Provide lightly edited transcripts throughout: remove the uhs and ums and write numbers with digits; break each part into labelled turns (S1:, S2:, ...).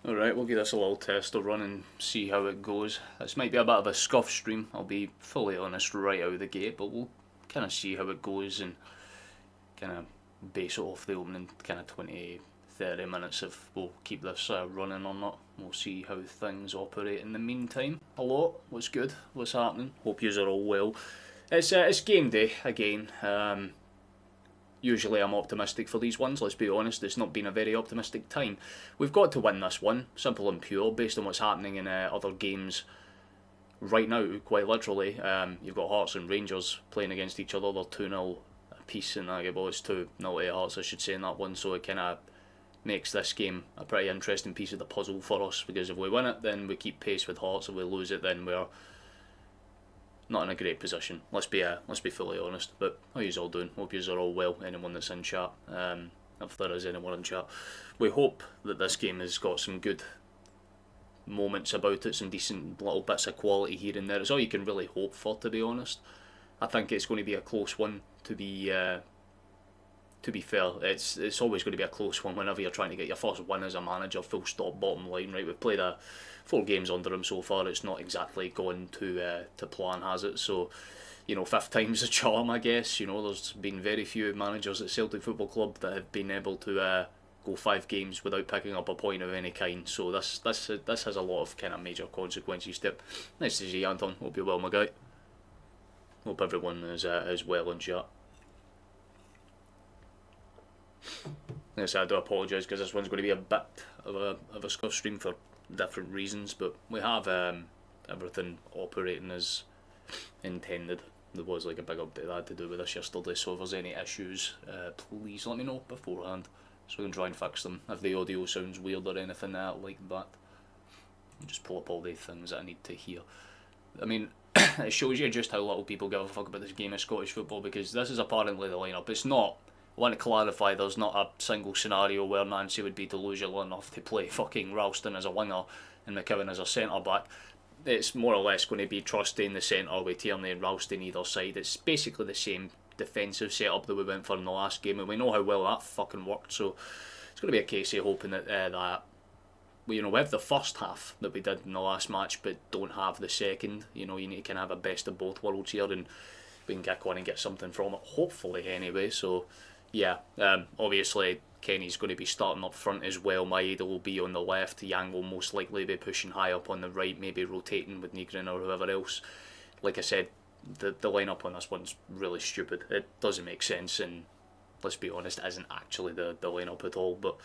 S1: Alright, we'll give this a little test run and see how it goes. This might be a bit of a scuff stream, I'll be fully honest right out of the gate, but we'll kind of see how it goes and kind of base it off the opening kind of 20-30 minutes if we'll keep this running or not. We'll see how things operate in the meantime. Hello, what's good? What's happening? Hope yous are all well. It's game day again. Usually I'm optimistic for these ones, let's be honest, it's not been a very optimistic time. We've got to win this one, simple and pure, based on what's happening in other games right now, quite literally. You've got Hearts and Rangers playing against each other, they're 2-0 apiece in that game, well it's 2-0 to Hearts I should say in that one, so it kind of makes this game a pretty interesting piece of the puzzle for us, because if we win it then we keep pace with Hearts, if we lose it then we're not in a great position. Let's be fully honest. But how you all doing? Hope you are all well. Anyone that's in chat, if there is anyone in chat, we hope that this game has got some good moments about it, some decent little bits of quality here and there. It's all you can really hope for, to be honest. I think it's going to be a close one. To be fair, it's always going to be a close one whenever you're trying to get your first win as a manager. Full stop. Bottom line. Right, we've played 4 games under him so far. It's not exactly gone to plan, has it? So, you know, 5th time's the charm, I guess. You know, there's been very few managers at Celtic Football Club that have been able to go 5 games without picking up a point of any kind. So this has a lot of kind of major consequences. Nice to see you, Anton. Hope you're well, my guy. Hope everyone is well in chat. Yes, I do apologise because this one's going to be a bit of a scuff stream for different reasons, but we have everything operating as intended. There was like a big update that had to do with this yesterday, so if there's any issues, please let me know beforehand so we can try and fix them. If the audio sounds weird or anything like that, I'll just pull up all the things that I need to hear. I mean, it shows you just how little people give a fuck about this game of Scottish football, because this is apparently the lineup. It's not. I want to clarify, there's not a single scenario where Nancy would be delusional enough to play fucking Ralston as a winger and McCowan as a centre back. It's more or less going to be Trusty in the centre with Tierney and Ralston either side. It's basically the same defensive setup that we went for in the last game, and we know how well that fucking worked, so it's going to be a case of hoping that we have the first half that we did in the last match but don't have the second. You know, you need to kind of have a best of both worlds here, and we can kick on and get something from it, hopefully anyway. So yeah, obviously Kenny's going to be starting up front as well. Maeda will be on the left. Yang will most likely be pushing high up on the right, maybe rotating with Nygren or whoever else. Like I said, the lineup on this one's really stupid. It doesn't make sense, and let's be honest, it isn't actually the lineup at all. But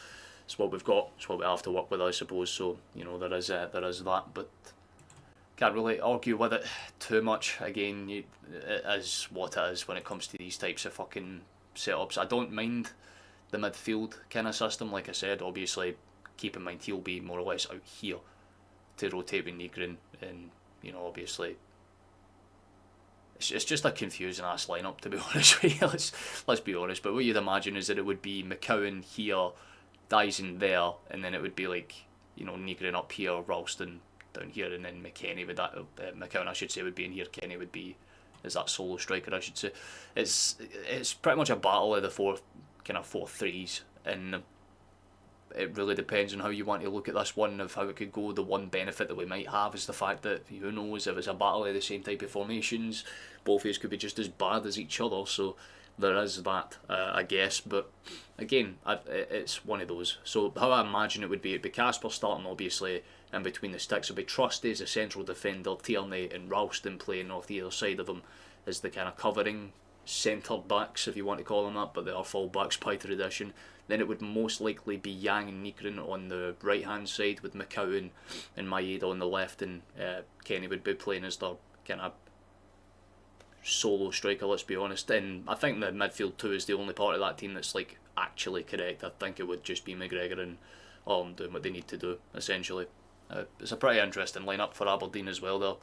S1: it's what we've got. It's what we have to work with, I suppose. So you know, there is that, but can't really argue with it too much. Again, it is what it is when it comes to these types of fucking setups. I don't mind the midfield kind of system. Like I said, obviously keep in mind he'll be more or less out here to rotate with Nygren, and you know, obviously it's just a confusing ass lineup, to be honest with you. Let's be honest. But what you'd imagine is that it would be McCowan here, Dyson there, and then it would be like, you know, Nygren up here, Ralston down here, and then McKennie with that McCowan I should say would be in here. Kenny would be as that solo striker, I should say. It's pretty much a battle of the 4-3s, and it really depends on how you want to look at this one, of how it could go. The one benefit that we might have is the fact that who knows, if it's a battle of the same type of formations, both of us could be just as bad as each other, so there is that, I guess. But again, it's one of those. So how I imagine it would be, it'd be Casper starting obviously in between the sticks. It'd be Trusty as a central defender, Tierney and Ralston playing off the other side of him as the kind of covering centre backs, if you want to call them that, but they are full backs by tradition. Then it would most likely be Yang and Nygren on the right hand side, with McCowan and Maeda on the left, and Kenny would be playing as their kind of solo striker, let's be honest. And I think the midfield too is the only part of that team that's like actually correct. I think it would just be McGregor and Orm doing what they need to do, essentially. It's a pretty interesting lineup for Aberdeen as well. They're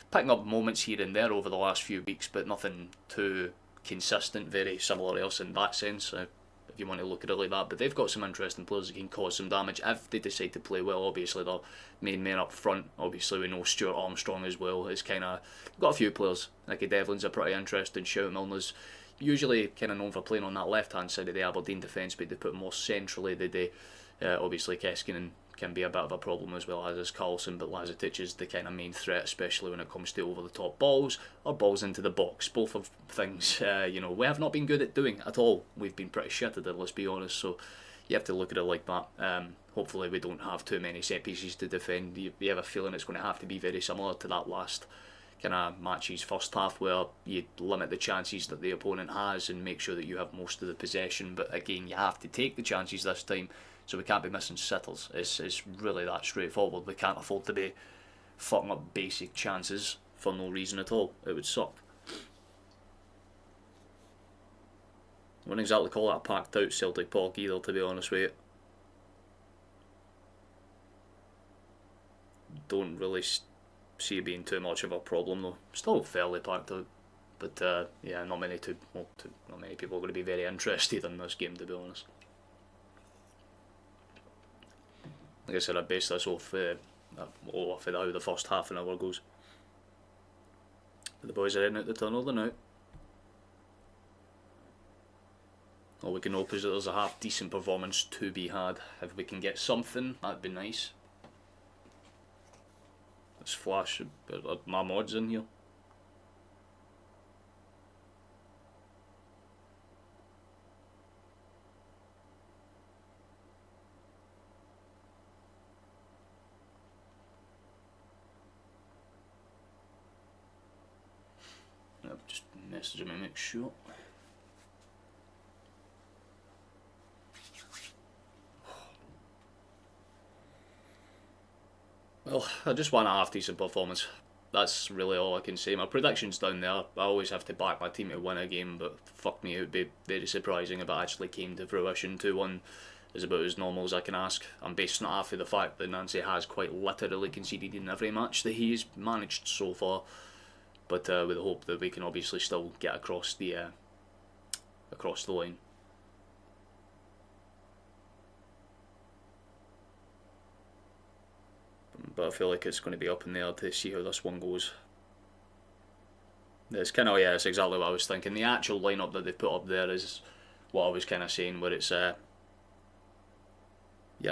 S1: picking up moments here and there over the last few weeks, but nothing too consistent, very similar else in that sense, if you want to look at it like that. But they've got some interesting players that can cause some damage if they decide to play well. Obviously their main men up front, obviously we know Stuart Armstrong as well is kind of got a few players. Nicky Devlin's a pretty interesting shout. Milner's usually kind of known for playing on that left hand side of the Aberdeen defence, but they put more centrally. Obviously Keskin and can be a bit of a problem, as well as Carlson, but Lazetic is the kind of main threat, especially when it comes to over the top balls or balls into the box. Both of things, you know, we have not been good at doing at all. We've been pretty shit at it, let's be honest. So you have to look at it like that. Hopefully we don't have too many set pieces to defend. You have a feeling it's going to have to be very similar to that last kind of matches first half, where you limit the chances that the opponent has and make sure that you have most of the possession. But again, you have to take the chances this time, so we can't be missing sitters. It's really that straightforward. We can't afford to be fucking up basic chances for no reason at all. It would suck. I wouldn't exactly call it a packed out Celtic Park either, to be honest with you. Don't really see it being too much of a problem though. Still fairly packed out, but yeah, not many people are going to be very interested in this game, to be honest. Like I said, I base this off of how the first half an hour goes. But the boys are heading out the tunnel, they're now. All we can hope is that there's a half decent performance to be had. If we can get something, that'd be nice. Let's flash my mods in here. Just message me, make sure. Well, I just want a half decent performance. That's really all I can say. My prediction's down there. I always have to back my team to win a game, but fuck me, it would be very surprising if it actually came to fruition. 2-1 is about as normal as I can ask. I'm basing it off of the fact that Nancy has quite literally conceded in every match that he's managed so far. But with the hope that we can obviously still get across the line. But I feel like it's going to be up in the air to see how this one goes. It's kind of, yeah, it's exactly what I was thinking. The actual lineup that they put up there is what I was kind of saying, where it's Yang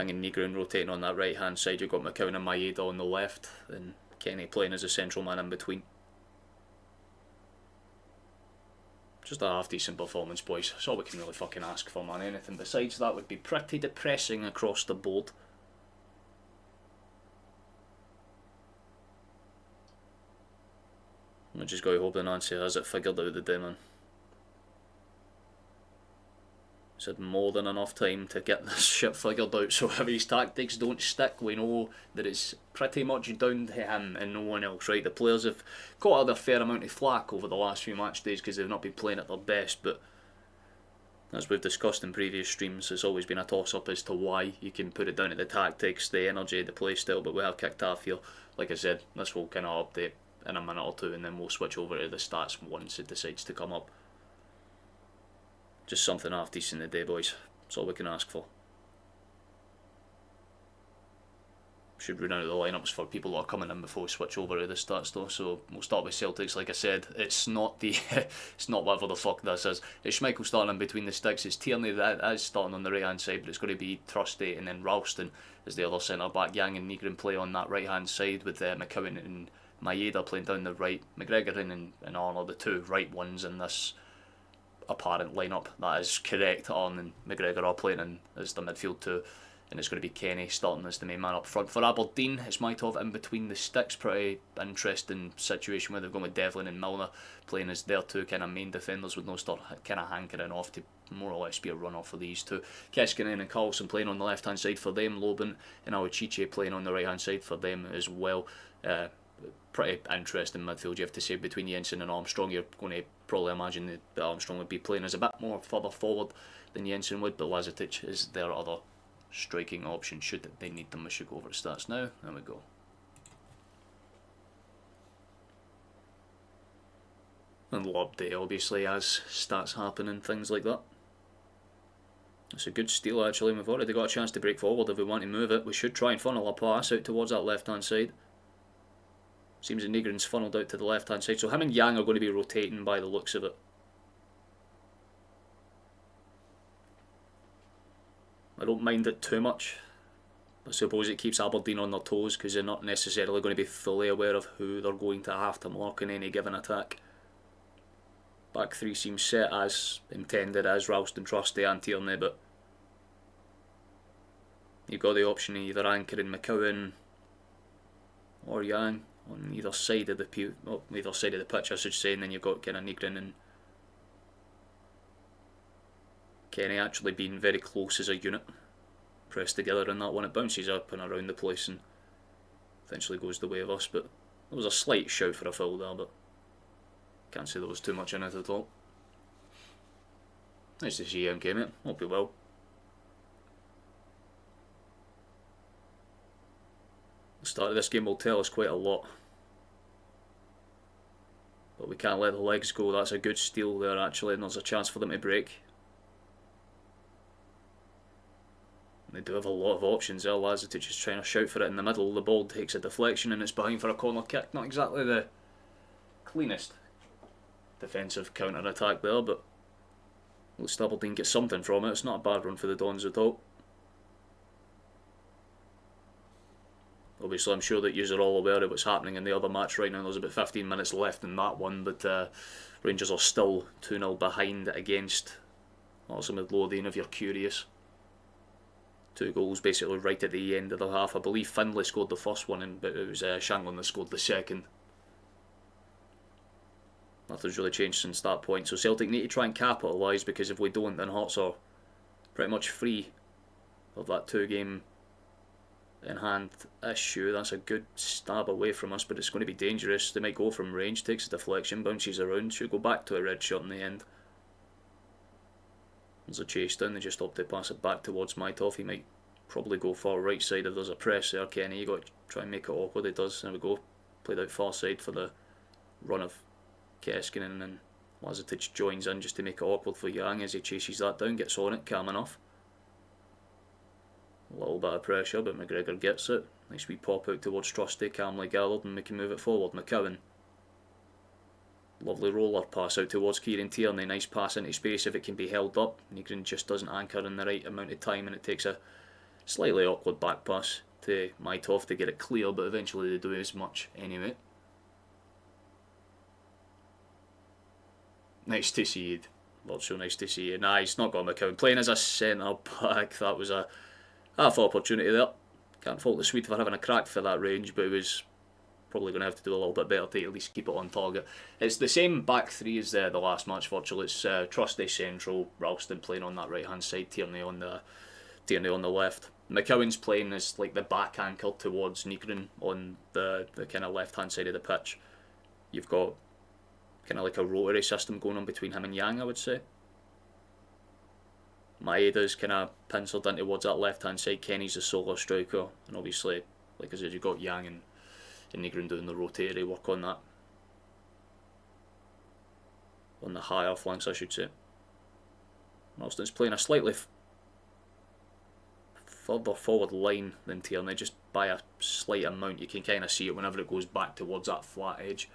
S1: and Negron rotating on that right hand side. You've got McCowan and Maeda on the left, and Kenny playing as a central man in between. Just a half decent performance, boys. That's all we can really fucking ask for, man. Anything besides that would be pretty depressing across the board. I just got to hope that Nancy has it figured out today, man. He's had more than enough time to get this shit figured out, so if his tactics don't stick, we know that it's pretty much down to him and no one else, right? The players have got a fair amount of flack over the last few match days because they've not been playing at their best, but as we've discussed in previous streams, it's always been a toss-up as to why. You can put it down to the tactics, the energy, the play style, but we have kicked off here. Like I said, this will kind of update in a minute or two, and then we'll switch over to the stats once it decides to come up. Just something half decent today, boys. That's all we can ask for. Should run out of the lineups for people that are coming in before we switch over to the stats though. So we'll start with Celtics. Like I said, it's not the it's not whatever the fuck this is. It's Schmeichel starting in between the sticks. It's Tierney that is starting on the right hand side, but it's going to be Trusty and then Ralston as the other centre back. Yang and Negron play on that right hand side with McCowan and Maeda playing down the right. McGregor and Arnold are the two right ones in this apparent lineup. That is correct. Arnold and McGregor are playing in as the midfield two, and it's going to be Kenny starting as the main man up front. For Aberdeen, it's Maitov in between the sticks. Pretty interesting situation where they've gone with Devlin and Milner playing as their two kind of main defenders, with no start kind of hankering off to more or less be a run off for these two. Keskinen and Carlson playing on the left hand side for them. Loben and Awachiche playing on the right hand side for them as well. Pretty interesting midfield, you have to say, between Jensen and Armstrong. You're going to probably imagine that Armstrong would be playing as a bit more further forward than Jensen would, but Lazetic is their other striking option should they need them. We should go over to stats now. There we go. And we'll update obviously as stats happen and things like that. It's a good steal actually. We've already got a chance to break forward if we want to move it. We should try and funnel a pass out towards that left hand side. Seems that Negron's funneled out to the left hand side, so him and Yang are going to be rotating by the looks of it. I don't mind it too much. I suppose it keeps Aberdeen on their toes because they're not necessarily going to be fully aware of who they're going to have to mark in any given attack. Back three seems set as intended as Ralston, Trusty and Tierney, but you've got the option of either anchoring McCowan or Yang on either side of the pitch, I should say, and then you've got kind of Negrin and Kenny actually being very close as a unit, pressed together in that one. It bounces up and around the place and eventually goes the way of us, but there was a slight shout for a foul there, but can't say there was too much in it at all. Nice to see you, MK, mate. Hope you well. The start of this game will tell us quite a lot, but we can't let the legs go. That's a good steal there actually, and there's a chance for them to break. They do have a lot of options there. Lazetic is trying to shout for it in the middle. The ball takes a deflection and it's behind for a corner kick. Not exactly the cleanest defensive counter-attack there, but at least Aberdeen get something from it. It's not a bad run for the Dons at all. Obviously, I'm sure that you are all aware of what's happening in the other match right now. There's about 15 minutes left in that one, but Rangers are still 2-0 behind against Oxford Midlothian, if you're curious. 2 goals basically right at the end of the half. I believe Findlay scored the first one, but it was Shanklin that scored the second. Nothing's really changed since that point. So Celtic need to try and capitalise, because if we don't, then Hearts are pretty much free of that 2-game in hand issue. That's a good stab away from us, but it's going to be dangerous. They might go from range, takes a deflection, bounces around, should go back to a red shot in the end. There's a chase down, they just opt to pass it back towards Maitov. He might probably go far right side if there's a press there. Kenny, you got to try and make it awkward. He does. There we go. Played out far side for the run of Keskinen, and Lazetic joins in just to make it awkward for Yang as he chases that down, gets on it, calm enough. A little bit of pressure, but McGregor gets it. Nice wee pop out towards Trusty, calmly gathered, and we can move it forward. McCowan. Lovely roller pass out towards Kieran Tierney. Nice pass into space if it can be held up. Negrin just doesn't anchor in the right amount of time, and it takes a slightly awkward back pass to Maitov to get it clear, but eventually they do as much anyway. Nice to see you. Not so nice to see you. Nah, he's not got McCowan playing as a centre back. That was a half opportunity there. Can't fault the Swede for having a crack for that range, but it was probably going to have to do a little bit better to at least keep it on target. It's the same back three as the last match virtually. It's Trusty central, Ralston playing on that right hand side, Tierney on the left. McCowan's playing as like the back anchor towards Negrin on the kind of left hand side of the pitch. You've got kind of like a rotary system going on between him and Yang, I would say. Maeda's kind of penciled in towards that left hand side. Kenny's the solo striker, and obviously, like I said, you've got Yang and Negrin doing the rotary work on that. On the higher flanks, I should say. Ralston's playing a slightly further forward line than Tierney, just by a slight amount. You can kind of see it whenever it goes back towards that flat edge.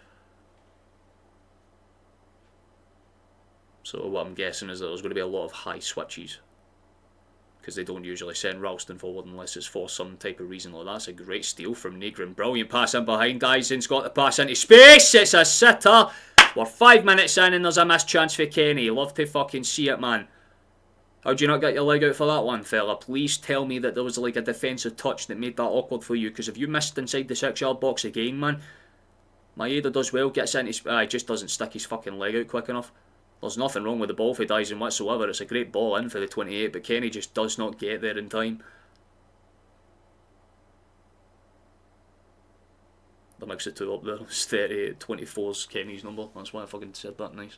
S1: So what I'm guessing is that there's going to be a lot of high switches, because they don't usually send Ralston forward unless it's for some type of reason like that. That's a great steal from Negrin. Brilliant pass in behind. Dyson's got the pass into space. It's a sitter. We're 5 minutes in and there's a missed chance for Kenny. Love to fucking see it, man. How'd you not get your leg out for that one, fella? Please tell me that there was like a defensive touch that made that awkward for you, because if you missed inside the 6-yard box again, man, Maeda does well, gets into he just doesn't stick his fucking leg out quick enough. There's nothing wrong with the ball for Dyson whatsoever. It's a great ball in for the 28, but Kenny just does not get there in time. The mix of two up there. It's 38, 24's Kenny's number. That's why I fucking said that. Nice.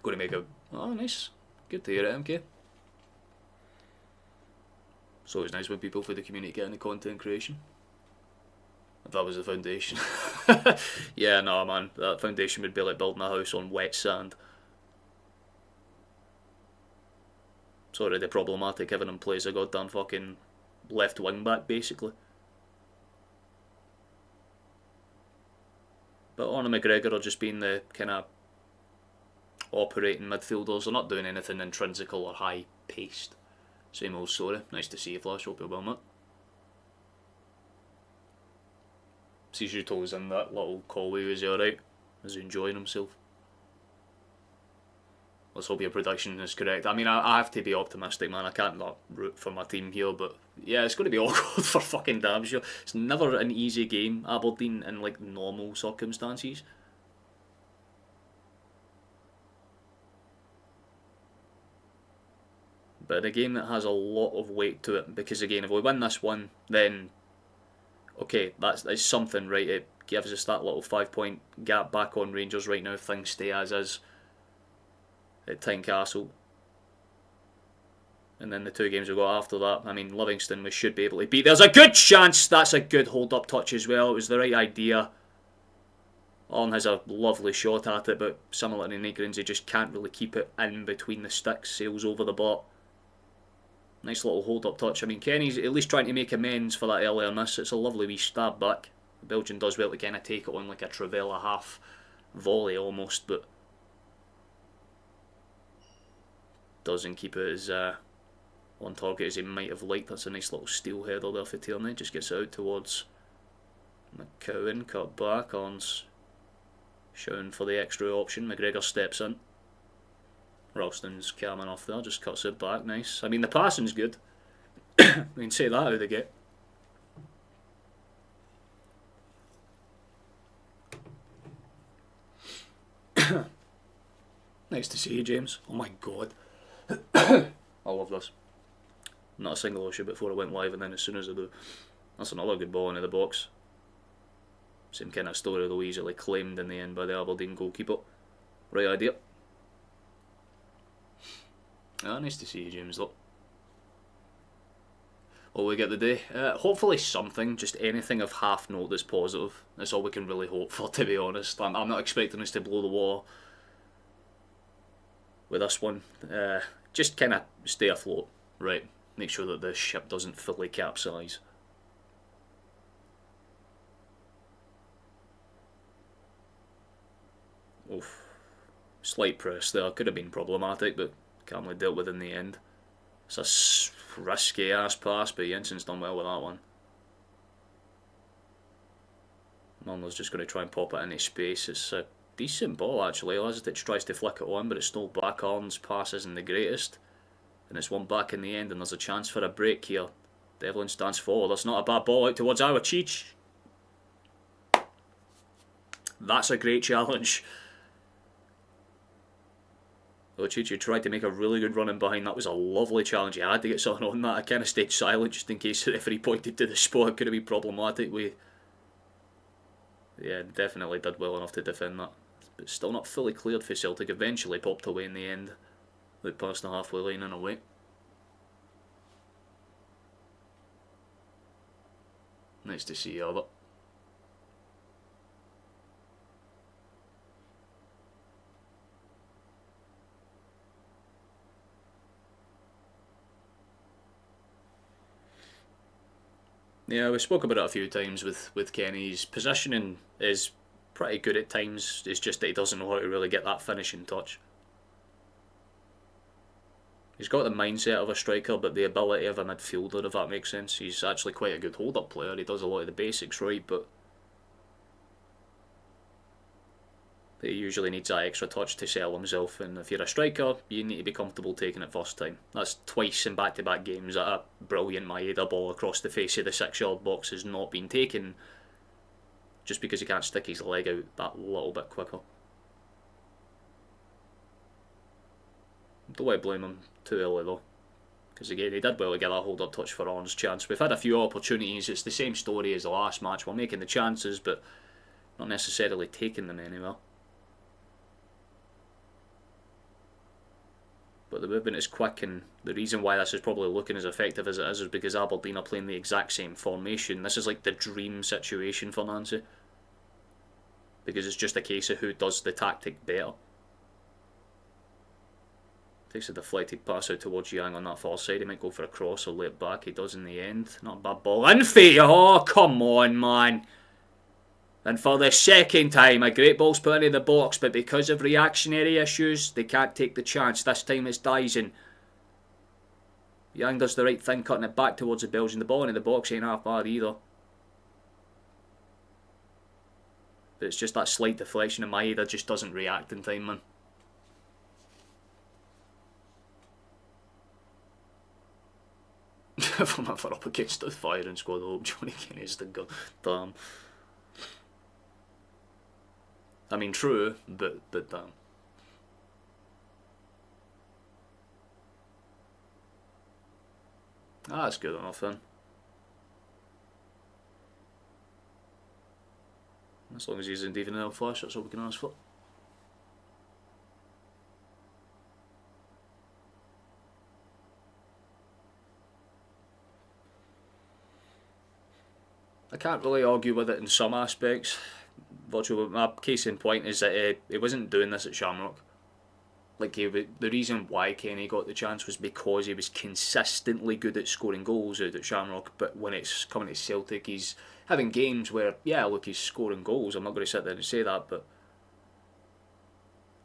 S1: Going to make a... Oh, nice. Good to hear it, MK. It's always nice when people for the community get into content creation. If that was the foundation. Yeah, no, man. That foundation would be like building a house on wet sand. It's already problematic having him play as a goddamn fucking left wing back, basically. But Orna McGregor are just being the kind of operating midfielders. They're not doing anything intrinsical or high-paced. Same old story. Nice to see you, Flash. Hope you're well, mate. Seizure was in that little callway. Was he alright? Was he enjoying himself? Let's hope your prediction is correct. I mean, I have to be optimistic, man. I can't not root for my team here, but yeah, it's going to be awkward for fucking damn sure. It's never an easy game, Aberdeen, in like normal circumstances. But a game that has a lot of weight to it, because again, if we win this one, then okay, that's something, right? It gives us that little 5-point gap back on Rangers right now if things stay as is at Tynecastle. And then the 2 games we got after that, I mean, Livingston we should be able to beat. There's a good chance that's a good hold-up touch as well. It was the right idea. Orn has a lovely shot at it, but similar to Negrins, he just can't really keep it in between the sticks, sails over the bar. Nice little hold-up touch. I mean, Kenny's at least trying to make amends for that earlier miss. It's a lovely wee stab back. The Belgian does well to kind of take it on like a Travella half volley almost, but doesn't keep it as on target as he might have liked. That's a nice little steel header there for Tierney. Just gets it out towards McCowan. Cut back. Orn's showing for the extra option. McGregor steps in. Ralston's calming off there, just cuts it back, nice. I mean, the passing's good. We can say that how they get. Nice to see you, James. Oh my god. I love this. Not a single issue before I went live, and then as soon as I do, that's another good ball into the box. Same kind of story though, easily claimed in the end by the Aberdeen goalkeeper. Right idea. Ah, nice to see you, James, though. What we get today? Hopefully something, just anything of half note that's positive. That's all we can really hope for, to be honest. I'm not expecting us to blow the water with this one. Just kind of stay afloat, right? Make sure that the ship doesn't fully capsize. Oof. Slight press there. Could have been problematic, but calmly dealt with in the end. It's a risky ass pass, but Jensen's done well with that one. Marlo's just going to try and pop it into space. It's a decent ball actually. Lazitic tries to flick it on, but it's still back. Orn's pass isn't the greatest. And it's one back in the end, and there's a chance for a break here. Devlin stands forward. That's not a bad ball out towards Awachich. That's a great challenge. Chichi tried to make a really good run in behind. That was a lovely challenge. He had to get something on that. I kind of stayed silent just in case the referee pointed to the spot. It could have been problematic. Yeah, definitely did well enough to defend that. But still not fully cleared for Celtic. Eventually popped away in the end. Looked past the halfway line and away. Nice to see you, Albert. Yeah, we spoke about it a few times with Kenny. His positioning is pretty good at times. It's just that he doesn't know how to really get that finishing touch. He's got the mindset of a striker, but the ability of a midfielder, if that makes sense. He's actually quite a good hold-up player. He does a lot of the basics right, but he usually needs that extra touch to sell himself. And if you're a striker, you need to be comfortable taking it first time. That's twice in back-to-back games that a brilliant Maeda ball across the face of the 6-yard box has not been taken, just because he can't stick his leg out that little bit quicker. Don't want to blame him too early though, because again, he did well to get that hold-up touch for Orn's chance. We've had a few opportunities. It's the same story as the last match. We're making the chances, but not necessarily taking them anywhere. But the movement is quick, and the reason why this is probably looking as effective as it is because Aberdeen are playing the exact same formation. This is like the dream situation for Nancy, because it's just a case of who does the tactic better. Takes a deflected pass out towards Yang on that far side. He might go for a cross or lay it back. He does in the end. Not a bad ball. In for you. Oh, come on, man. And for the second time, a great ball's put into the box, but because of reactionary issues, they can't take the chance. This time it's Dyson. Young does the right thing, cutting it back towards the Belgian. The ball into the box ain't half bad either. But it's just that slight deflection, and Maeda just doesn't react in time, man. From up against the firing squad, I hope Johnny Kenny's the gun. Damn. I mean, true, but damn. Ah, that's good enough then. As long as he isn't even in flash, that's all we can ask for. I can't really argue with it in some aspects. My case in point is that he wasn't doing this at Shamrock. Like, the reason why Kenny got the chance was because he was consistently good at scoring goals out at Shamrock, but when it's coming to Celtic, he's having games where, yeah, look, he's scoring goals. I'm not going to sit there and say that, but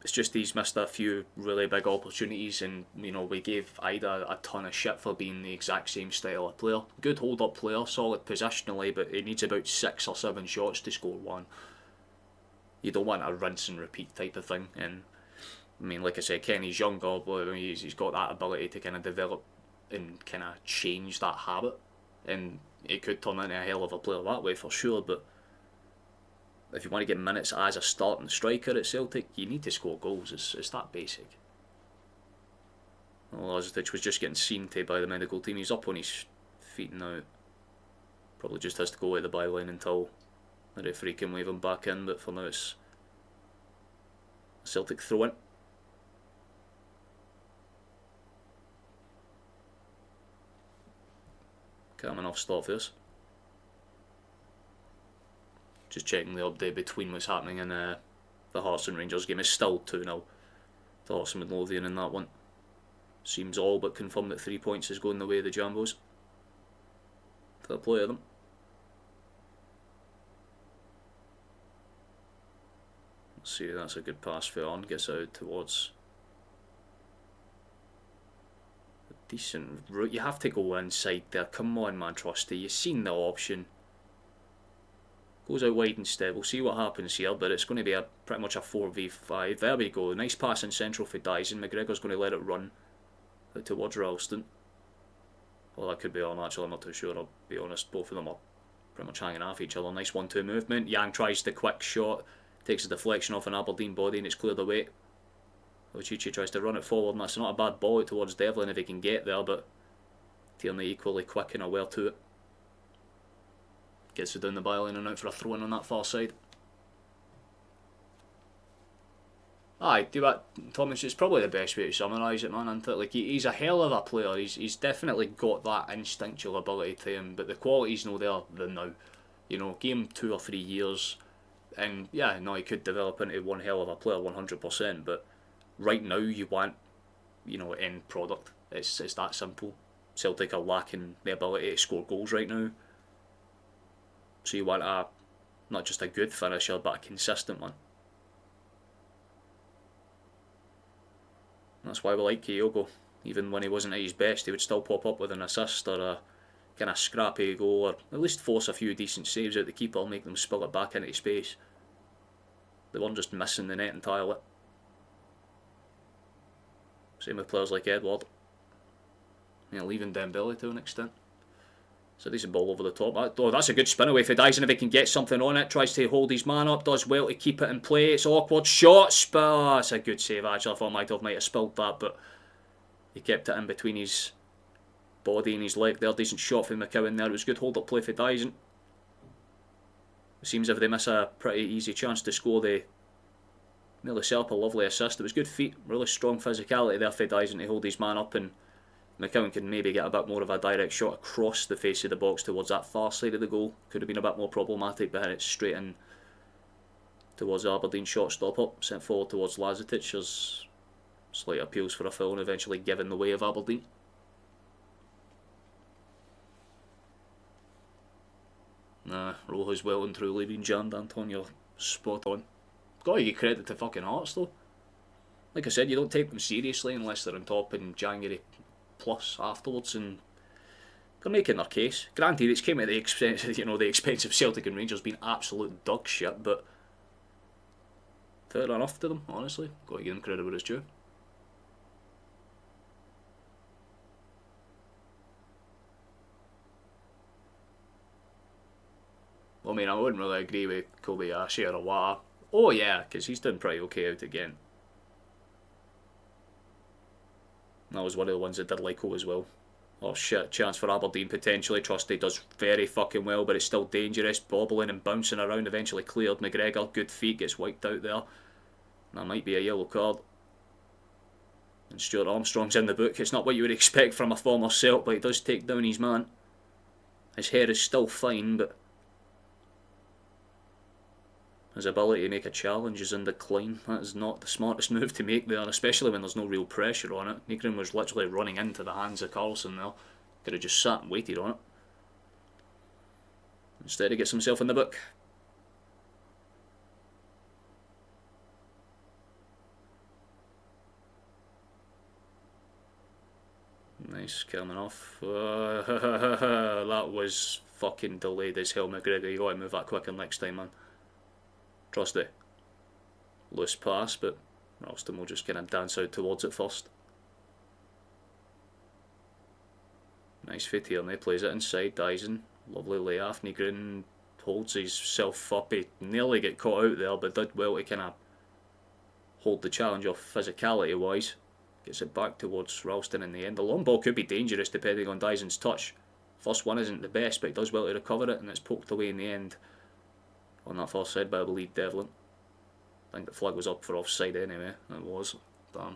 S1: it's just he's missed a few really big opportunities, and, you know, we gave Ida a ton of shit for being the exact same style of player. Good hold-up player, solid positionally, but he needs about 6 or 7 shots to score one. You don't want a rinse and repeat type of thing, and I mean, like I said, Kenny's younger, but he's got that ability to kind of develop and kind of change that habit, and he could turn into a hell of a player that way for sure. But if you want to get minutes as a starting striker at Celtic, you need to score goals. It's that basic. Well, Lazetic was just getting seen to by the medical team. He's up on his feet now. Probably just has to go at the byline until the referee can wave him back in, but for now it's a Celtic throw-in. Coming off start for this. Just checking the update between what's happening in the Hearts and Rangers game. Is still 2-0 to Hearts and Midlothian in that one. Seems all but confirmed that 3 points is going the way of the Jambos. Fair play to them. Let's see, that's a good pass for on. Gets out towards a decent route. You have to go inside there. Come on, man, Trusty. You've seen the option. Goes out wide instead. We'll see what happens here, but it's going to be pretty much a 4v5. There we go. Nice pass in central for Dyson. McGregor's going to let it run out towards Ralston. Well, that could be on, actually. I'm not too sure, I'll be honest. Both of them are pretty much hanging off each other. Nice 1-2 movement. Yang tries the quick shot. Takes a deflection off an Aberdeen body and it's cleared away. Ochichi tries to run it forward, and that's not a bad ball out towards Devlin if he can get there, but Tierney equally quick and aware to it. Gets it down the byline and out for a throw-in on that far side. Aye, do that, Thomas. It's probably the best way to summarise it, man. Isn't it? Like, he's a hell of a player. He's definitely got that instinctual ability to him, but the quality's no there than now. You know, give him 2 or 3 years, and yeah, no, he could develop into one hell of a player, 100%. But right now, you want, you know, end product. It's that simple. Celtic are lacking the ability to score goals right now. So you want not just a good finisher, but a consistent one. That's why we like Kyogo. Even when he wasn't at his best, he would still pop up with an assist or a kind of scrappy goal, or at least force a few decent saves out the keeper, make them spill it back into space. They weren't just missing the net entirely. Same with players like Edward. You know, leaving Dembele to an extent. So decent ball over the top. Oh, that's a good spin away for Dyson if he can get something on it. Tries to hold his man up. Does well to keep it in play. It's awkward. Shot. Oh, that's a good save, actually. I thought Maidov might have spilled that, but he kept it in between his body and his leg there. Decent shot from McCowan there. It was good hold-up play for Dyson. It seems if they miss a pretty easy chance to score, they nearly set up a lovely assist. It was good feet. Really strong physicality there for Dyson to hold his man up, and McCowan can maybe get a bit more of a direct shot across the face of the box towards that far side of the goal. Could have been a bit more problematic, but it's straight in towards the Aberdeen shot stop up. Sent forward towards Lazetic. There's slight appeals for a foul and eventually given the way of Aberdeen. Nah, Rojo's well and truly been jammed, Antonio. Spot on. Gotta give credit to fucking Hearts though. Like I said, you don't take them seriously unless they're on top in January plus afterwards, and they're making their case. Granted, it's came at the expense, the expense of Celtic and Rangers being absolute dog shit, but fair enough to them, honestly. Gotta give them credit where it's due. I mean, I wouldn't really agree with Kobayashi or Awata. Oh yeah, because he's done pretty okay out again. That was one of the ones that did Lyco as well. Oh shit, chance for Aberdeen potentially. Trusty does very fucking well, but it's still dangerous. Bobbling and bouncing around, eventually cleared. McGregor, good feet, gets wiped out there. That might be a yellow card. And Stuart Armstrong's in the book. It's not what you would expect from a former Celt, but he does take down his man. His hair is still fine, but his ability to make a challenge is in decline. That is not the smartest move to make there, especially when there's no real pressure on it. Nygren was literally running into the hands of Carlson there. Could have just sat and waited on it. Instead he gets himself in the book. Nice, coming off. That was fucking delayed as hell, McGregor. You gotta move that quicker next time, man. Trusty. Loose pass, but Ralston will just kind of dance out towards it first. Nice fit here, and he plays it inside. Dyson, lovely layoff. Nygren holds himself up. He nearly get caught out there, but did well to kind of hold the challenge off physicality wise. Gets it back towards Ralston in the end. The long ball could be dangerous depending on Dyson's touch. First one isn't the best, but he does well to recover it, and it's poked away in the end. On that first side by, I believe, Devlin. I think the flag was up for offside anyway. It was. Damn.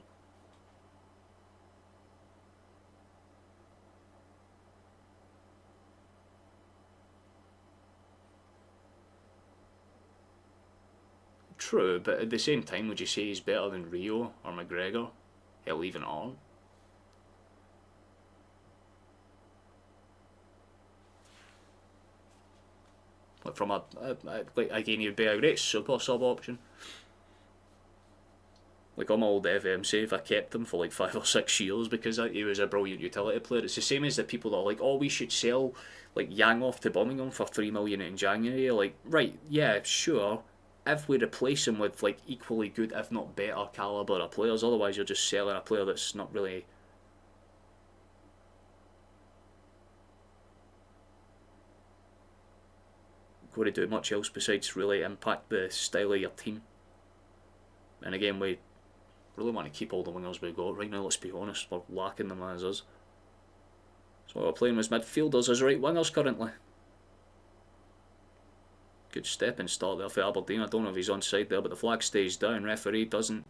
S1: True, but at the same time, would you say he's better than Rio or McGregor? Hell, even Arn? Like from like again, he'd be a great super sub option. Like on my old FM save, I kept him for like 5 or 6 years because he was a brilliant utility player. It's the same as the people that are like, oh, we should sell like Yang off to Birmingham for 3 million in January. Like, right, yeah, sure. If we replace him with like equally good, if not better calibre of players, otherwise you're just selling a player that's not really going to do much else besides really impact the style of your team. And again, we really want to keep all the wingers we've got right now, let's be honest, we're lacking them as is. So what we're playing as midfielders as right wingers currently. Good step and start there for Aberdeen. I don't know if he's onside there, but the flag stays down. Referee doesn't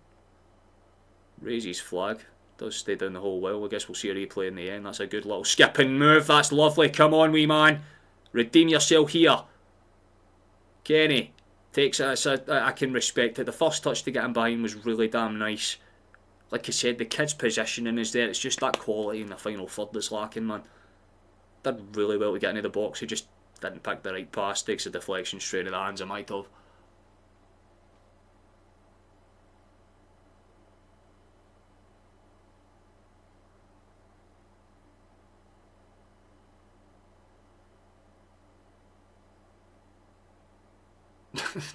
S1: raise his flag. Does stay down the whole while. I guess we'll see a replay in the end. That's a good little skipping move. That's lovely. Come on, wee man. Redeem yourself here. Kenny takes it. I can respect it. The first touch to get him behind was really damn nice. Like I said, the kid's positioning is there. It's just that quality in the final third that's lacking, man. Did really well to get into the box. He just didn't pick the right pass. Takes a deflection straight in the hands of Maitov.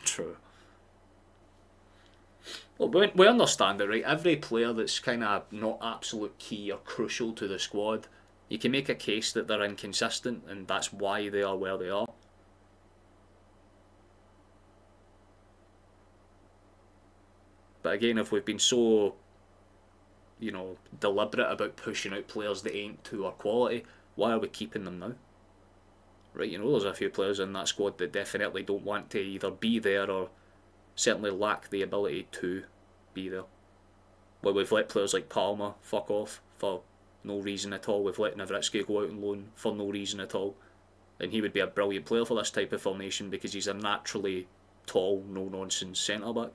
S1: True. Well, we understand it, right? Every player that's kind of not absolute key or crucial to the squad, you can make a case that they're inconsistent and that's why they are where they are. But again, if we've been so, deliberate about pushing out players that ain't to our quality, why are we keeping them now? Right, there's a few players in that squad that definitely don't want to either be there or certainly lack the ability to be there. Well, we've let players like Palmer fuck off for no reason at all. We've let Navritsky go out on loan for no reason at all. And he would be a brilliant player for this type of formation because he's a naturally tall, no-nonsense centre-back.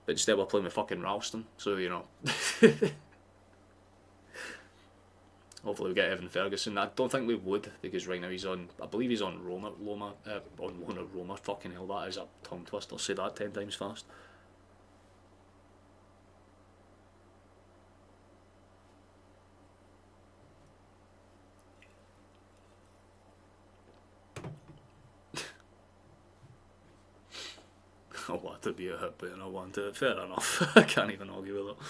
S1: But instead we're playing with fucking Ralston, so Hopefully we get Evan Ferguson. I don't think we would, because right now he's on, I believe he's on Roma, on loan at Roma. Fucking hell, that is a tongue twister. Say that 10 times fast. I want to be a hit, but I want it. Fair enough. I can't even argue with it.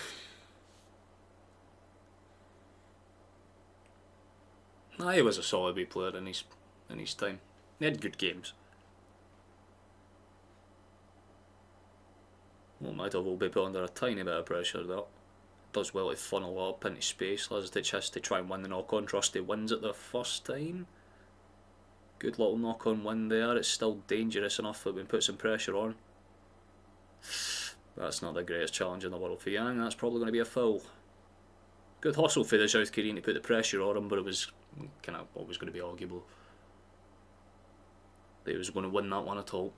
S1: Nah, he was a solid wee player in his time. He had good games. Well, might have all be put under a tiny bit of pressure though. Does well to funnel up into space. Has the chance to try and win the knock-on. Trusty wins it the first time. Good little knock-on win there. It's still dangerous enough that we put some pressure on. That's not the greatest challenge in the world for Yang. That's probably going to be a foul. Good hustle for the South Korean to put the pressure on him, but it was kind of always going to be arguable that he was going to win that one at all.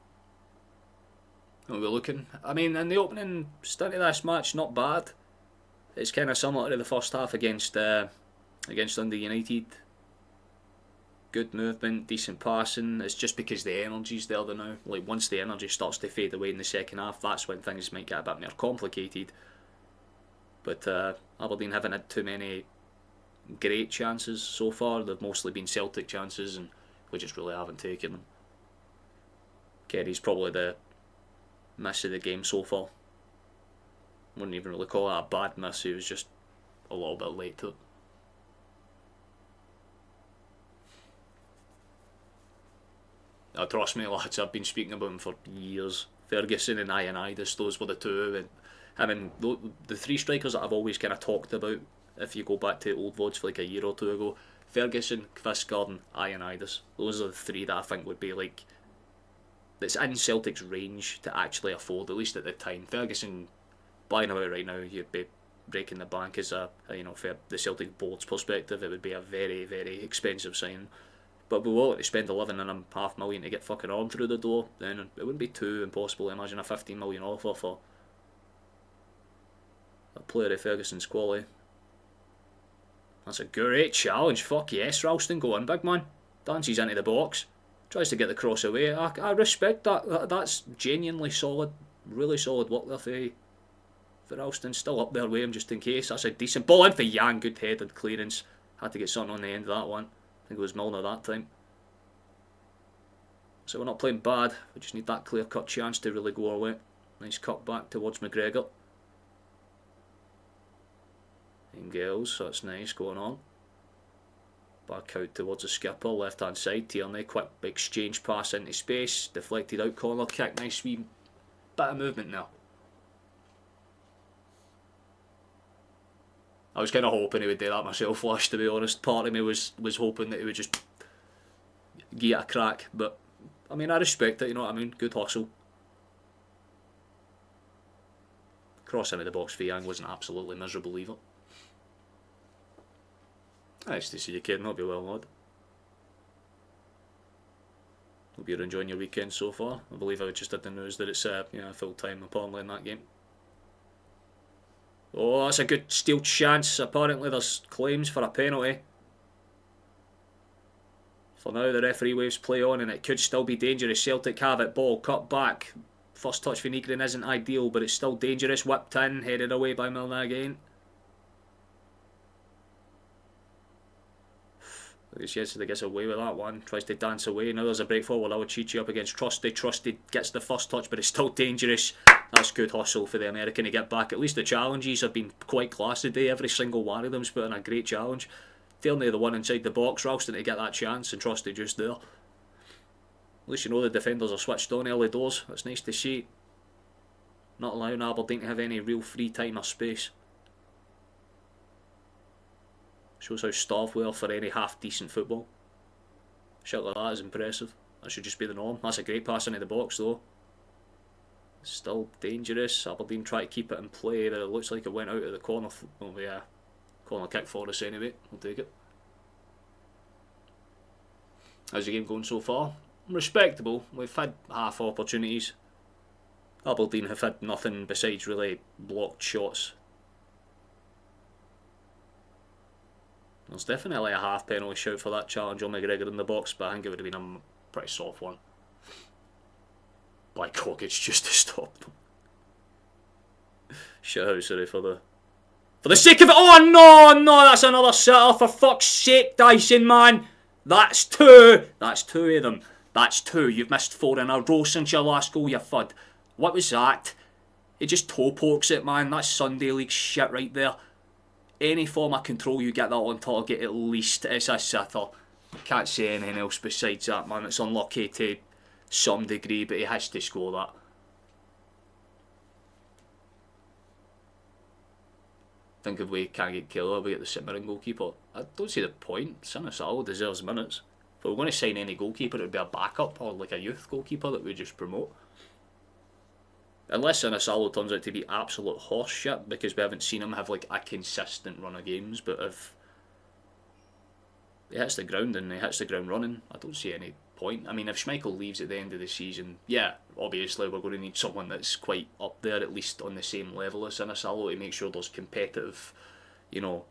S1: And we're looking, I mean, in the opening stint of this match, not bad. It's kind of similar to the first half against Dundee United. Good movement, decent passing. It's just because the energy's there now. Like, once the energy starts to fade away in the second half, that's when things might get a bit more complicated. But Aberdeen haven't had too many great chances so far. They've mostly been Celtic chances, and we just really haven't taken them. Kerry's probably the miss of the game so far. Wouldn't even really call that a bad miss. He was just a little bit late to it. Now, trust me, lads, I've been speaking about him for years. Ferguson and Ioannidis, those were the two. And the three strikers that I've always kind of talked about, if you go back to old VODs for like a year or two ago, Ferguson, Kvistgaard and Ioannidis. Those are the three that I think would be like, that's in Celtic's range to actually afford, at least at the time. Ferguson, buying about right now, you'd be breaking the bank as for the Celtic board's perspective, it would be a very, very expensive sign. But we willing to spend 11.5 million to get fucking on through the door, then it wouldn't be too impossible to imagine a 15 million offer for a player of Ferguson's quality. That's a great challenge. Fuck yes, Ralston, go on, big man. Dances into the box, tries to get the cross away. I respect that. That's genuinely solid, really solid work there for Ralston. Still up there with him just in case. That's a decent ball in for Yang. Good headed clearance. Had to get something on the end of that one. I think it was Milner that time. So we're not playing bad. We just need that clear-cut chance to really go our way. Nice cut back towards McGregor. Ingels, so that's nice going on. Back out towards the skipper, left-hand side. Tierney, quick exchange pass into space. Deflected out, corner kick. Nice wee bit of movement now. I was kind of hoping he would do that myself, Flash, to be honest. Part of me was hoping that he would just give it a crack. But, I mean, I respect it, you know what I mean? Good hustle. Cross into the box for Yang wasn't absolutely miserable either. Nice to see you, kid. Hope you're well, lad. Hope you're enjoying your weekend so far. I believe I just had the news that it's full time apparently in that game. Oh, that's a good steal chance. Apparently there's claims for a penalty. For now the referee waves play on and it could still be dangerous. Celtic have it, ball cut back. First touch for Nygren isn't ideal, but it's still dangerous. Whipped in, headed away by Milner again. Yesterday gets away with that one, tries to dance away. Now there's a break forward. Awachichi up against Trusty. Trusty gets the first touch, but it's still dangerous. That's good hustle for the American to get back. At least the challenges have been quite class today. Every single one of them's put in a great challenge. Tierney the one inside the box, Ralston to get that chance, and Trusty just there. At least you know the defenders are switched on early doors. That's nice to see. Not allowing Aberdeen to have any real free time or space. Shows how starved we are for any half-decent football. Shit like that is impressive. That should just be the norm. That's a great pass into the box though. Still dangerous. Aberdeen try to keep it in play, but it looks like it went out of the corner. Well, yeah, corner kick for us anyway. We'll take it. How's the game going so far? Respectable. We've had half opportunities. Aberdeen have had nothing besides really blocked shots. There's definitely a half penalty shout for that challenge on McGregor in the box, but I think it would have been a pretty soft one. By Cockage just to stop them. Shit out, sorry, for the sake of it. Oh no, that's another sitter, for fuck's sake, Dyson, man. That's two of them. That's two. You've missed 4 in a row since your last goal, you fud. What was that? He just toe pokes it, man. That's Sunday League shit right there. Any form of control you get that on target, at least it's a sitter. Can't say anything else besides that, man. It's unlucky to some degree, but he has to score that. I think if we can't get Killer, we get the simmering goalkeeper. I don't see the point. Sinisalo deserves minutes. If we're going to sign any goalkeeper, it would be a backup or like a youth goalkeeper that we just promote. Unless Sinisalo turns out to be absolute horse shit, because we haven't seen him have like a consistent run of games. But if he hits the ground and he hits the ground running, I don't see any point. I mean, if Schmeichel leaves at the end of the season, yeah, obviously we're going to need someone that's quite up there, at least on the same level as Sinisalo, to make sure there's competitive, you know,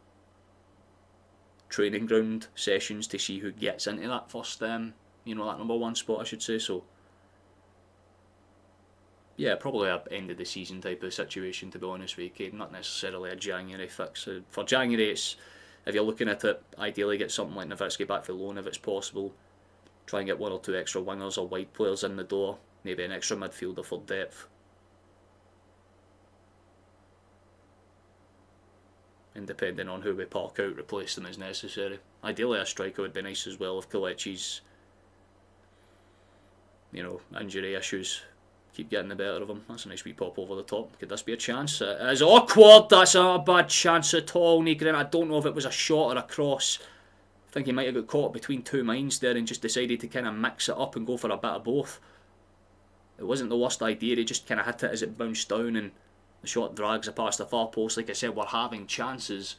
S1: training ground sessions to see who gets into that first, you know, that number 1 spot, I should say. So yeah, probably a end of the season type of situation, to be honest with you, Kate. Not necessarily a January fix. For January, it's, if you're looking at it, ideally get something like Nowitzki back for loan if it's possible. Try and get 1 or 2 extra wingers or wide players in the door. Maybe an extra midfielder for depth. And depending on who we park out, replace them as necessary. Ideally a striker would be nice as well if Kelechi's, you know, injury issues keep getting the better of him. That's a nice wee pop over the top. Could this be a chance? It is awkward. That's not a bad chance at all, Negrin. I don't know if it was a shot or a cross. I think he might have got caught between two minds there and just decided to kind of mix it up and go for a bit of both. It wasn't the worst idea, he just kind of hit it as it bounced down and the shot drags it past the far post. Like I said, we're having chances,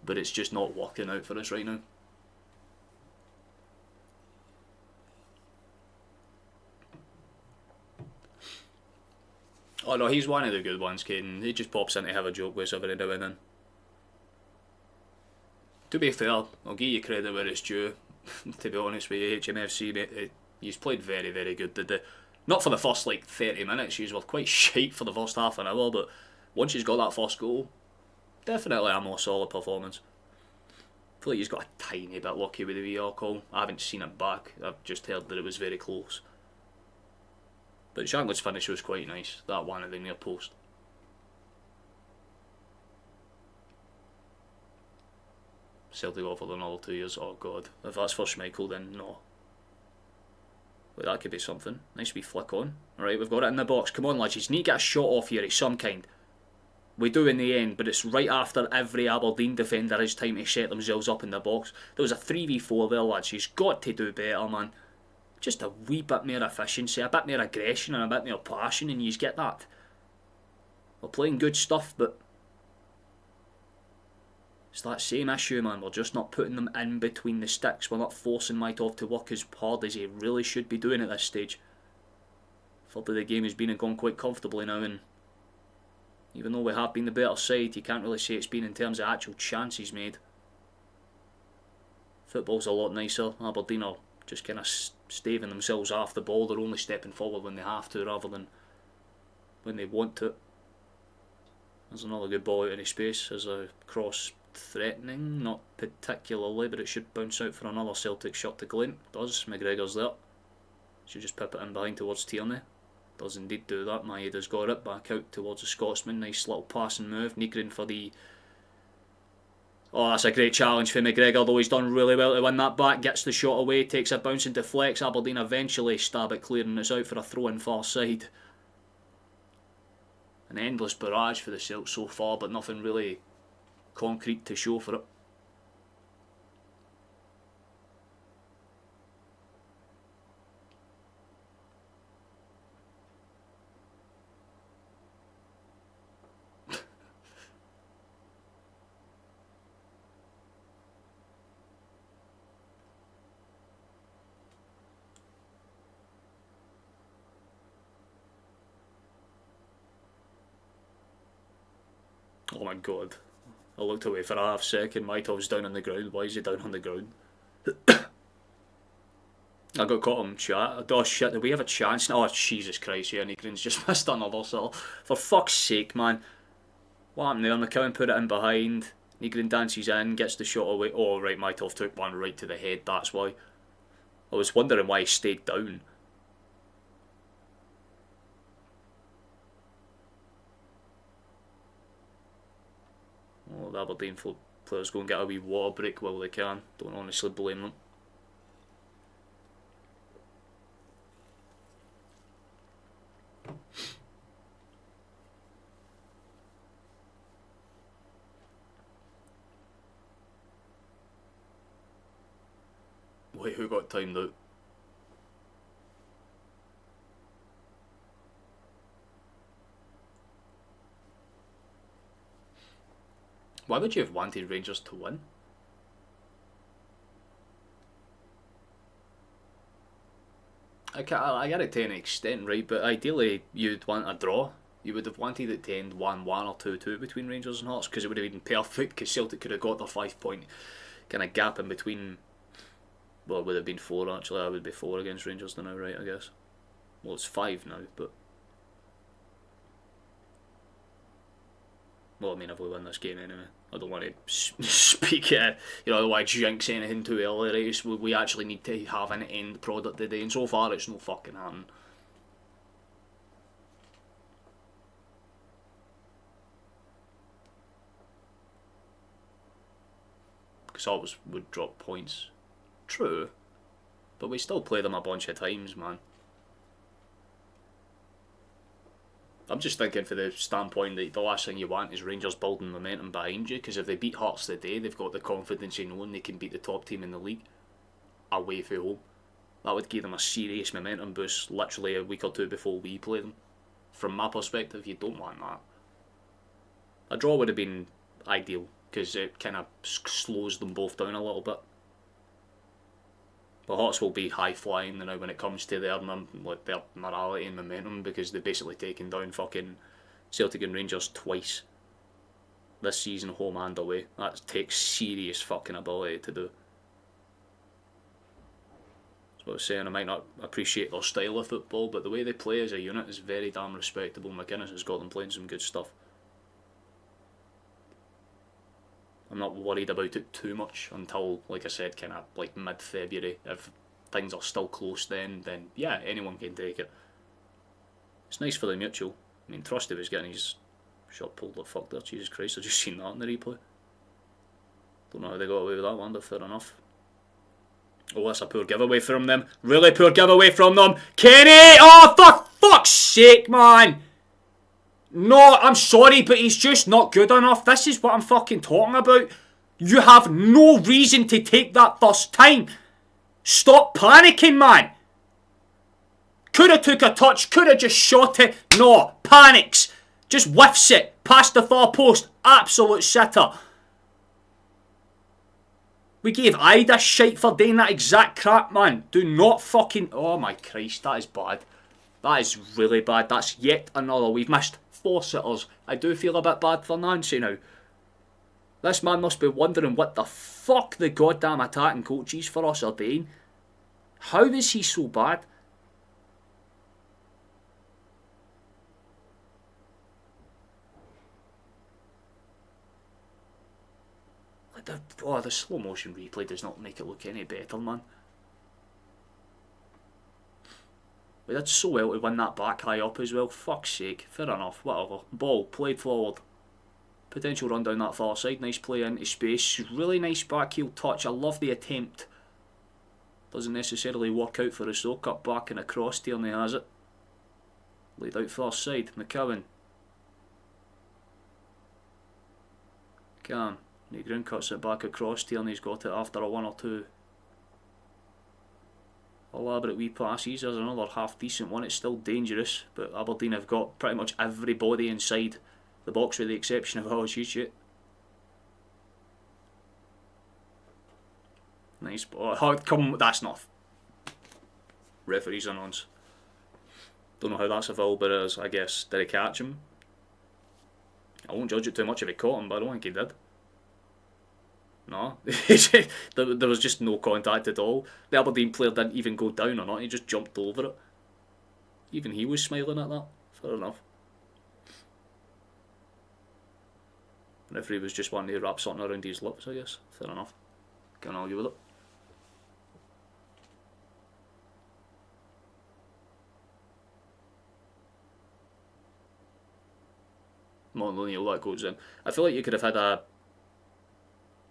S1: but it's just not working out for us right now. Oh no, he's one of the good ones, Caden. He just pops in to have a joke with us every now and then. To be fair, I'll give you credit where it's due. To be honest with you, HMFC, mate, he's played very, very good. Not for the first like 30 minutes, he was quite shite for the first half an hour, but once he's got that first goal, definitely a more solid performance. I feel like he's got a tiny bit lucky with the VR call. I haven't seen it back, I've just heard that it was very close. But Shankland's finish was quite nice, that one at the near post. Celtic offered another 2 years. Oh god, if that's for Schmeichel, then no. Wait, that could be something. Nice wee flick on. Alright, we've got it in the box. Come on lads, you need to get a shot off here of some kind. We do in the end, but it's right after every Aberdeen defender has time to set themselves up in the box. There was a 3v4 there lads, you've got to do better, man. Just a wee bit more efficiency, a bit more aggression and a bit more passion, and you get that. We're playing good stuff, but it's that same issue, man. We're just not putting them in between the sticks. We're not forcing Maitov to work as hard as he really should be doing at this stage. Third of the game has been and gone quite comfortably now, and even though we have been the better side, you can't really say it's been in terms of actual chances made. Football's a lot nicer. Aberdeen are just kind of staving themselves off the ball. They're only stepping forward when they have to rather than when they want to. There's another good ball out in his space as a cross. Threatening, not particularly, but it should bounce out for another Celtic shot to Glenn. Does. McGregor's there. Should just pip it in behind towards Tierney. Does indeed do that. Maeda's got it back out towards the Scotsman. Nice little passing move. Nygren for the... Oh, that's a great challenge for McGregor, though he's done really well to win that back. Gets the shot away, takes a bounce into flex. Aberdeen eventually stab at clearing this out for a throw-in far side. An endless barrage for the Celts so far, but nothing really concrete to show for it. Oh my god. I looked away for a half second. Maitov's down on the ground. Why is he down on the ground? I got caught on chat. Oh shit, did we have a chance? Oh Jesus Christ, yeah, Nigrin's just missed another cell. For fuck's sake, man. What happened there? McCowan put it in behind. Nigrin dances in, gets the shot away. Oh right, Maitov took one right to the head, that's why. I was wondering why he stayed down. Oh, the Aberdeen players go and get a wee water break while they can. Don't honestly blame them. Wait, who got timed out? Why would you have wanted Rangers to win? I get it to an extent, right? But ideally, you'd want a draw. You would have wanted it to end 1-1 or 2-2 between Rangers and Hearts, because it would have been perfect, because Celtic could have got the 5-point kind of gap in between. Well, it would have been 4 actually. I would be 4 against Rangers now, right? I guess. Well, it's 5 now, but. Well, I mean, if we win this game anyway. I don't want to speak, you know, I don't want to jinx anything too early, right? So we actually need to have an end product today, and so far it's no fucking happening. Because always would drop points. True. But we still play them a bunch of times, man. I'm just thinking for the standpoint that the last thing you want is Rangers building momentum behind you, because if they beat Hearts today, they've got the confidence in knowing they can beat the top team in the league away from home. That would give them a serious momentum boost literally a week or two before we play them. From my perspective, you don't want that. A draw would have been ideal, because it kind of slows them both down a little bit. But Hearts will be high flying now when it comes to their morality and momentum, because they've basically taken down fucking Celtic and Rangers twice this season, home and away. That takes serious fucking ability to do. That's what I was saying. I might not appreciate their style of football, but the way they play as a unit is very damn respectable. McGuinness has got them playing some good stuff. I'm not worried about it too much until, like I said, kind of like mid-February. If things are still close then yeah, anyone can take it. It's nice for the mutual. I mean, Trusty was getting his shot pulled like fuck there, Jesus Christ, I've just seen that in the replay. Don't know how they got away with that one, but fair enough. Oh, that's a poor giveaway from them. Really poor giveaway from them. Kenny! Oh, for fuck's sake, man! No, I'm sorry, but he's just not good enough. This is what I'm fucking talking about. You have no reason to take that first time. Stop panicking, man. Could have took a touch, could have just shot it. No, panics. Just whiffs it past the far post. Absolute sitter. We gave Ida shite for doing that exact crap, man. Do not fucking... Oh my Christ, that is bad. That is really bad. That's yet another. We've missed 4 sitters. I do feel a bit bad for Nancy now. This man must be wondering what the fuck the goddamn attacking coaches for us are doing. How is he so bad? The slow motion replay does not make it look any better, man. We did so well to win that back high up as well. Fuck's sake. Fair enough. Whatever. Ball. Played forward. Potential run down that far side. Nice play into space. Really nice backheel touch. I love the attempt. Doesn't necessarily work out for us though. Cut back and across. Tierney has it. Laid out far side. McCowan. Can. Negrin cuts it back across. Tierney's got it after a 1 or 2. Elaborate wee passes. There's another half decent one. It's still dangerous, but Aberdeen have got pretty much everybody inside the box with the exception of LSU. Nice. Oh, come. That's not. Referee's announce. Don't know how that's a foul, but it is, I guess. Did he catch him? I won't judge it too much if he caught him, but I don't think he did. No, there was just no contact at all. The Aberdeen player didn't even go down or not, he just jumped over it. Even he was smiling at that. Fair enough. The referee was just wanting to wrap something around his lips, I guess. Fair enough. Can't argue with it. Martin O'Neill, that goes in. I feel like you could have had a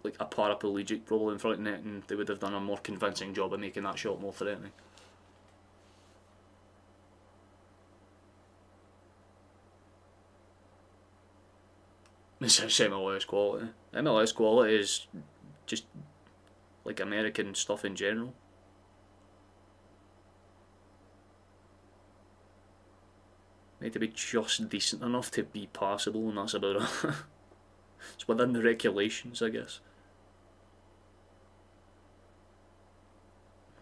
S1: paraplegic roll in front of net and they would have done a more convincing job of making that shot more threatening. It's MLS quality. MLS quality is just like American stuff in general. Need to be just decent enough to be passable, and that's about it. It's within the regulations, I guess.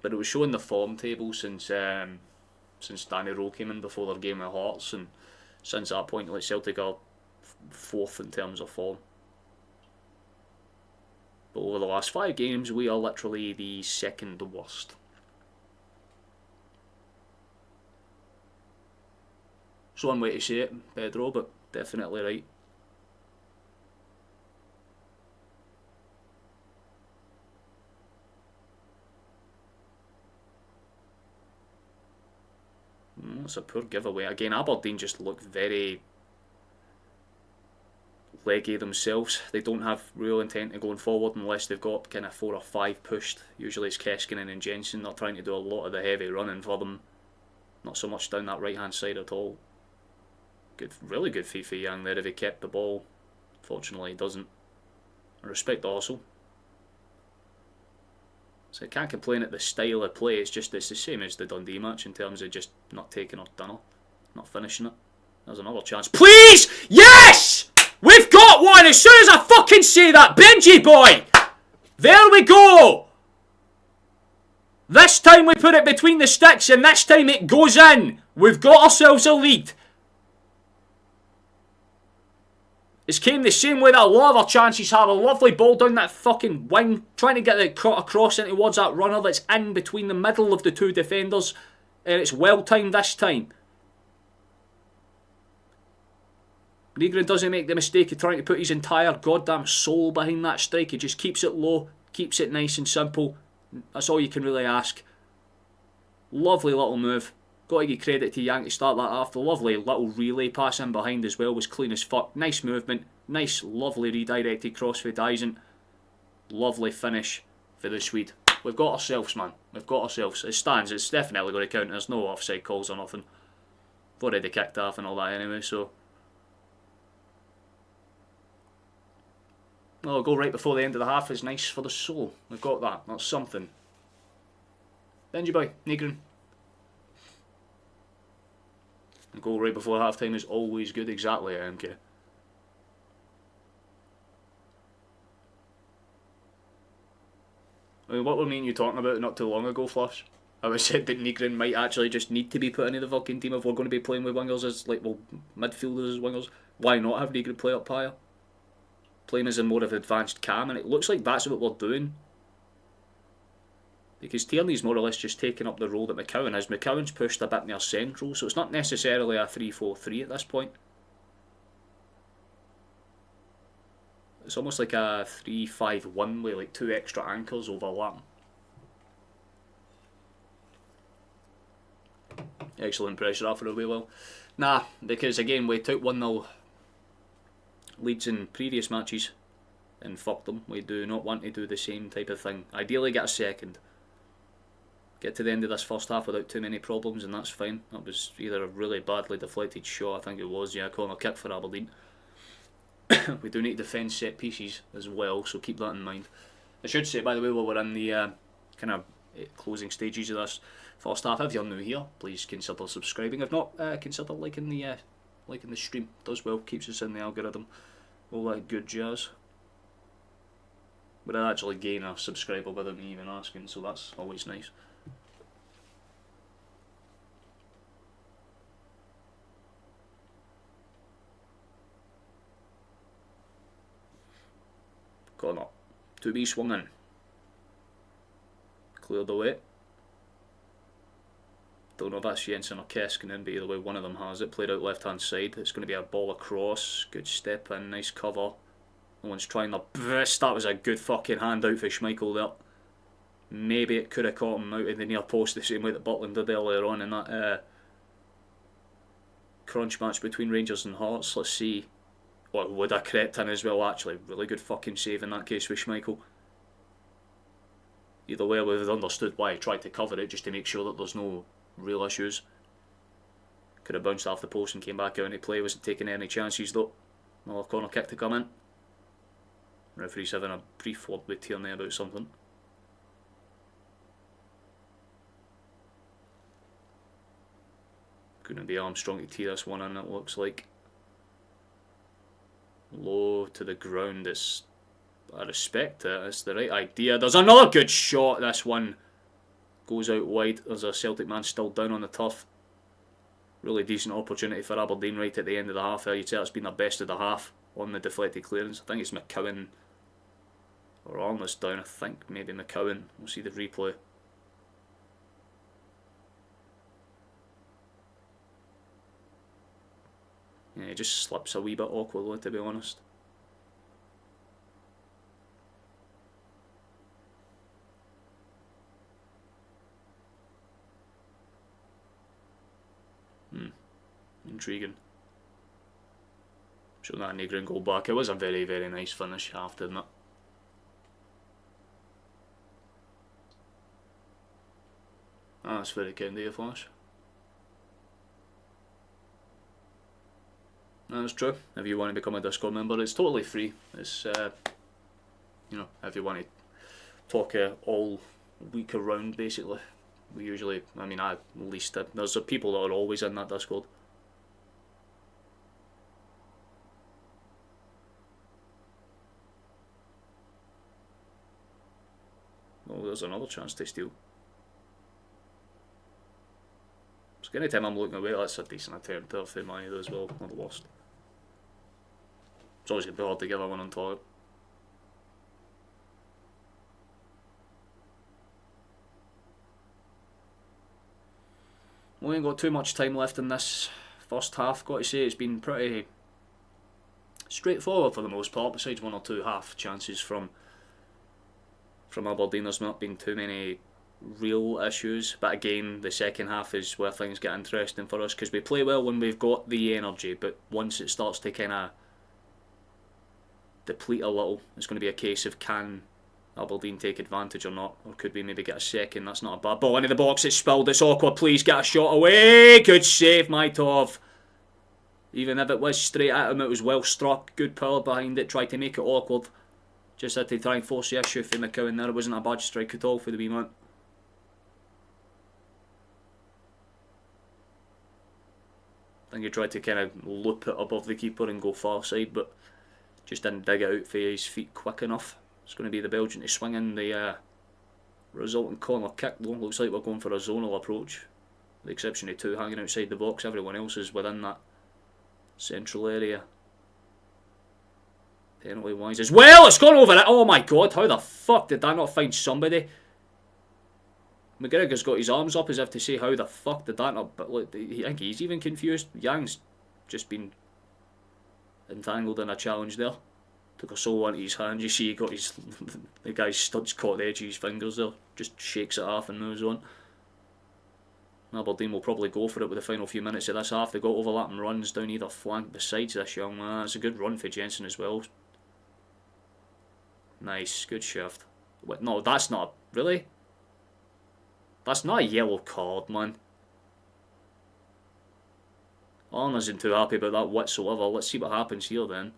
S1: But it was showing the form table since Danny Rowe came in before their game with Hearts, and since that point, like, Celtic are 4th in terms of form. But over the last 5 games, we are literally the 2nd worst. It's one way to say it, Pedro, but definitely right. That's a poor giveaway. Again, Aberdeen just look very leggy themselves. They don't have real intent of going forward unless they've got kind of 4 or 5 pushed. Usually it's Keskinen and Jensen. They're trying to do a lot of the heavy running for them. Not so much down that right hand side at all. Good, really good Fifi Yang there if he kept the ball. Fortunately he doesn't. I respect also. So I can't complain at the style of play, it's just it's the same as the Dundee match in terms of just not taking our dinner, not finishing it. There's another chance. Please! Yes! We've got one as soon as I fucking say that, Benji boy! There we go! This time we put it between the sticks and this time it goes in. We've got ourselves a lead. It's came the same way that a lot of our chances have. A lovely ball down that fucking wing, trying to get it across in towards that runner that's in between the middle of the 2 defenders. And it's well timed this time. Negrin doesn't make the mistake of trying to put his entire goddamn soul behind that strike. He just keeps it low, keeps it nice and simple. That's all you can really ask. Lovely little move. Got to give credit to Yang to start that off. The lovely little relay pass in behind as well was clean as fuck. Nice movement. Nice, lovely redirected cross for Dyson. Lovely finish for the Swede. We've got ourselves, man. We've got ourselves. It stands. It's definitely going to count. There's no offside calls or nothing. We've already kicked off and all that anyway, so... Well, a goal right before the end of the half is nice for the soul. We've got that. That's something. Benji boy, Negrin. A goal right before half time is always good, exactly, MK. I mean, what were me and you talking about not too long ago, Flush? I was said that Negrin might actually just need to be put into the fucking team if we're going to be playing with wingers as, like, well, midfielders as wingers. Why not have Negrin play up higher? Play him as a more of an advanced cam, and it looks like that's what we're doing. Because Tierney's more or less just taking up the role that McCowan is. McCowan's pushed a bit near central, so it's not necessarily a 3-4-3 at this point. It's almost like a 3-5-1 with like 2 extra anchors overlapping. Excellent pressure after a wee while. Nah, because again we took 1-0 leads in previous matches and fucked them. We do not want to do the same type of thing. Ideally get a second. Get to the end of this first half without too many problems and that's fine. That was either a really badly deflected shot, I think it was, yeah, corner kick for Aberdeen. We do need to defend set pieces as well, so keep that in mind. I should say, by the way, while we're in the kind of closing stages of this first half, if you're new here, please consider subscribing. If not, consider liking the stream. It does well, keeps us in the algorithm, all that good jazz. But I actually gain a subscriber without me even asking, so that's always nice. Corner. to be swung in. Cleared away. Don't know if that's Jensen or Keskinen, but either way one of them has it. Played out left hand side. It's going to be a ball across. Good step in, nice cover. No one's trying their best. That was a good fucking handout for Schmeichel there. Maybe it could have caught him out of the near post the same way that Butland did earlier on in that crunch match between Rangers and Hearts. Let's see what would have crept in as well. Actually, really good fucking save in that case with Schmeichel. Either way, we've understood why he tried to cover it, just to make sure that there's no real issues. Could have bounced off the post and came back out into play. Wasn't taking any chances though. Another corner kick to come in. Referee's having a brief word with Tierney about something. Couldn't be Armstrong to tee this one in, it looks like. Low to the ground. I respect it. It's the right idea. There's another good shot. This one goes out wide. There's a Celtic man still down on the turf. Really decent opportunity for Aberdeen right at the end of the half. You'd say it's been their best of the half on the deflected clearance. I think it's McCowan or Arnold's down. I think maybe McCowan. We'll see the replay. Yeah, he just slips a wee bit awkwardly, to be honest. Intriguing. Showing that Negrin goal back. It was a very, very nice finish, I have to admit. That's very kind of you, Flash. That's true. If you want to become a Discord member, it's totally free. It's, you know, if you want to talk all week around, basically. We usually, I mean, at least, there's people that are always in that Discord. Oh, there's another chance to steal. So anytime I'm looking away, that's a decent attempt there for Manu as well, not the worst. It's always going to be hard to give one on target. We ain't got too much time left in this first half. Got to say, it's been pretty straightforward for the most part, besides one or two half chances from Aberdeen. There's not been too many real issues, but again, the second half is where things get interesting for us, because we play well when we've got the energy, but once it starts to kind of deplete a little, it's going to be a case of can Aberdeen take advantage or not, or could we maybe get a second? That's not a bad ball into the box. It's spilled. It's awkward. Please get a shot away. Good save, Maitov. Even if it was straight at him, it was well struck. Good power behind it. Tried to make it awkward. Just had to try and force the issue for McCowan there. It wasn't a bad strike at all for the wee man. I think he tried to kind of loop it above the keeper and go far side, but just didn't dig it out for his feet quick enough. It's going to be the Belgian to swing in the resulting corner kick though. Looks like we're going for a zonal approach. With the exception of two hanging outside the box. Everyone else is within that central area. Penalty wise as well. It's gone over it. Oh my god, how the fuck did that not find somebody? McGregor's got his arms up as if to say how the fuck did that not, but look, I think he's even confused. Yang's just been entangled in a challenge there. Took a sole onto his hand. You see he got his the guy's studs caught the edge of his fingers there. Just shakes it off and moves on. Aberdeen will probably go for it with the final few minutes of this half. They got overlapping runs down either flank besides this young man. It's a good run for Jensen as well. Nice, good shift. Wait, no, that's not really. That's not a yellow card, man. Arn isn't too happy about that whatsoever. Let's see what happens here then.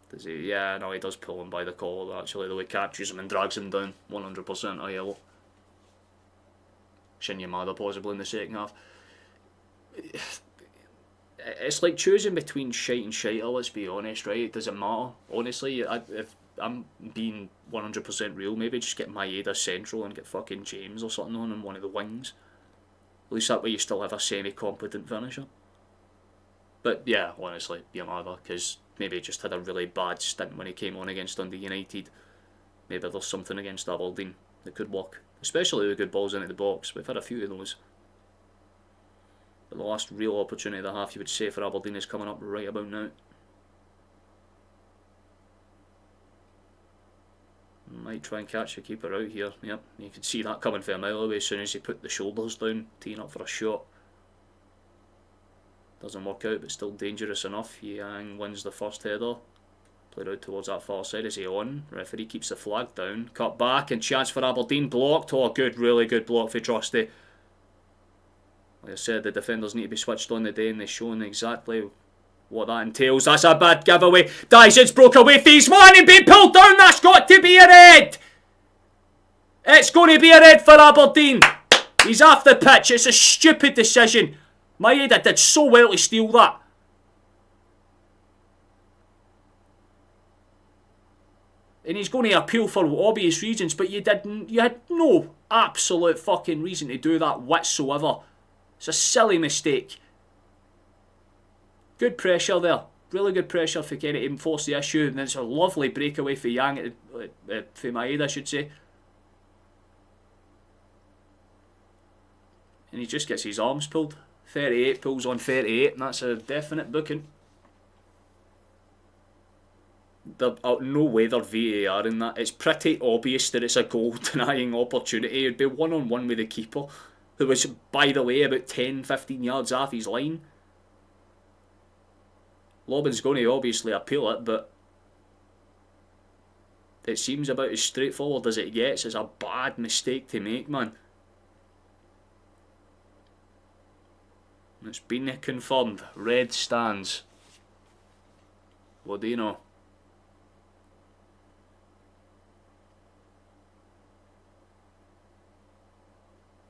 S1: Does he? Yeah, no, he does pull him by the collar actually. The way he catches him and drags him down. 100% a yellow. Shinya Yamada possibly in the second half. It's like choosing between shite and shiter, let's be honest, right? It doesn't matter. Honestly, if I'm being 100% real, maybe just get Maeda central and get fucking James or something on one of the wings. At least that way you still have a semi-competent finisher. But yeah, honestly, Yamada, because maybe he just had a really bad stint when he came on against Dundee United. Maybe there's something against Aberdeen that could work, especially with good balls into the box. We've had a few of those. But the last real opportunity they have, you would say, for Aberdeen is coming up right about now. Might try and catch the keeper out here. Yep, you can see that coming for a mile away as soon as he put the shoulders down, teeing up for a shot. Doesn't work out, but still dangerous enough. Yang wins the first header. Played out towards that far side. Is he on? Referee keeps the flag down. Cut back and chance for Aberdeen. Blocked. Oh, good, really good block for Trusty. Like I said, the defenders need to be switched on today, and they've shown exactly what that entails. That's a bad giveaway. Dyson's broke away for his man and being pulled down. That's got to be a red. It's going to be a red for Aberdeen. He's off the pitch. It's a stupid decision. Maeda did so well to steal that. And he's going to appeal for obvious reasons, but you had no absolute fucking reason to do that whatsoever. It's a silly mistake. Good pressure there. Really good pressure for Kenny to enforce the issue. And then it's a lovely breakaway for Yang, for Maeda, I should say. And he just gets his arms pulled. 38 pulls on 38, and that's a definite booking. No way they're VAR in that. It's pretty obvious that it's a goal-denying opportunity. It'd be one-on-one with the keeper, who was, by the way, about 10-15 yards off his line. Lobben's going to obviously appeal it, but it seems about as straightforward as it gets. It's a bad mistake to make, man. It's been confirmed. Red stands. What do you know?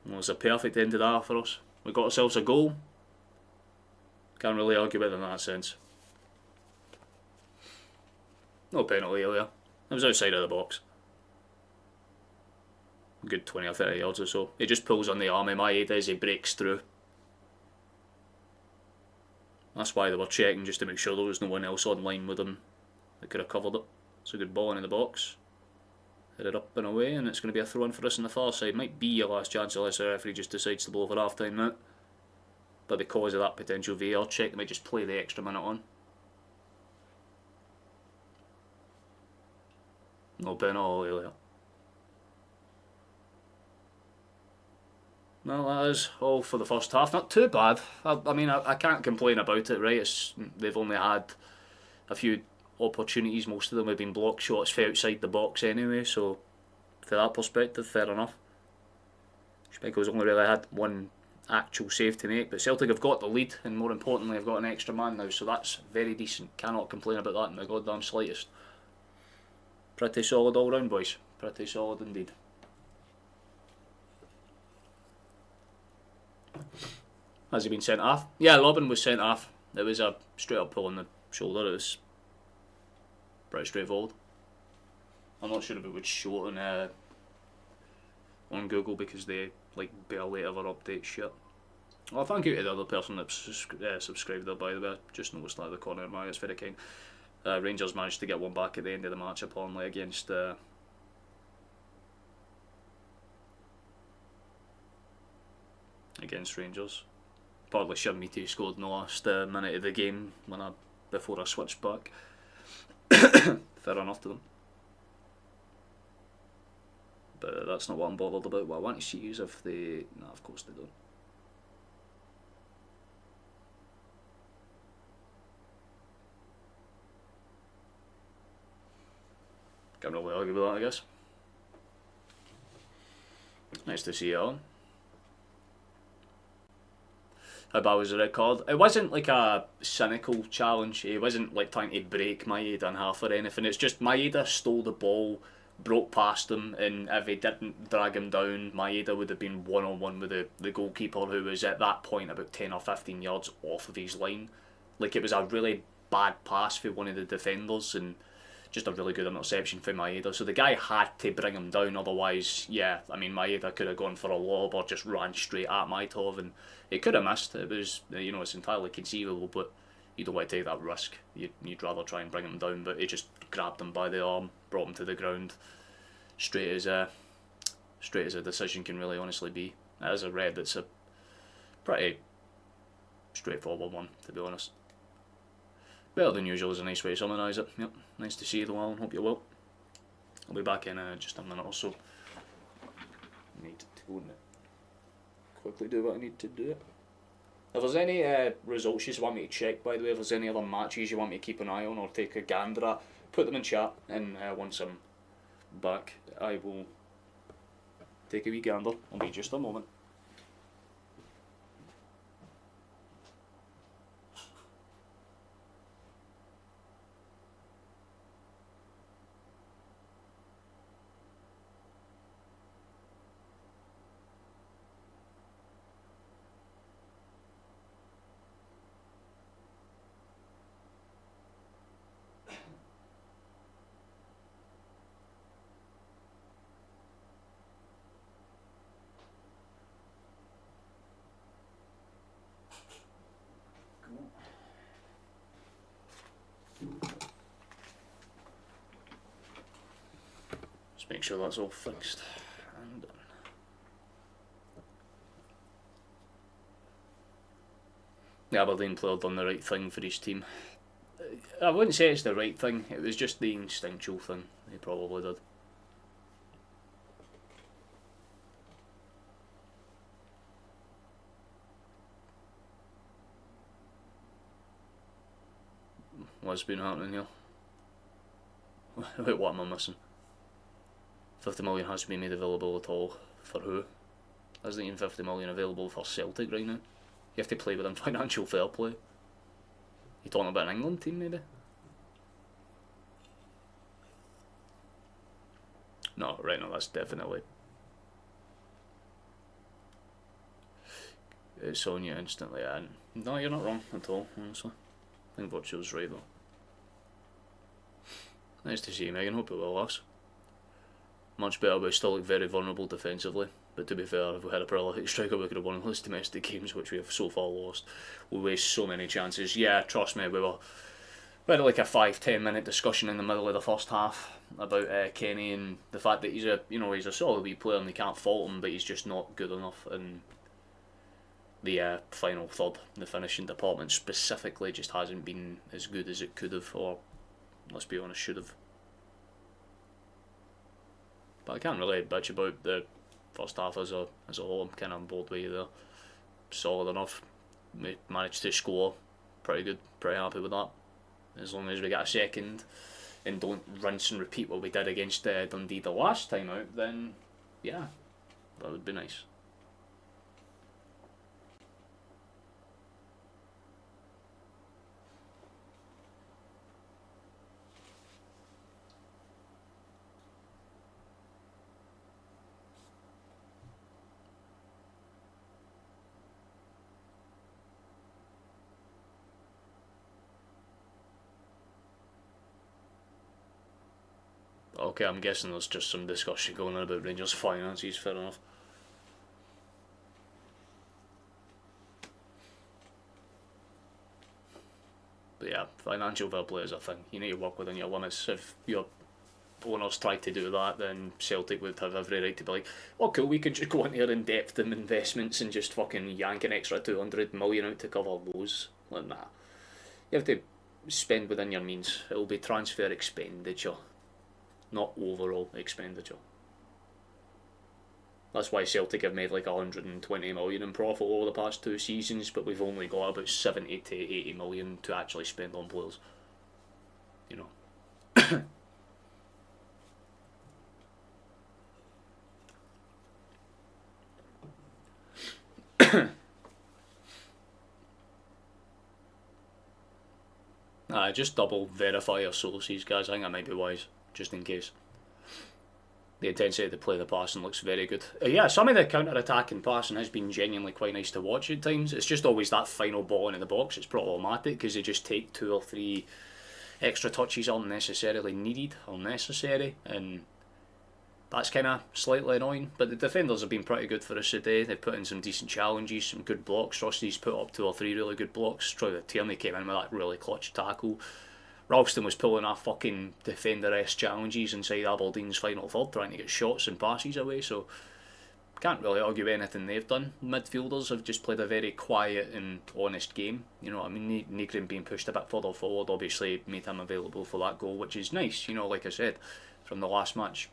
S1: Well, it's a perfect end to that for us. We got ourselves a goal. Can't really argue with it in that sense. No penalty earlier. It was outside of the box. A good 20 or 30 yards or so. He just pulls on the arm of Maeda as he breaks through. That's why they were checking, just to make sure there was no one else on line with him that could have covered it. It's a good ball into the box. Headed up and away, and it's going to be a throw in for us on the far side. Might be your last chance unless the referee just decides to blow for half time now. But because of that potential VAR check, they might just play the extra minute on. No penalty earlier. Well, that is all for the first half. Not too bad. I mean, I can't complain about it, right? They've only had a few opportunities. Most of them have been block shots for outside the box anyway, so for that perspective, fair enough. Schmeichel's only really had one actual save to make, but Celtic have got the lead, and more importantly, have got an extra man now, so that's very decent. Cannot complain about that in the goddamn slightest. Pretty solid all round, boys. Pretty solid indeed. Has he been sent off? Yeah, Lobben was sent off. It was a straight up pull on the shoulder. It was pretty straightforward. I'm not sure if it would show it on Google because they like barely ever update shit. Well, thank you to the other person that subscribed there, by the way. I just noticed that at the corner of my eye. It's very kind. Rangers managed to get one back at the end of the match apparently against Rangers. Partly Shamiti scored in the last minute of the game before I switched back. Fair enough to them. But that's not what I'm bothered about. What I want to see is if they... Nah, of course they don't. Can't really argue with that, I guess. Nice to see it on. How bad was the red card? It wasn't like a cynical challenge. It wasn't like trying to break Maeda in half or anything. It's just Maeda stole the ball, broke past him, and if he didn't drag him down, Maeda would have been one-on-one with the goalkeeper, who was at that point about 10 or 15 yards off of his line. Like, it was a really bad pass for one of the defenders, and just a really good interception for Maeda. So the guy had to bring him down, otherwise, yeah, I mean, Maeda could have gone for a lob or just ran straight at Maitov, and he could have missed. It was, you know, it's entirely conceivable, but you don't want to take that risk. You'd rather try and bring him down, but he just grabbed him by the arm, brought him to the ground, straight as a decision can really honestly be. As a red, it's a pretty straightforward one, to be honest. Better than usual is a nice way to summarise it. Yep, nice to see you though, Alan, hope you're well. I'll be back in just a minute or so. I need to go and quickly do what I need to do. If there's any results you want me to check, by the way, if there's any other matches you want me to keep an eye on or take a gander at, put them in chat, and once I'm back, I will take a wee gander. I'll be just a moment. Just make sure that's all fixed and done. The Aberdeen player done the right thing for his team. I wouldn't say it's the right thing, it was just the instinctual thing he probably did. What's been happening here? Wait, what am I missing? 50 million has to be made available at all. For who? Isn't even 50 million available for Celtic right now? You have to play within financial fair play. You talking about an England team maybe? No, right now that's definitely... It's on you instantly, and no, you're not wrong at all, honestly. I think Virtual's right though. Nice to see you, Megan, hope it will last. Much better, we still look very vulnerable defensively. But to be fair, if we had a prolific striker, we could have won those domestic games, which we have so far lost. We waste so many chances. Yeah, trust me, we had like a 5-10 minute discussion in the middle of the first half about Kenny and the fact that he's a solid wee player and they can't fault him, but he's just not good enough. And the final third, the finishing department specifically, just hasn't been as good as it could have, or let's be honest, should have. But I can't really bitch about the first half as a whole. I'm kind of on board with you there. Solid enough. We managed to score. Pretty good. Pretty happy with that. As long as we get a second and don't rinse and repeat what we did against Dundee the last time out, then yeah, that would be nice. Okay, I'm guessing there's just some discussion going on about Rangers' finances, fair enough. But yeah, financial fair play is a thing. You need to work within your limits. If your owners tried to do that, then Celtic would have every right to be like, oh cool, we could just go into here and depth them investments and just fucking yank an extra 200 million out to cover those. Like, nah. You have to spend within your means. It will be transfer expenditure, not overall expenditure. That's why Celtic have made like 120 million in profit over the past 2 seasons, but we've only got about 70 to 80 million to actually spend on players. You know. Just double verify your sources, guys. I think that might be wise, just in case. The intensity to play the passing looks very good. Yeah, some of the counter-attacking passing has been genuinely quite nice to watch at times. It's just always that final ball into the box. It's problematic because they just take 2 or 3 extra touches unnecessarily needed or necessary. But that's kind of slightly annoying. But the defenders have been pretty good for us today. They've put in some decent challenges, some good blocks. Rusty's put up 2 or 3 really good blocks. Troy Tierney came in with that really clutch tackle. Ralston was pulling off fucking defender-esque challenges inside Aberdeen's final third, trying to get shots and passes away, so can't really argue anything they've done. Midfielders have just played a very quiet and honest game. You know what I mean? Negrin being pushed a bit further forward obviously made him available for that goal, which is nice. You know, like I said, from the last match,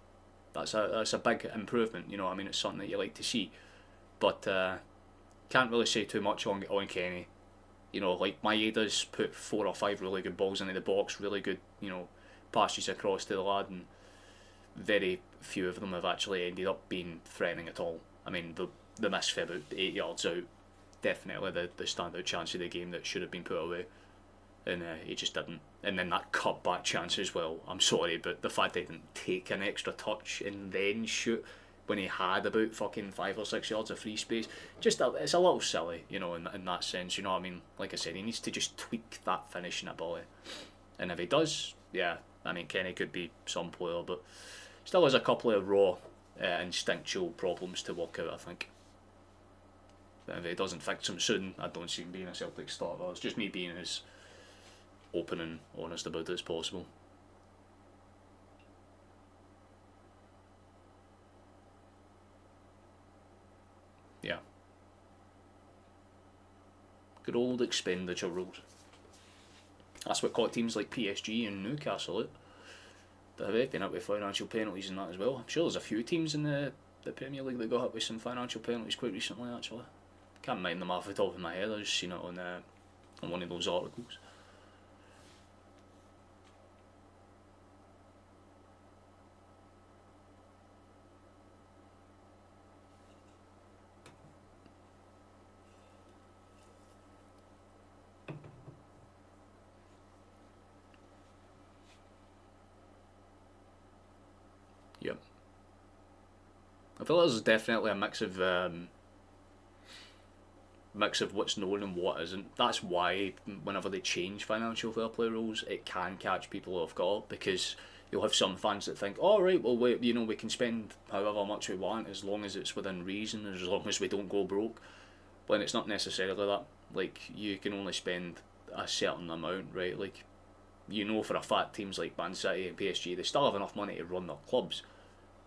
S1: that's a big improvement. You know what I mean? It's something that you like to see. But can't really say too much on Kenny. You know, like Maeda's put 4 or 5 really good balls into the box, really good, you know, passes across to the lad, and very few of them have actually ended up being threatening at all. I mean, the miss for about 8 yards out, definitely the standout chance of the game that should have been put away, and he just didn't. And then that cut back chance as well, I'm sorry, but the fact they didn't take an extra touch and then shoot when he had about fucking 5 or 6 yards of free space, it's a little silly, you know, in that sense. You know what I mean? Like I said, he needs to just tweak that finishing ability, and if he does, yeah, I mean, Kenny could be some player, but still has a couple of raw instinctual problems to work out, I think. But if he doesn't fix them soon, I don't see him being a Celtic starter. It's just me being as open and honest about it as possible. Yeah. Good old expenditure rules. That's what caught teams like PSG and Newcastle out. They've been out with financial penalties and that as well. I'm sure there's a few teams in the Premier League that got hit with some financial penalties quite recently, actually. Can't mind them off the top of my head, I just seen it on one of those articles. Yep. I feel there's definitely a mix of what's known and what isn't. That's why whenever they change financial fair play rules, it can catch people off guard, because you'll have some fans that think, oh right, well we can spend however much we want as long as it's within reason, as long as we don't go broke. When it's not necessarily that. Like, you can only spend a certain amount, right? Like, you know for a fact teams like Man City and PSG, they still have enough money to run their clubs,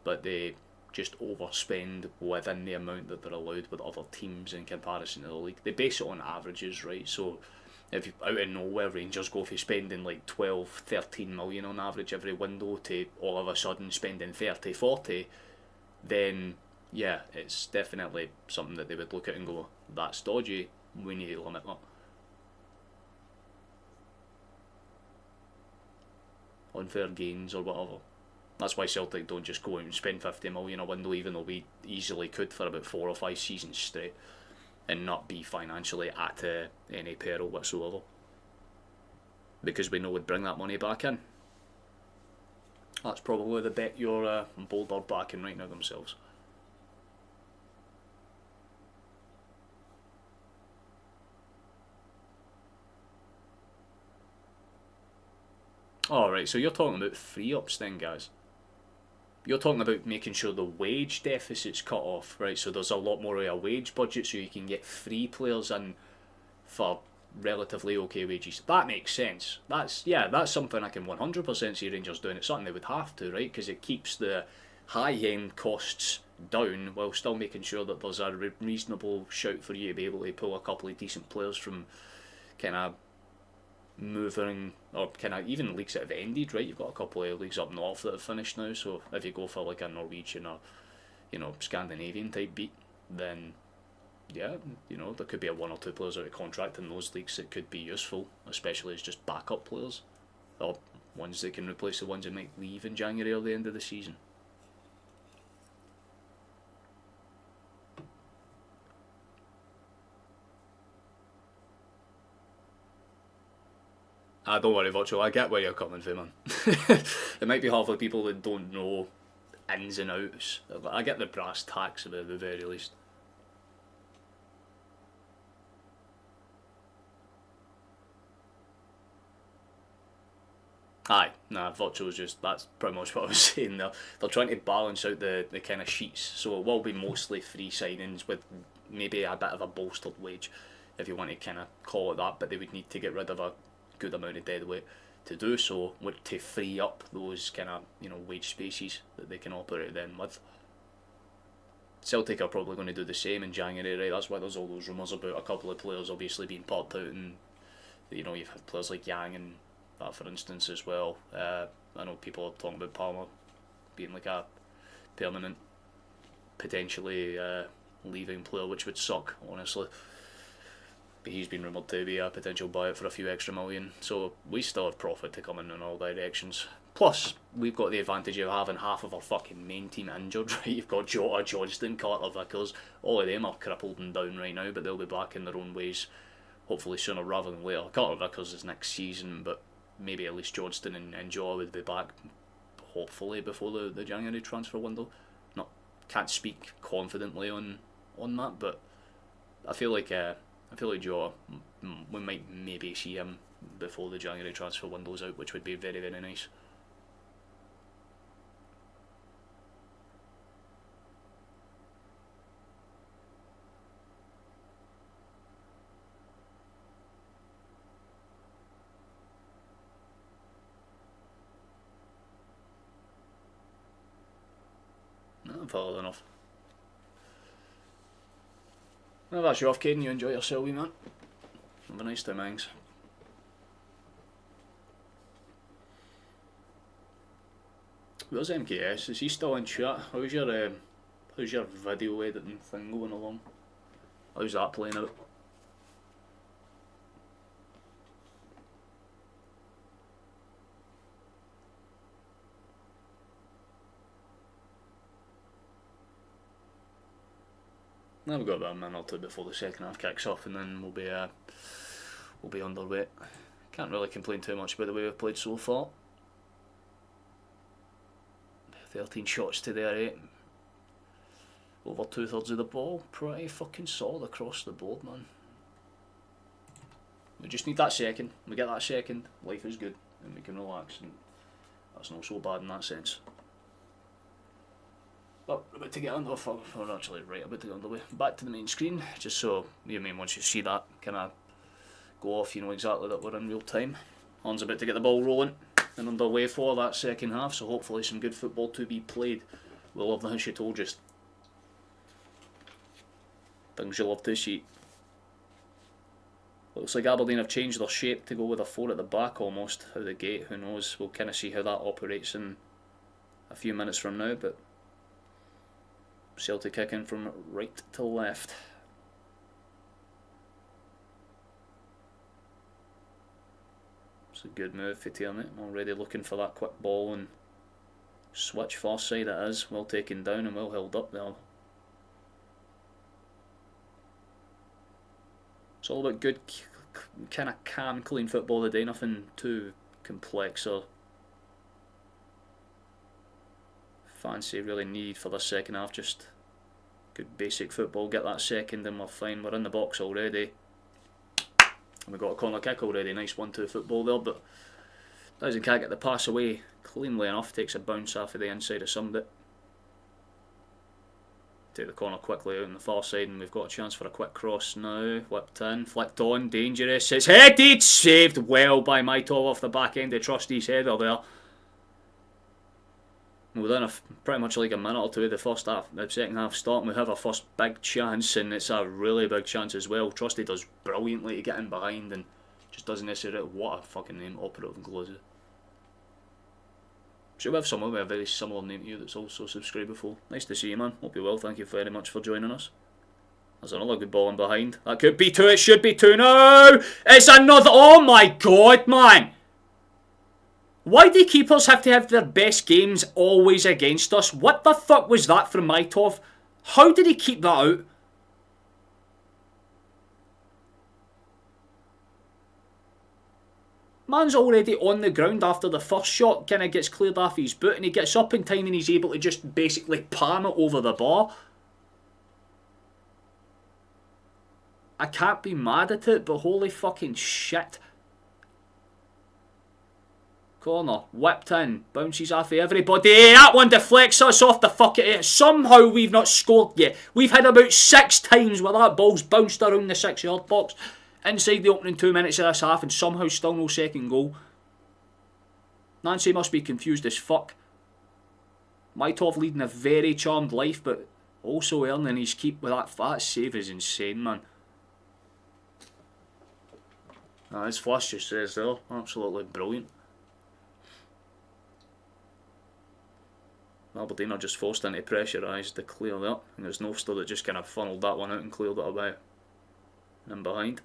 S1: but they just overspend within the amount that they're allowed with other teams in comparison to the league. They base it on averages, right? So if you, out of nowhere, Rangers go from spending like 12, 13 million on average every window to all of a sudden spending 30, 40, then yeah, it's definitely something that they would look at and go, that's dodgy, we need to limit that. Unfair gains or whatever. That's why Celtic don't just go out and spend 50 million a window, even though we easily could for about 4 or 5 seasons straight, and not be financially at any peril whatsoever, because we know we'd bring that money back in. That's probably the bet your Bold are backing right now themselves. Alright, so you're talking about free-ups then, guys. You're talking about making sure the wage deficit's cut off, right? So there's a lot more of a wage budget, so you can get free players in for relatively okay wages. That makes sense. That's something I can 100% see Rangers doing. It's something they would have to, right? Because it keeps the high-end costs down while still making sure that there's a reasonable shout for you to be able to pull a couple of decent players from kind of moving, or kind of even leagues that have ended, right? You've got a couple of leagues up north that have finished now, so if you go for like a Norwegian or, you know, Scandinavian type beat, then yeah, you know, there could be 1 or 2 players out of contract in those leagues that could be useful, especially as just backup players, or ones that can replace the ones that might leave in January or the end of the season. Don't worry, Virtual, I get where you're coming from, man. It might be hard for people that don't know ins and outs. I get the brass tacks of it at the very least. Aye, Nah, virtual's just, that's pretty much what I was saying there. They're trying to balance out the kind of sheets, so it will be mostly free signings with maybe a bit of a bolstered wage, if you want to kind of call it that, but they would need to get rid of a good amount of deadweight to do so, to free up those kind of, you know, wage spaces that they can operate then with. Celtic are probably going to do the same in January, right? That's why there's all those rumours about a couple of players obviously being popped out, and you know, you've had players like Yang and that, for instance, as well. I know people are talking about Palmer being like a permanent, potentially leaving player, which would suck, honestly. But he's been rumoured to be a potential buyout for a few extra million, so we still have profit to come in all directions. Plus, we've got the advantage of having half of our fucking main team injured, right? You've got Jota, Johnston, Carter Vickers, all of them are crippled and down right now, but they'll be back in their own ways, hopefully sooner rather than later. Carter Vickers is next season, but maybe at least Johnston and Jota would be back, hopefully, before the January transfer window. Can't speak confidently on that, but I feel like Jota, we might maybe see him before the January transfer window's out, which would be very, very nice. No, fair enough. Well, that's you off, Caden. You enjoy yourself, wee man. Have a nice time, thanks. Where's MKS? Is he still in chat? How's your video editing thing going along? How's that playing out? Now we've got about a minute or two before the second half kicks off, and then we'll be underway. Can't really complain too much about the way we've played so far. 13 shots to their 8. Over 2/3 of the ball. Pretty fucking solid across the board, man. We just need that second. We get that second, life is good, and we can relax, and that's not so bad in that sense. But we're about to get underway, or actually right about to get underway. Back to the main screen, just so you mean once you see that kind of go off, you know exactly that we're in real time. Horn's about to get the ball rolling and underway for that second half, so hopefully some good football to be played. We'll love the house you told you. Things you'll love to see. Looks like Aberdeen have changed their shape to go with a 4 at the back almost out of the gate. Who knows? We'll kind of see how that operates in a few minutes from now, but Celtic kicking from right to left. It's a good move for Tierney. Already looking for that quick ball and switch. Far side it is. Well taken down and well held up there. It's all about good, kind of calm, clean football today. Nothing too complex or fancy really need for the second half. Just good basic football. Get that second and we're fine. We're in the box already. We got a corner kick already. Nice 1-2 football there, but can't get the pass away cleanly enough. Takes a bounce off of the inside of somebody. Take the corner quickly out on the far side, and we've got a chance for a quick cross now. Whipped in, flicked on, dangerous. It's headed, saved well by Maitov off the back end of Trusty's header there. Within pretty much like a minute or two of the second half start, we have our first big chance, and it's a really big chance as well. Trusty does brilliantly to get in behind and just doesn't necessarily. What a fucking name, Operative and Close it. So we have someone with a very similar name to you that's also subscribed before. Nice to see you, man. Hope you're well. Thank you very much for joining us. There's another good ball in behind. That could be 2. It should be 2. No! It's another. Oh my god, man! Why do keepers have to have their best games always against us? What the fuck was that from Maitov? How did he keep that out? Man's already on the ground after the first shot kind of gets cleared off his boot, and he gets up in time and he's able to just basically palm it over the bar. I can't be mad at it, but holy fucking shit. Corner, whipped in, bounces off of everybody. That one deflects us off the fucking... Somehow we've not scored yet. We've had about 6 times where that ball's bounced around the 6-yard box inside the opening 2 minutes of this half and somehow still no second goal. Nancy must be confused as fuck. Maitov leading a very charmed life, but also earning his keep with that fat save is insane, man. As Flash just says there, absolutely brilliant. Aberdeen are just forced into pressurised to clear that, and there's Novster that just kind of funneled that one out and cleared it away. And behind.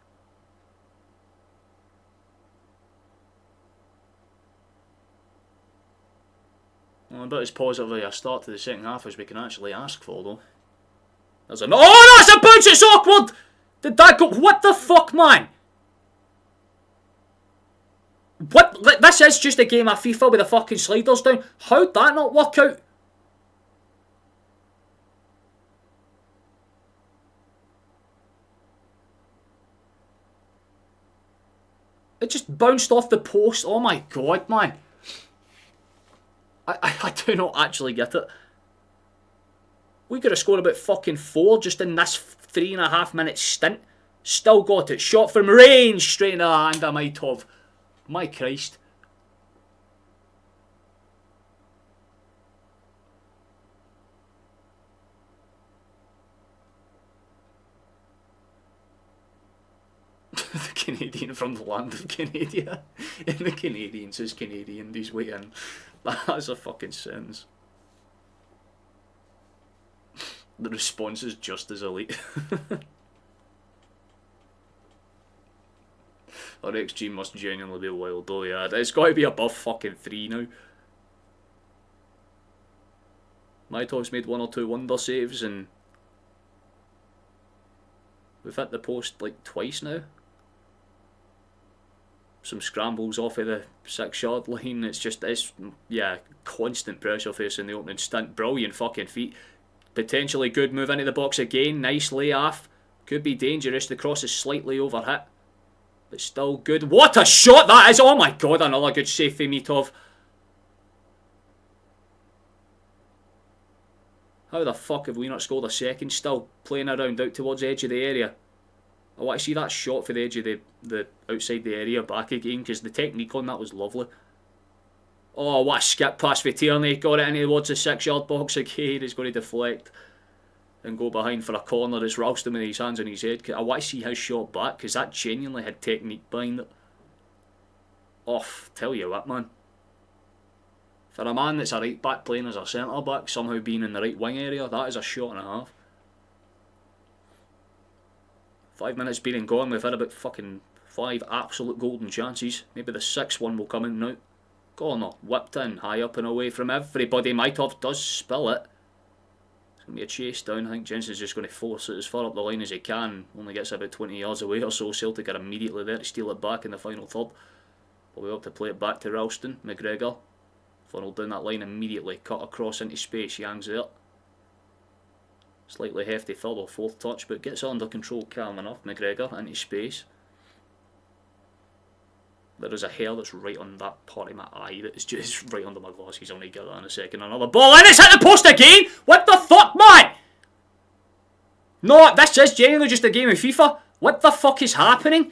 S1: Well, about as positive a start to the second half as we can actually ask for, though. There's a... Oh, that's a bounce! It's awkward! Did that go... What the fuck, man? What? This is just a game of FIFA with the fucking sliders down. How'd that not work out? It just bounced off the post. Oh my god, man. I do not actually get it. We could have scored about fucking 4 just in this 3.5 minute stint. Still got it. Shot from range straight into the hand of Maitov. My Christ. The Canadian from the land of Canada. And the Canadian says Canadian, he's waiting. That's a fucking sentence. The response is just as elite. Our XG must genuinely be wild though, yeah. It's got to be above fucking 3 now. Maitov's made 1 or 2 wonder saves and we've hit the post like twice now. Some scrambles off of the 6-yard line. It's just, yeah, constant pressure facing the opening stint. Brilliant fucking feet. Potentially good move into the box again. Nice layoff. Could be dangerous. The cross is slightly overhit. But still good. What a shot that is! Oh my god, another good save for Mitov. How the fuck have we not scored a second? Still playing around out towards the edge of the area. I want to see that shot for the edge of the outside the area back again, because the technique on that was lovely. Oh, what a skip pass for Tierney. Got it in towards the 6-yard box again. He's going to deflect and go behind for a corner as Ralston with his hands on his head. I want to see his shot back, because that genuinely had technique behind it. Off, tell you what, man. For a man that's a right back playing as a centre back, somehow being in the right wing area, that is a shot and a half. 5 minutes been and gone, we've had about fucking 5 absolute golden chances. Maybe the 6th one will come in now. Corner, whipped in, high up and away from everybody. Maitov does spill it. It's going to be a chase down. I think Jensen's just going to force it as far up the line as he can. Only gets about 20 yards away or so. Celtic are immediately there to steal it back in the final third. But we have to play it back to Ralston. McGregor funneled down that line immediately. Cut across into space. Yang's there. Slightly hefty third or 4th touch, but gets under control calm enough. McGregor into space. There is a hair that's right on that part of my eye that is just right under my glasses. I'll only get that in a second. Another ball and it's hit the post again! What the fuck, man? No, this is genuinely just a game of FIFA. What the fuck is happening?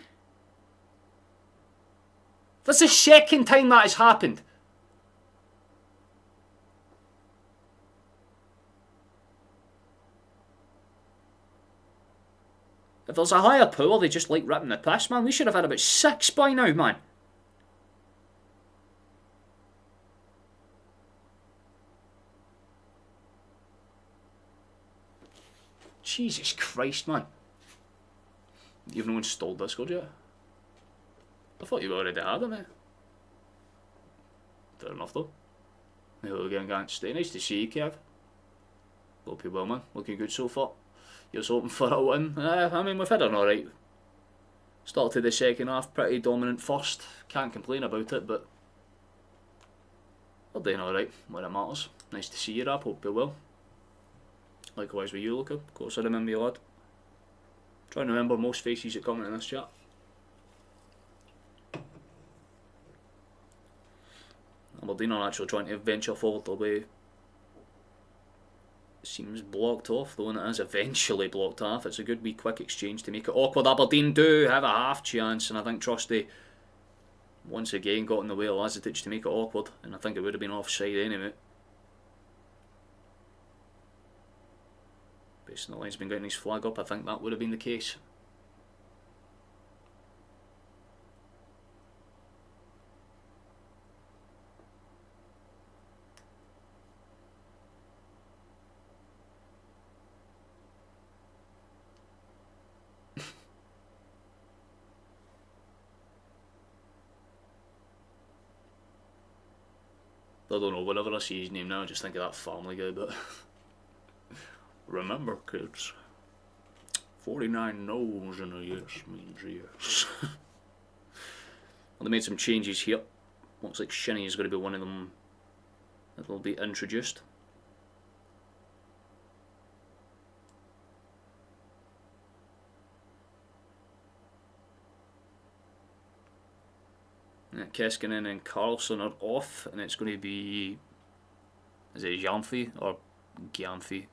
S1: That's the 2nd time that has happened. If there's a higher power, they just like ripping the piss, man. We should have had about 6 by now, man. Jesus Christ, man. You've not installed Discord yet? I thought you already had it, mate. Fair enough, though. Hello again, gang. Stay nice to see you, Kev. Hope you're well, man. Looking good so far. You're hoping for a win. I mean, we've had an alright start to the second half. Pretty dominant first. Can't complain about it, but we're doing alright when it matters. Nice to see you, Rap. Hope you're well. Likewise with you, Luca. Of course, I remember you, lad. Trying to remember most faces that comment in this chat. Aberdeen are actually trying to venture forward the way. Seems blocked off though, and it is eventually blocked off. It's a good wee quick exchange to make it awkward. Aberdeen do have a half chance, and I think Trusty once again got in the way of Lazetic to make it awkward, and I think it would have been offside anyway. Based on the linesman getting his flag up, I think that would have been the case. I don't know, whenever I see his name now I just think of that Family Guy, but remember kids, 49 no's in a yes means yes. Well, they made some changes here. Looks like Shinnie is going to be one of them that will be introduced. Keskinen and Carlson are off, and it's going to be, is it Gyamfi or Gyamfi?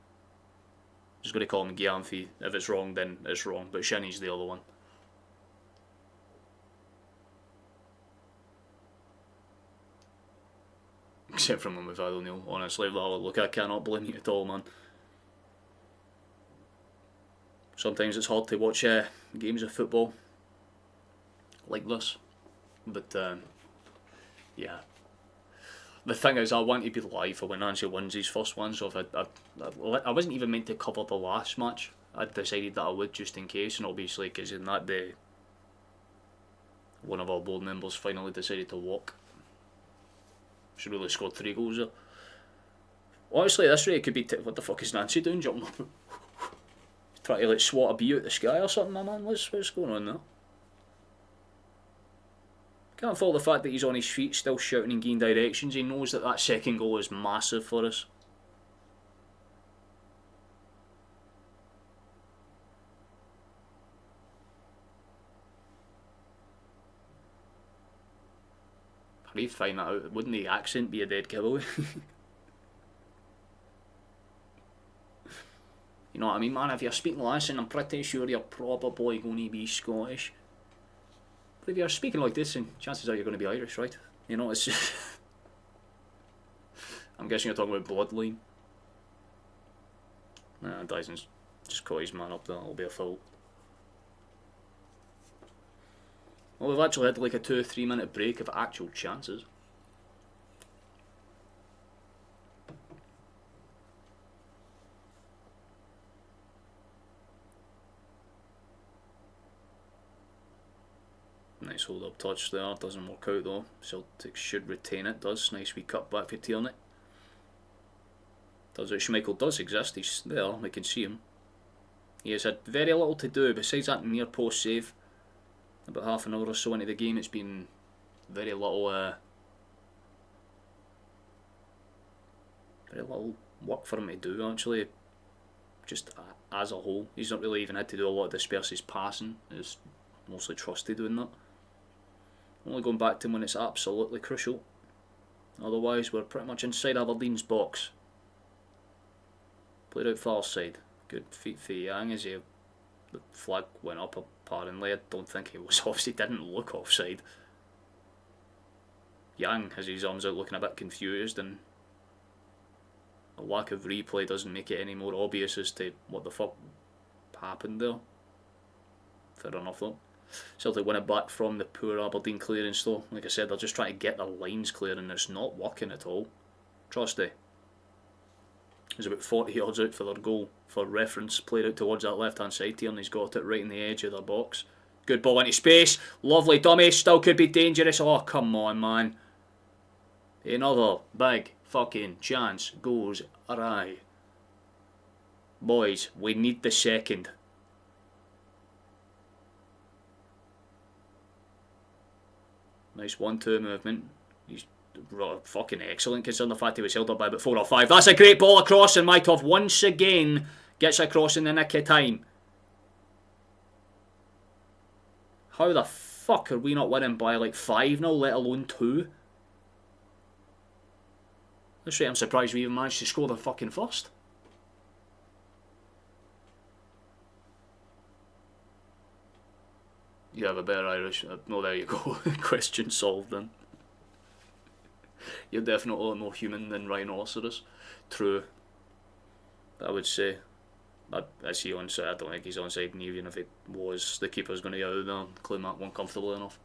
S1: Just going to call him Gyamfi. If it's wrong, then it's wrong, but Shinnie's the other one. Except from when we've had O'Neill, honestly, look, I cannot blame you at all, man. Sometimes it's hard to watch games of football like this. But yeah, the thing is, I want to be live for when Nancy wins his first one. So if I wasn't even meant to cover the last match. I decided that I would just in case, and obviously because in that day, one of our board members finally decided to walk. She really scored 3 goals there. Honestly, this rate could be. What the fuck is Nancy doing? Jumping up, trying to like swat a bee out the sky or something, my man. What's going on there? Can't fault the fact that he's on his feet still shouting and giving directions. He knows that that second goal is massive for us. He'd find that out. Wouldn't the accent be a dead giveaway? You know what I mean, man? If you're speaking Lancing, I'm pretty sure you're probably going to be Scottish. But if you're speaking like this, then chances are you're going to be Irish, right? You know, it's just I'm guessing you're talking about bloodline. Nah, Dyson's just caught his man up there. That'll be a foul. Well, we've actually had like a 2 or 3 minute break of actual chances. Nice hold up touch there, doesn't work out though. Celtic should retain it, does. Nice wee cut back for Tierney. Does it? Schmeichel does exist, he's there, we can see him. He has had very little to do besides that near post save. About half an hour or so into the game, it's been very little work for him to do actually. Just as a whole, he's not really even had to do a lot of disperse his passing. It's mostly Trusty doing that. Only going back to him when it's absolutely crucial. Otherwise, we're pretty much inside Aberdeen's box. Played out far side. Good feet for Yang as the flag went up apparently. I don't think he was obviously didn't look offside. Yang has his arms out looking a bit confused, and a lack of replay doesn't make it any more obvious as to what the fuck happened there. Fair enough though. Celtic win it back from the poor Aberdeen clearance though. Like I said, they're just trying to get the lines clear and it's not working at all. Trusty is about 40 yards out for their goal. For reference, played out towards that left hand side here and he's got it right in the edge of the box. Good ball into space. Lovely dummy. Still could be dangerous. Oh, come on, man. Another big fucking chance goes awry. Boys, we need the second. Nice 1-2 movement. He's fucking excellent considering the fact he was held up by about 4 or 5. That's a great ball across and Maitov once again gets across in the nick of time. How the fuck are we not winning by like 5 now, let alone 2? That's right, I'm surprised we even managed to score the fucking first. You have a better Irish... No, there you go. Question solved then. You're definitely a lot more human than Rhinoceros. True. I would say. Is he onside? I don't think he's onside, and even if it was, the keeper's going to get out there and claim that one comfortably enough.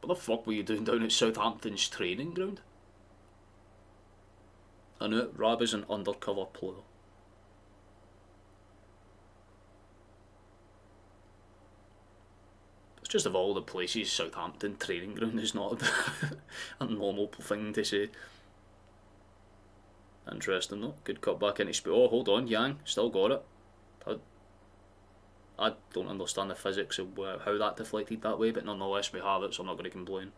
S1: What the fuck were you doing down at Southampton's training ground? I knew it. Rab is an undercover player. It's just of all the places, Southampton training ground is not a normal thing to say. Interesting though. Good cut back into space. Oh, hold on, Yang still got it. I don't understand the physics of how that deflected that way, but nonetheless we have it, so I'm not going to complain.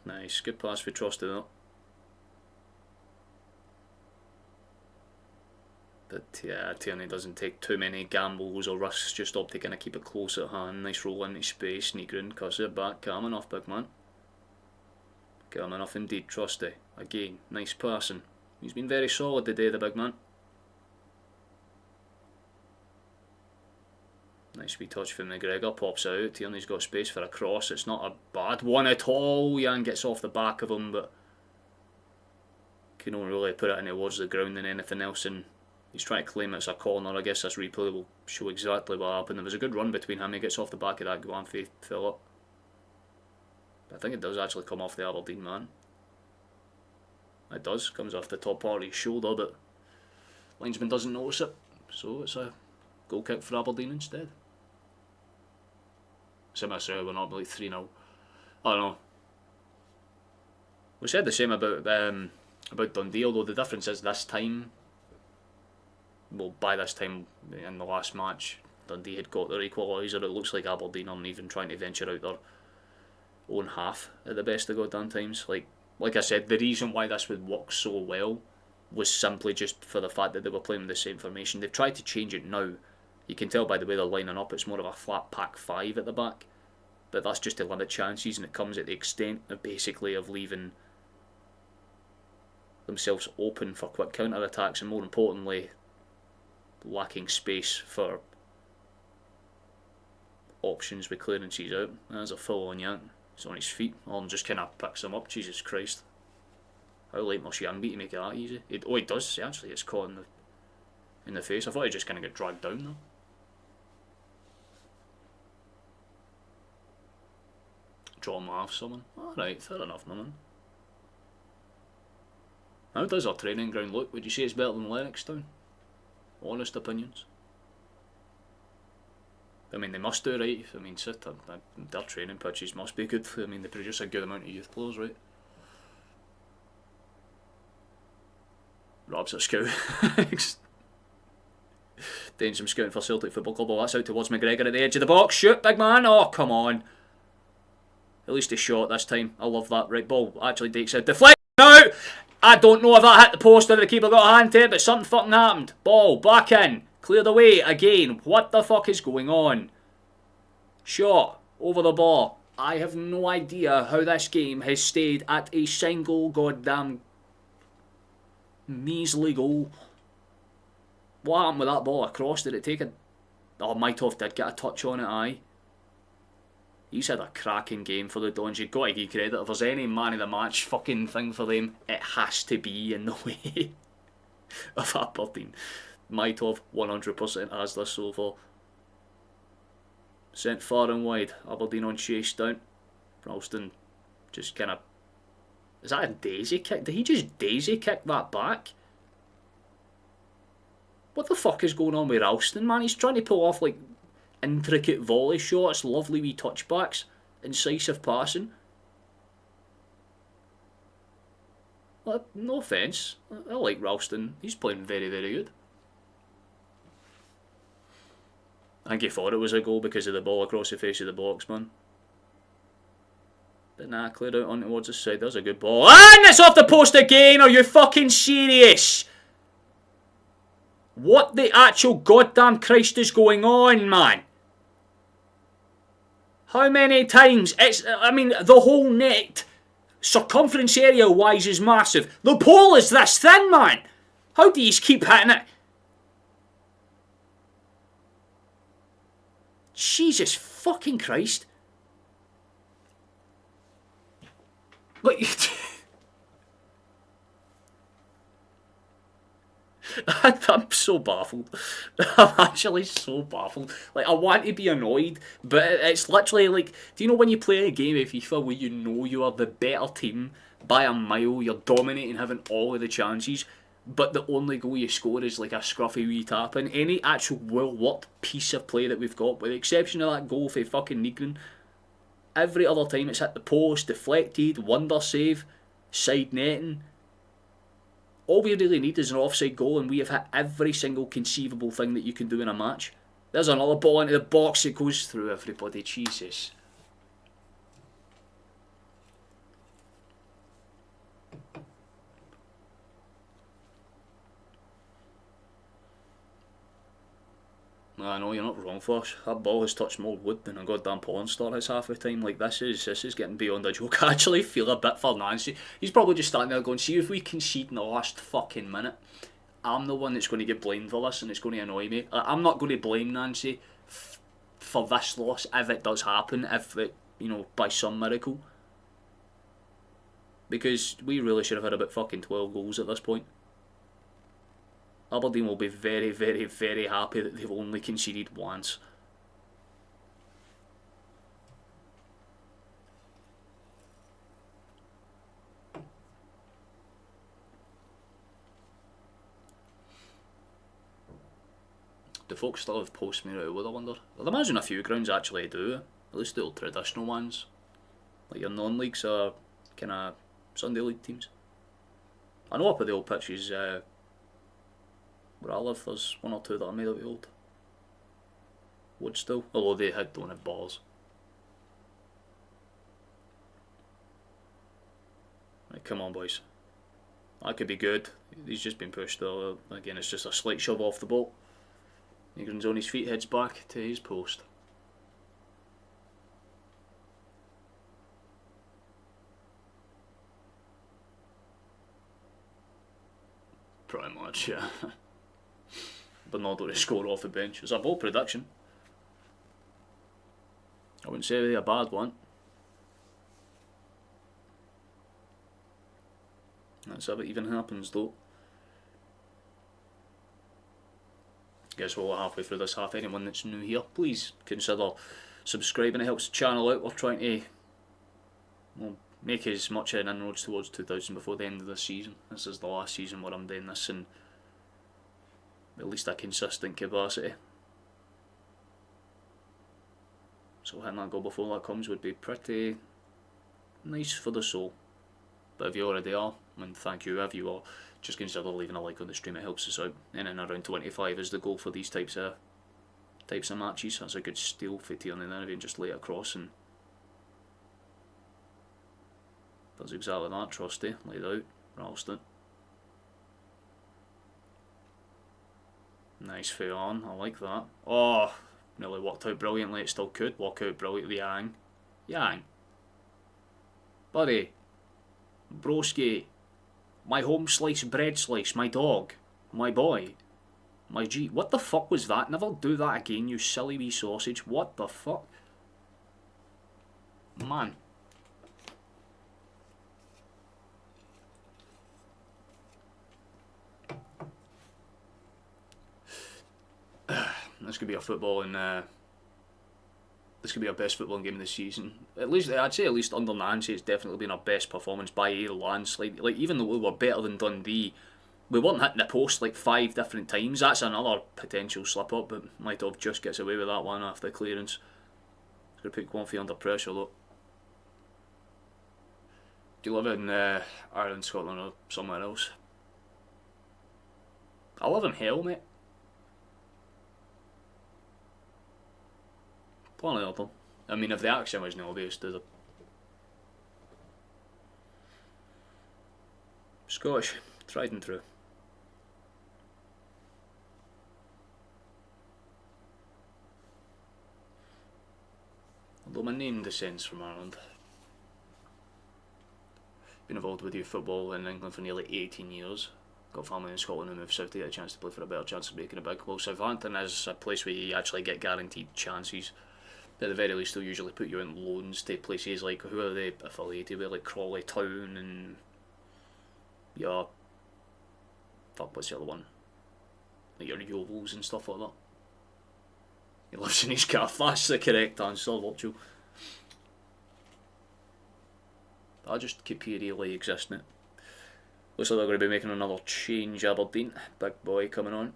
S1: Nice, good pass for Trusty though. But yeah, Tierney doesn't take too many gambles or risks, just opt to kind of keep it close at hand. Nice roll into space, sneak round, cuts it back. Calm enough, big man. Calm enough indeed, Trusty. Again, nice passing. He's been very solid today, the big man. Nice wee touch from McGregor, pops out. Tierney's got space for a cross. It's not a bad one at all. Jan gets off the back of him, but can only really put it in towards the ground than anything else. And he's trying to claim it's a corner. I guess this replay will show exactly what happened. There was a good run between him. He gets off the back of that Guanfi Phillip. I think it does actually come off the Aberdeen man. It does. Comes off the top part of his shoulder, but linesman doesn't notice it. So it's a goal kick for Aberdeen instead. Similar to we're not really 3-0. I don't know. We said the same about Dundee, although the difference is this time, well, by this time in the last match, Dundee had got their equaliser. It looks like Aberdeen aren't even trying to venture out their own half at the best of goddamn times. Like I said, the reason why this would work so well was simply just for the fact that they were playing with the same formation. They've tried to change it now. You can tell by the way they're lining up, it's more of a flat pack 5 at the back. But that's just to limit chances, and it comes at the extent of basically of leaving themselves open for quick counter-attacks, and more importantly, lacking space for options with clearances out. There's a full on Yank. He's on his feet. Orm just kind of picks him up. Jesus Christ. How late must Yang be to make it that easy? He does. Actually, it's caught in the face. I thought he just kind of got dragged down though. Draw him off someone. Alright, fair enough, man. How does our training ground look? Would you say it's better than Lennoxtown? Honest opinions. I mean, they must do, right? I mean, their training pitches must be good. I mean, they produce a good amount of youth players, right? Rob's a scout. Doing some scouting for Celtic Football Club. Oh, that's out towards McGregor at the edge of the box. Shoot, big man. Oh, come on. At least he shot this time. I love that. Right, ball actually takes out. Deflect out. I don't know if that hit the post or the keeper got a hand to it, but something fucking happened. Ball back in. Cleared away again. What the fuck is going on? Shot over the bar. I have no idea how this game has stayed at a single goddamn measly goal. What happened with that ball across? Did it take a... Oh, Maitov did get a touch on it, aye. He's had a cracking game for the Dons. You've got to give credit. If there's any man of the match fucking thing for them, it has to be in the way of Aberdeen. Maitov 100% has this so far. Sent far and wide. Aberdeen on chase down. Ralston just kind of... Is that a daisy kick? Did he just daisy kick that back? What the fuck is going on with Ralston, man? He's trying to pull off like intricate volley shots, lovely wee touchbacks, incisive passing. Well, no offence, I like Ralston. He's playing very, very good. I think he thought it was a goal because of the ball across the face of the box, man. But nah, cleared out on towards the side. There's a good ball. And it's off the post again! Are you fucking serious? What the actual goddamn Christ is going on, man? How many times? I mean, the whole net, circumference area-wise, is massive. The pole is this thin, man. How do you keep hitting it? Jesus fucking Christ. Like, I'm so baffled. I'm actually so baffled. Like, I want to be annoyed, but it's literally like, do you know when you play a game of FIFA where you know you are the better team by a mile, you're dominating, having all of the chances, but the only goal you score is like a scruffy wee tap in? Any actual well-worked piece of play that we've got, with the exception of that goal for fucking Negrin, every other time it's hit the post, deflected, wonder save, side netting. All we really need is an offside goal, and we have hit every single conceivable thing that you can do in a match. There's another ball into the box, it goes through everybody, Jesus. I know, you're not wrong, Flash. That ball has touched more wood than a goddamn porn star has half the time. Like, this is getting beyond a joke. I actually feel a bit for Nancy. He's probably just standing there going, see if we concede in the last fucking minute, I'm the one that's going to get blamed for this, and it's going to annoy me. I'm not going to blame Nancy for this loss if it does happen, if it, you know, by some miracle. Because we really should have had about fucking 12 goals at this point. Aberdeen will be very, very, very happy that they've only conceded once. Do folks still have post-Mira Outwood, I wonder? I'd imagine a few grounds actually do, at least the old traditional ones. Like your non-leagues are kind of Sunday league teams. I know up at the old pitches, where I live, there's one or two that are made out of old wood still, although they don't have balls. Right, come on boys. That could be good. He's just been pushed though. Again, it's just a slight shove off the ball. Negrin's on his feet, heads back to his post. Pretty much, yeah. Bernardo to score off the bench. It's a ball prediction. I wouldn't say a bad one. That's if it even happens though. Guess we're halfway through this half. Anyone that's new here, please consider subscribing. It helps the channel out. We're trying to, well, make as much an inroads towards 2,000 before the end of this season. This is the last season where I'm doing this in at least a consistent capacity. So hitting that goal before that comes would be pretty nice for the soul. But if you already are, and thank you if you are, just consider leaving a like on the stream. It helps us out. And then around 25 is the goal for these types of matches. That's a good steal for Tierney there, and just lay it across and does exactly that. Trusty, laid out, Ralston. Nice fair on, I like that. Oh, nearly worked out brilliantly. It still could work out brilliantly. Yang. Buddy. Broski. My home slice bread slice. My dog. My boy. My G. What the fuck was that? Never do that again, you silly wee sausage. What the fuck? Man. This could be a footballing. This could be our best footballing game of the season. At least I'd say, at least under Nancy, it's definitely been our best performance by a landslide. Like, even though we were better than Dundee, we weren't hitting the post like 5 different times. That's another potential slip up, but might have just gets away with that one after clearance. It's going to put Quanfy under pressure though. Do you live in Ireland, Scotland, or somewhere else? I live in hell, mate. One or the other. I mean, if the accent wasn't obvious, do the Scottish, tried and true. Although my name descends from Ireland. Been involved with youth football in England for nearly 18 years. Got family in Scotland and moved south to get a chance to play for a better chance of making it big. Well, Southampton is a place where you actually get guaranteed chances. At the very least, they'll usually put you in loans to places like, who are they affiliated with, like Crawley Town and what's the other one? Like your Yovels and stuff like that. He lives in his car. That's the correct answer, Watchel. I just keep really existing it. Looks like they're going to be making another change, Aberdeen. Big boy coming on.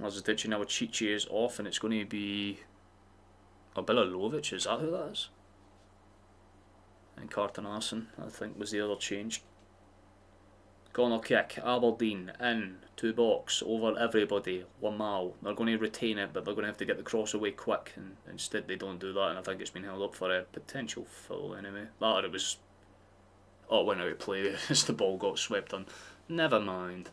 S1: As I did, now Chichi is off and it's going to be Bililovic, is that who that is? And Carton-Arson, I think, was the other change. Corner kick, Aberdeen in, 2 box, over everybody, lmao. They're going to retain it, but they're going to have to get the cross away quick, and instead they don't do that, and I think it's been held up for a potential foul anyway. That or it was... oh, it went out of play as the ball got swept on. Never mind.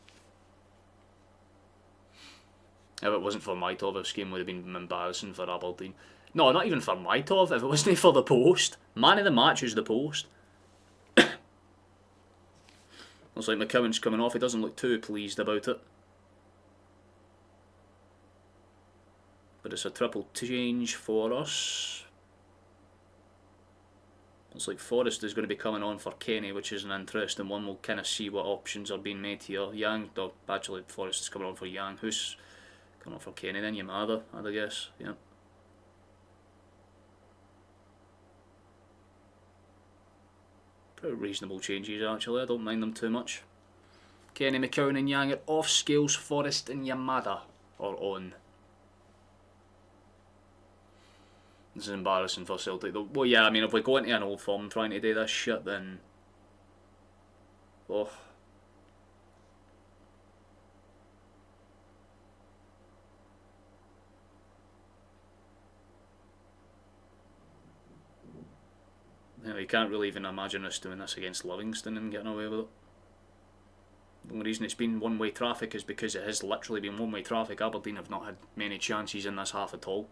S1: If it wasn't for Maitov, this game would have been embarrassing for Aberdeen. No, not even for Maitov, if it wasn't for the post. Man of the match is the post. Looks like McCowan's coming off, he doesn't look too pleased about it. But it's a triple change for us. Looks like Forrest is going to be coming on for Kenny, which is an interesting one. We'll kind of see what options are being made here. Yang, no, actually Forrest is coming on for Yang. Who's coming on for Kenny then? Yamada, I'd guess, yeah. Pretty reasonable changes actually, I don't mind them too much. Kenny, McCowan and Yang are off, Scales, Forrest and Yamada are on. This is embarrassing for Celtic though. Well yeah, I mean if we go into an old form trying to do this shit then... oh. You can't really even imagine us doing this against Livingston and getting away with it. The only reason it's been one-way traffic is because it has literally been one-way traffic. Aberdeen have not had many chances in this half at all.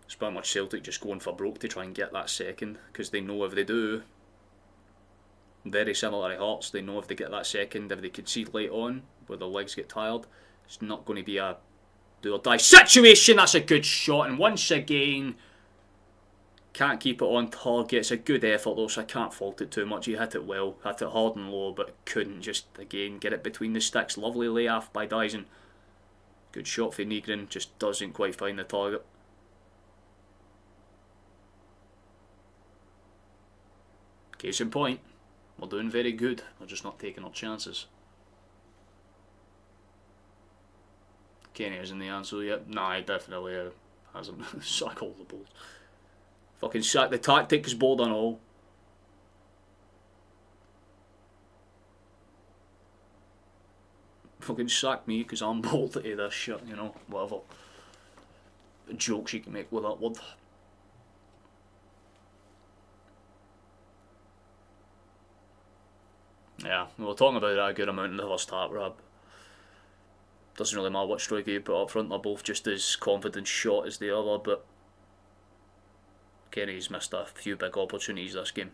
S1: It's pretty much Celtic just going for broke to try and get that second, because they know if they do, very similar to Hearts, they know if they get that second, if they concede late on, where their legs get tired, it's not going to be a do or die situation. That's a good shot, and once again can't keep it on target. It's a good effort though, so I can't fault it too much. He hit it well, hit it hard and low, but couldn't just again get it between the sticks. Lovely layoff by Dyson. Good shot for Nygren, just doesn't quite find the target. Case in point, we're doing very good, we're just not taking our chances. Kenny isn't the answer yet. Nah, he definitely hasn't. Sack all the balls. Fucking sack the tactics, bold and all. Fucking sack me because I'm bolted to this shit, you know, whatever jokes you can make with that word. Yeah, we were talking about that a good amount in the first half, Rab. Doesn't really matter which striker you put up front, they're both just as confident shot as the other, but Kenny's missed a few big opportunities this game.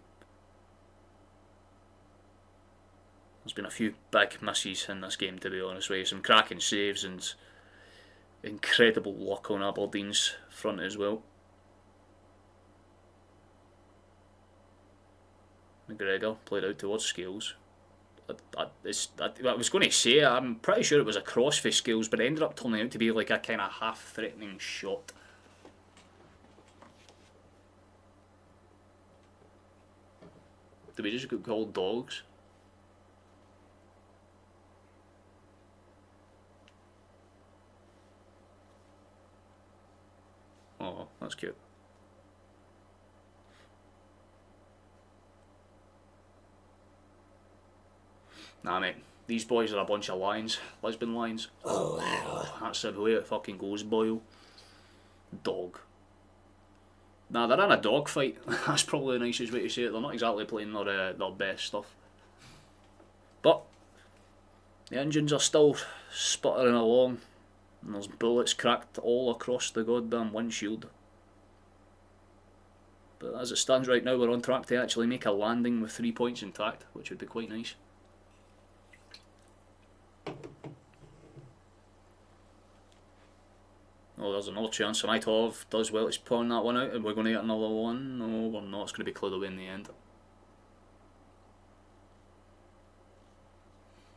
S1: There's been a few big misses in this game, to be honest with you. Some cracking saves and incredible luck on Aberdeen's front as well. McGregor played out towards Scales. I was going to say, I'm pretty sure it was a cross for Scales, but it ended up turning out to be like a kind of half-threatening shot. Did we just get called dogs? Oh, that's cute. Nah, mate, these boys are a bunch of lions, lesbian lions. Oh wow. That's the way it fucking goes, Boyle. Dog. Nah, they're in a dog fight. That's probably the nicest way to say it. They're not exactly playing their best stuff. But the engines are still sputtering along, and there's bullets cracked all across the goddamn windshield. But as it stands right now, we're on track to actually make a landing with 3 points intact, which would be quite nice. Oh, there's another chance. Samitov does well to spawn that one out, and we're going to get another one. No, we're not. It's going to be cleared away in the end.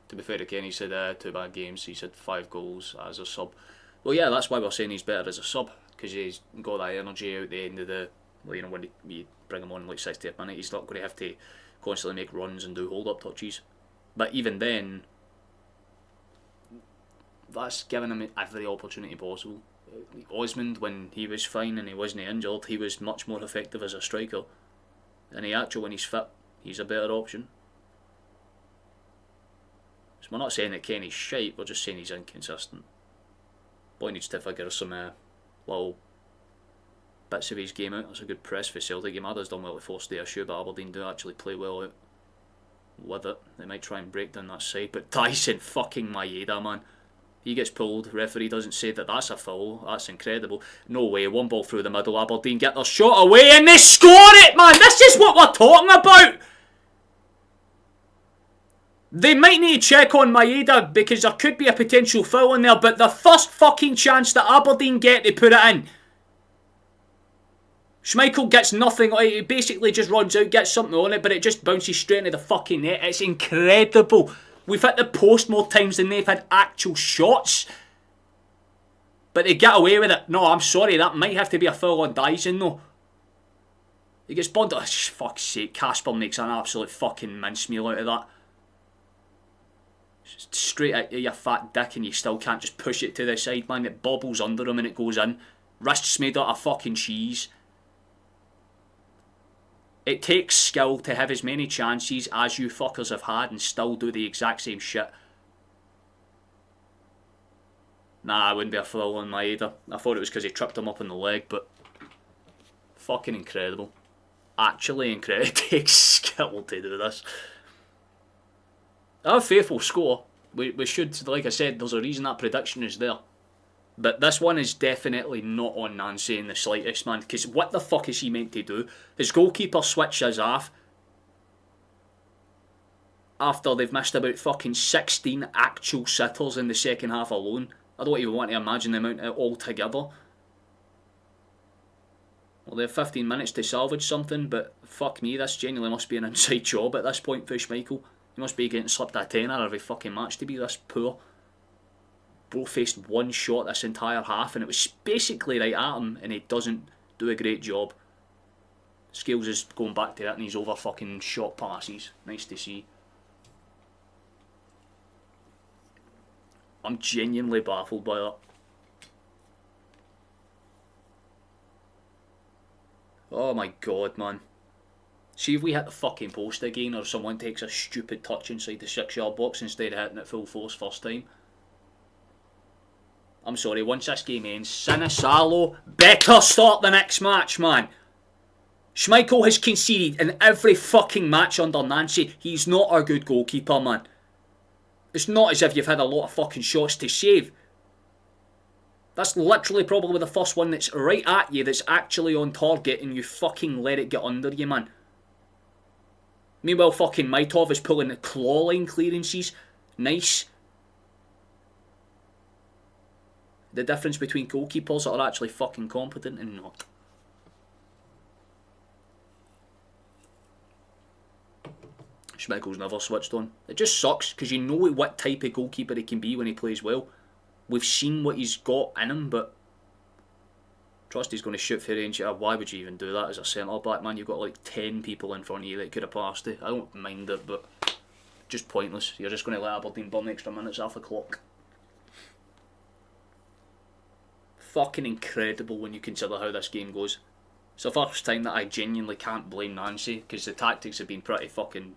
S1: To be fair to Ken, he said 2 bad games. He said 5 goals as a sub. Well, yeah, that's why we're saying he's better as a sub, because he's got that energy out the end of the. Well, you know, when you bring him on like 60th minute, he's not going to have to constantly make runs and do hold-up touches. But even then, that's giving him every opportunity possible. Osmond, when he was fine and he wasn't injured, he was much more effective as a striker. And when he's fit, he's a better option. So we're not saying that Kenny's shite, we're just saying he's inconsistent. Boy needs to figure some little bits of his game out. That's a good press for Celtic. Yamada's done well to force the issue, but Aberdeen do actually play well out with it. They might try and break down that side, but Tyson fucking Maeda, man. He gets pulled, referee doesn't say that that's a foul. That's incredible. No way, one ball through the middle, Aberdeen get their shot away and they score it, man! This is what we're talking about! They might need to check on Maeda because there could be a potential foul in there, but the first fucking chance that Aberdeen get, they put it in. Schmeichel gets nothing, he basically just runs out, gets something on it, but it just bounces straight into the fucking net. It's incredible. We've hit the post more times than they've had actual shots. But they get away with it. No, I'm sorry, that might have to be a foul on Dyson though. He gets bundled. Oh, fuck's sake, Casper makes an absolute fucking mincemeal out of that. Straight at you, you fat dick, and you still can't just push it to the side, man. It bobbles under him and it goes in. Wrists made out of fucking cheese. It takes skill to have as many chances as you fuckers have had and still do the exact same shit. Nah, it wouldn't be a foul on Maeda. I thought it was because he tripped him up in the leg, but fucking incredible. Actually incredible. It takes skill to do this. A faithful score. We should, like I said, there's a reason that prediction is there. But this one is definitely not on Nancy in the slightest, man. Because what the fuck is he meant to do? His goalkeeper switches off after they've missed about fucking 16 actual sitters in the second half alone. I don't even want to imagine the amount altogether. Well, they have 15 minutes to salvage something, but fuck me, this genuinely must be an inside job at this point for Schmeichel. He must be getting slipped a tenner every fucking match to be this poor. Bro faced one shot this entire half and it was basically right at him and he doesn't do a great job. Scales is going back to that and he's over fucking shot passes. Nice to see. I'm genuinely baffled by that. Oh my god, man. See if we hit the fucking post again or someone takes a stupid touch inside the 6-yard box instead of hitting it full force first time. I'm sorry, once this game ends, Sinisalo better start the next match, man. Schmeichel has conceded in every fucking match under Nancy. He's not a good goalkeeper, man. It's not as if you've had a lot of fucking shots to save. That's literally probably the first one that's right at you that's actually on target and you fucking let it get under you, man. Meanwhile, fucking Maitov is pulling the claw line clearances. Nice. The difference between goalkeepers that are actually fucking competent and not. Schmeichel's never switched on. It just sucks because you know what type of goalkeeper he can be when he plays well. We've seen what he's got in him, but trust he's going to shoot for range. Why would you even do that as a centre back, man? You've got like 10 people in front of you that could have passed it. I don't mind it, but just pointless. You're just going to let Aberdeen burn extra minutes off the clock. Fucking incredible when you consider how this game goes. It's the first time that I genuinely can't blame Nancy because the tactics have been pretty fucking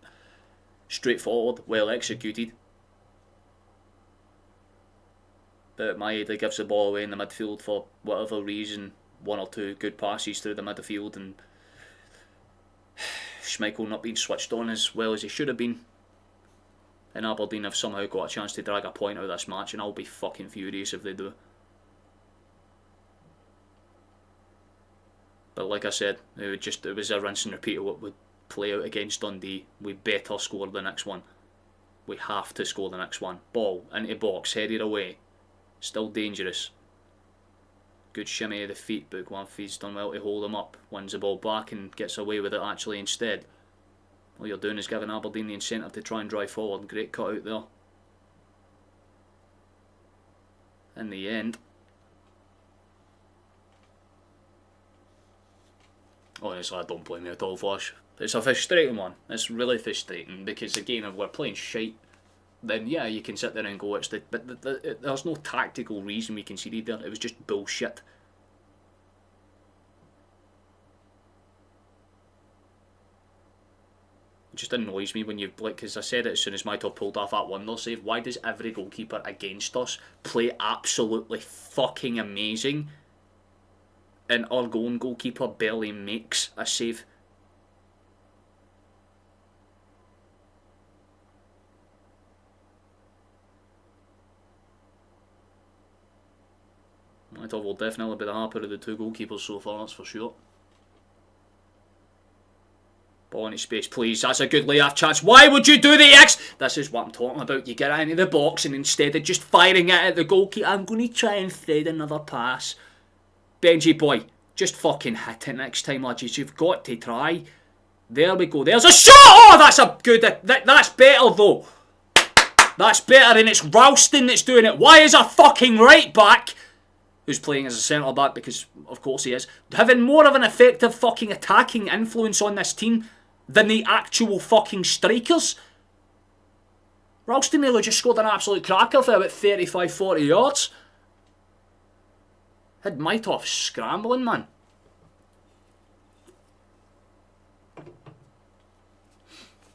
S1: straightforward, well executed. But Maeda gives the ball away in the midfield for whatever reason, 1 or 2 good passes through the midfield, and Schmeichel not being switched on as well as he should have been. And Aberdeen have somehow got a chance to drag a point out of this match, and I'll be fucking furious if they do. But like I said, it was a rinse and repeat of what would play out against Dundee. We better score the next one. We have to score the next one. Ball into box, headed away. Still dangerous. Good shimmy of the feet, but Guanfi's done well to hold him up. Wins the ball back and gets away with it actually instead. All you're doing is giving Aberdeen the incentive to try and drive forward. Great cut out there. In the end. Honestly, I don't blame you at all, Flash. It's a frustrating one. It's really frustrating because, again, if we're playing shite, then yeah, you can sit there and go, there's no tactical reason we conceded there. It was just bullshit. It just annoys me when you, like, because I said it as soon as my top pulled off that wonder save. Why does every goalkeeper against us play absolutely fucking amazing, and our own goalkeeper barely makes a save? My top will definitely be the happier of the 2 goalkeepers so far, that's for sure. Ball into space, please. That's a good layoff chance. Why would you do the X? This is what I'm talking about. You get it into the box, and instead of just firing it at the goalkeeper, I'm going to try and thread another pass. Benji boy, just fucking hit it next time, lads. You've got to try. There we go. There's a shot! Oh, that's a good... That's better, though. That's better, and it's Ralston that's doing it. Why is a fucking right back, who's playing as a centre back, because of course he is, having more of an effective fucking attacking influence on this team than the actual fucking strikers? Ralston nearly just scored an absolute cracker for about 35-40 yards. Had Maitov scrambling, man.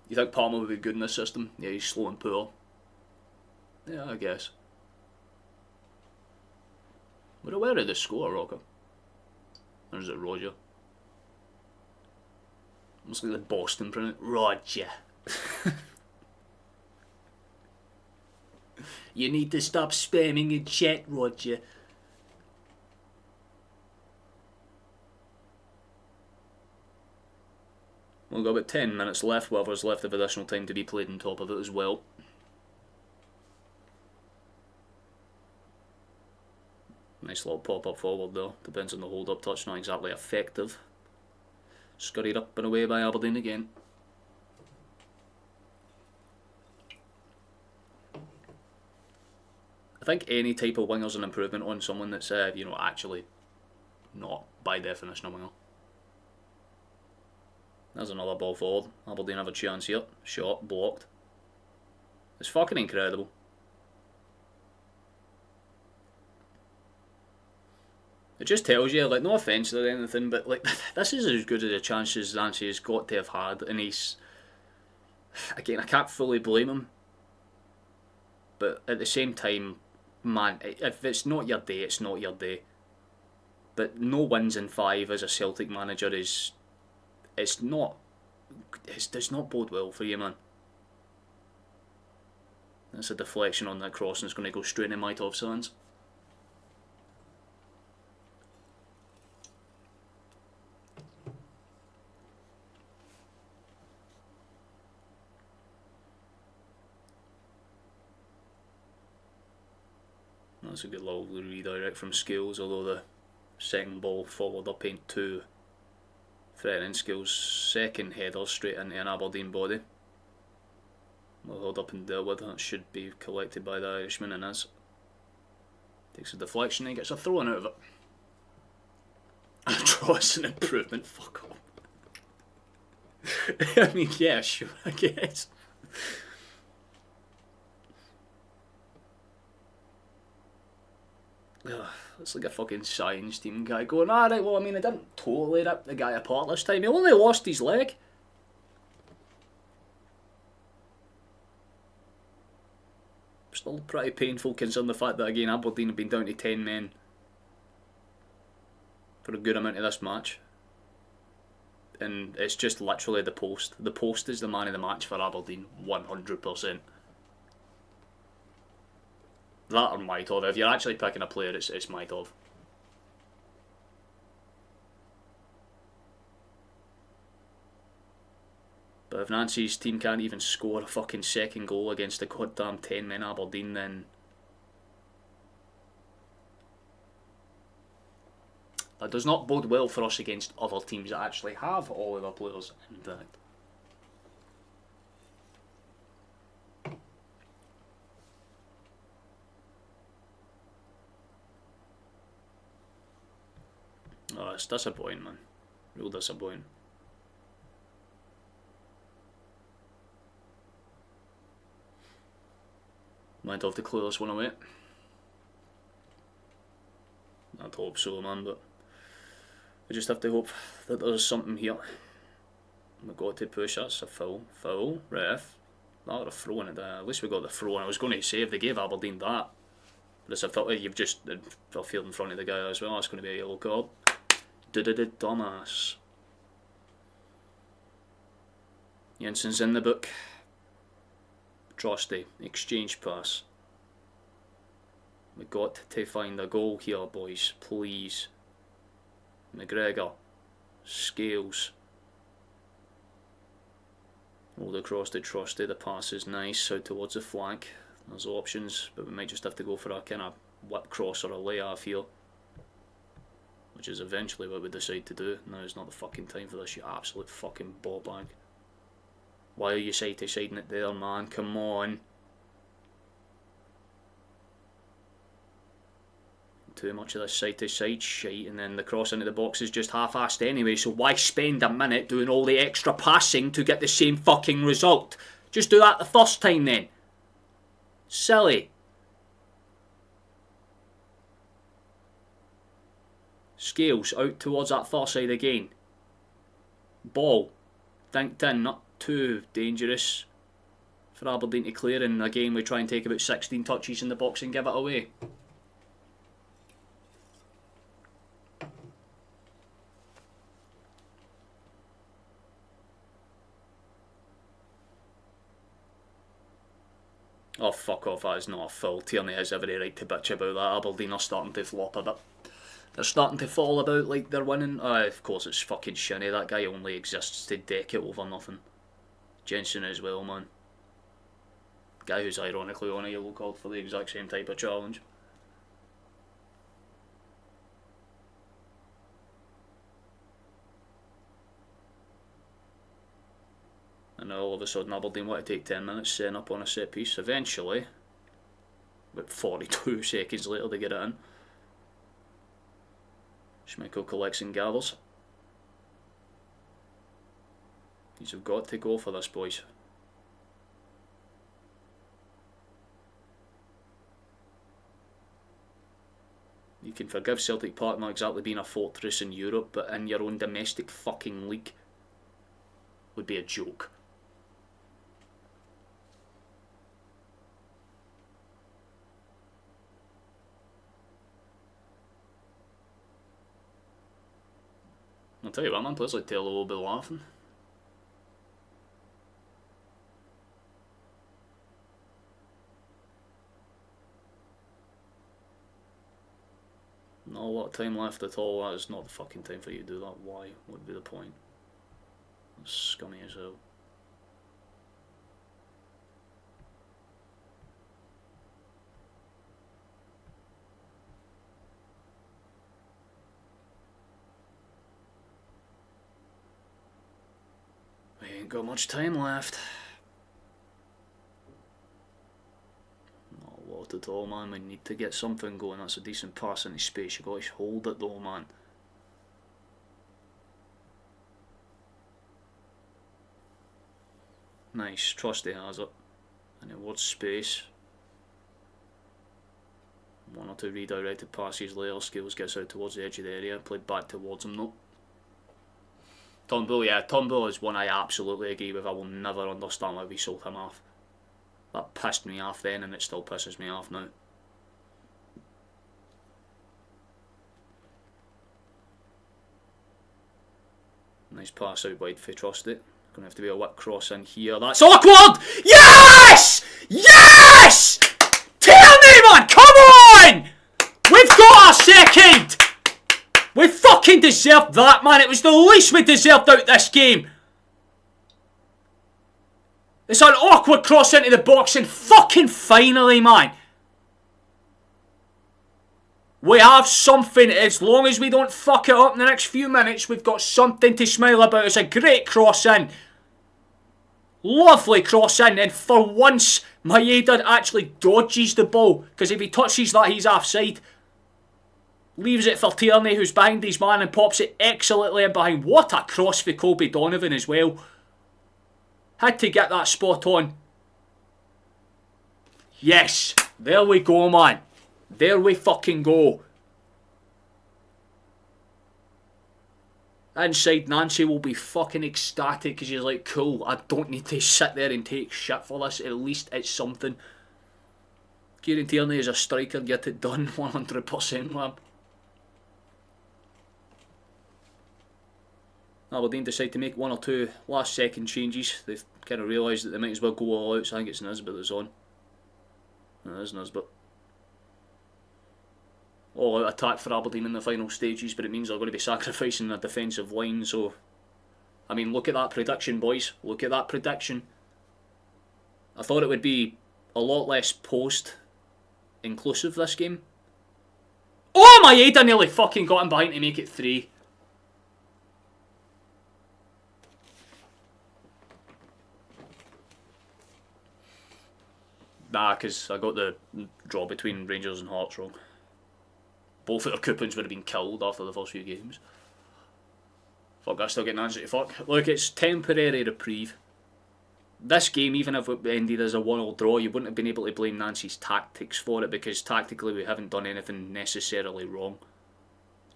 S1: You think Palmer would be good in this system? Yeah, he's slow and poor. Yeah, I guess. We're aware of the score, Rocker. Or is it Roger? Almost like the Boston print. Roger. You need to stop spamming in chat, Roger. We've got about 10 minutes left, whatever's left of additional time to be played on top of it as well. Nice little pop-up forward though. Depends on the hold-up touch, not exactly effective. Scurried up and away by Aberdeen again. I think any type of winger's an improvement on someone that's, you know, actually not by definition a winger. There's another ball forward. Aberdeen have a chance here. Shot, blocked. It's fucking incredible. It just tells you, like, no offence or anything, but like, this is as good as a chance as Nancy has got to have had, and he's, again, I can't fully blame him, but at the same time, man, if it's not your day, it's not your day. But no wins in 5 as a Celtic manager is, it does not bode well for you, man. That's a deflection on that cross, and it's going to go straight in Maitov's hands. That's a good little redirect from Skills, although the second ball forward up ain't too threatening. Skills' second header straight into an Aberdeen body. Well held up and dealt with. That should be collected by the Irishman, and is. Takes a deflection and gets a throw in out of it. A draw is an improvement, fuck off. I mean, yeah, sure, I guess. It's like a fucking science team guy going, alright, well, I mean, I didn't totally rip the guy apart this time. He only lost his leg. still pretty painful considering the fact that, again, Aberdeen have been down to 10 men for a good amount of this match. And it's just literally the post. The post is the man of the match for Aberdeen, 100%. That or Maitov. If you're actually picking a player, it's Maitov. But if Nancy's team can't even score a fucking second goal against the goddamn 10 men Aberdeen, then that does not bode well for us against other teams that actually have all of their players intact. Oh, it's disappointing, man. Real disappointing. Might have to clear this one away. I'd hope so, man, but I just have to hope that there's something here. We've got to push. That's a foul. Foul, ref. That would have thrown it. At least we got the throw. And I was going to say if they gave Aberdeen that, but it's a foul. You've just field in front of the guy as well. That's going to be a yellow card. Dumbass. Jensen's in the book. Trusty. Exchange pass. We got to find a goal here, boys. Please. McGregor. Scales. Rolled across to Trusty. The pass is nice. Out towards the flank. There's options, but we might just have to go for a kind of whip cross or a lay-off here. Which is eventually what we decide to do. Now is not the fucking time for this, you absolute fucking ball bag. Why are you side to siding it there, man? Come on. Too much of this side to side shite, and then the cross into the box is just half-assed anyway, so why spend a minute doing all the extra passing to get the same fucking result? Just do that the first time then. Silly. Scales out towards that far side again. Ball. Dinked in, not too dangerous for Aberdeen to clear, and again we try and take about 16 touches in the box and give it away. Oh, fuck off, that is not a foul. Tierney has every right to bitch about that. Aberdeen are starting to flop a bit. They're starting to fall about like they're winning. Of course it's fucking Shinny. That guy only exists to deck it over nothing. Jensen as well, man. Guy who's ironically on a yellow card for the exact same type of challenge. And now all of a sudden Aberdeen want to take 10 minutes setting up on a set piece. Eventually, about 42 seconds later they get it in. Schmeichel collects and gathers. These have got to go for this, boys. You can forgive Celtic Park not exactly being a fortress in Europe, but in your own domestic fucking league would be a joke. I'll tell you what, man, players like Taylor will be laughing. Not a lot of time left at all. That is not the fucking time for you to do that. Why? What would be the point? That's scummy as hell. We ain't got much time left. Not a lot at all, man. We need to get something going. That's a decent pass into space. You got to hold it though, man. Nice. Trusty has it. And it was space. One or two redirected passes later. Skills gets out towards the edge of the area. Played back towards him though. Turnbull, yeah, Turnbull is one I absolutely agree with. I will never understand why we sold him off. That pissed me off then, and it still pisses me off now. Nice pass out wide for Trusty. Gonna have to be a whip cross in here. That's awkward! Yes! Yes! Tell me, man! Come on! We've got our second! We fucking deserved that, man. It was the least we deserved out this game. It's an awkward cross into the box, and fucking finally, man. We have something. As long as we don't fuck it up in the next few minutes, we've got something to smile about. It's a great cross in. Lovely cross in, and for once, Maeda actually dodges the ball, because if he touches that, he's offside. Leaves it for Tierney, who's behind his man, and pops it excellently in behind. What a cross for Colby Donovan as well. Had to get that spot on. Yes, there we go, man. There we fucking go. Inside, Nancy will be fucking ecstatic because she's like, cool, I don't need to sit there and take shit for this. At least it's something. Kieran Tierney is a striker, get it done 100%, man. Aberdeen decide to make one or two last second changes. They've kind of realised that they might as well go all out, so I think it's Nisbet that's on. It is Nisbet. All out attack for Aberdeen in the final stages, but it means they're going to be sacrificing their defensive line, so... I mean, look at that prediction, boys. Look at that prediction. I thought it would be a lot less post-inclusive this game. Oh, Maeda nearly fucking got him behind to make it 3. Nah, because I got the draw between Rangers and Hearts wrong. Both of their coupons would have been killed after the first few games. Fuck, I still get an answer to fuck. Look, it's temporary reprieve. This game, even if it ended as a 1-1 draw, you wouldn't have been able to blame Nancy's tactics for it, because tactically we haven't done anything necessarily wrong.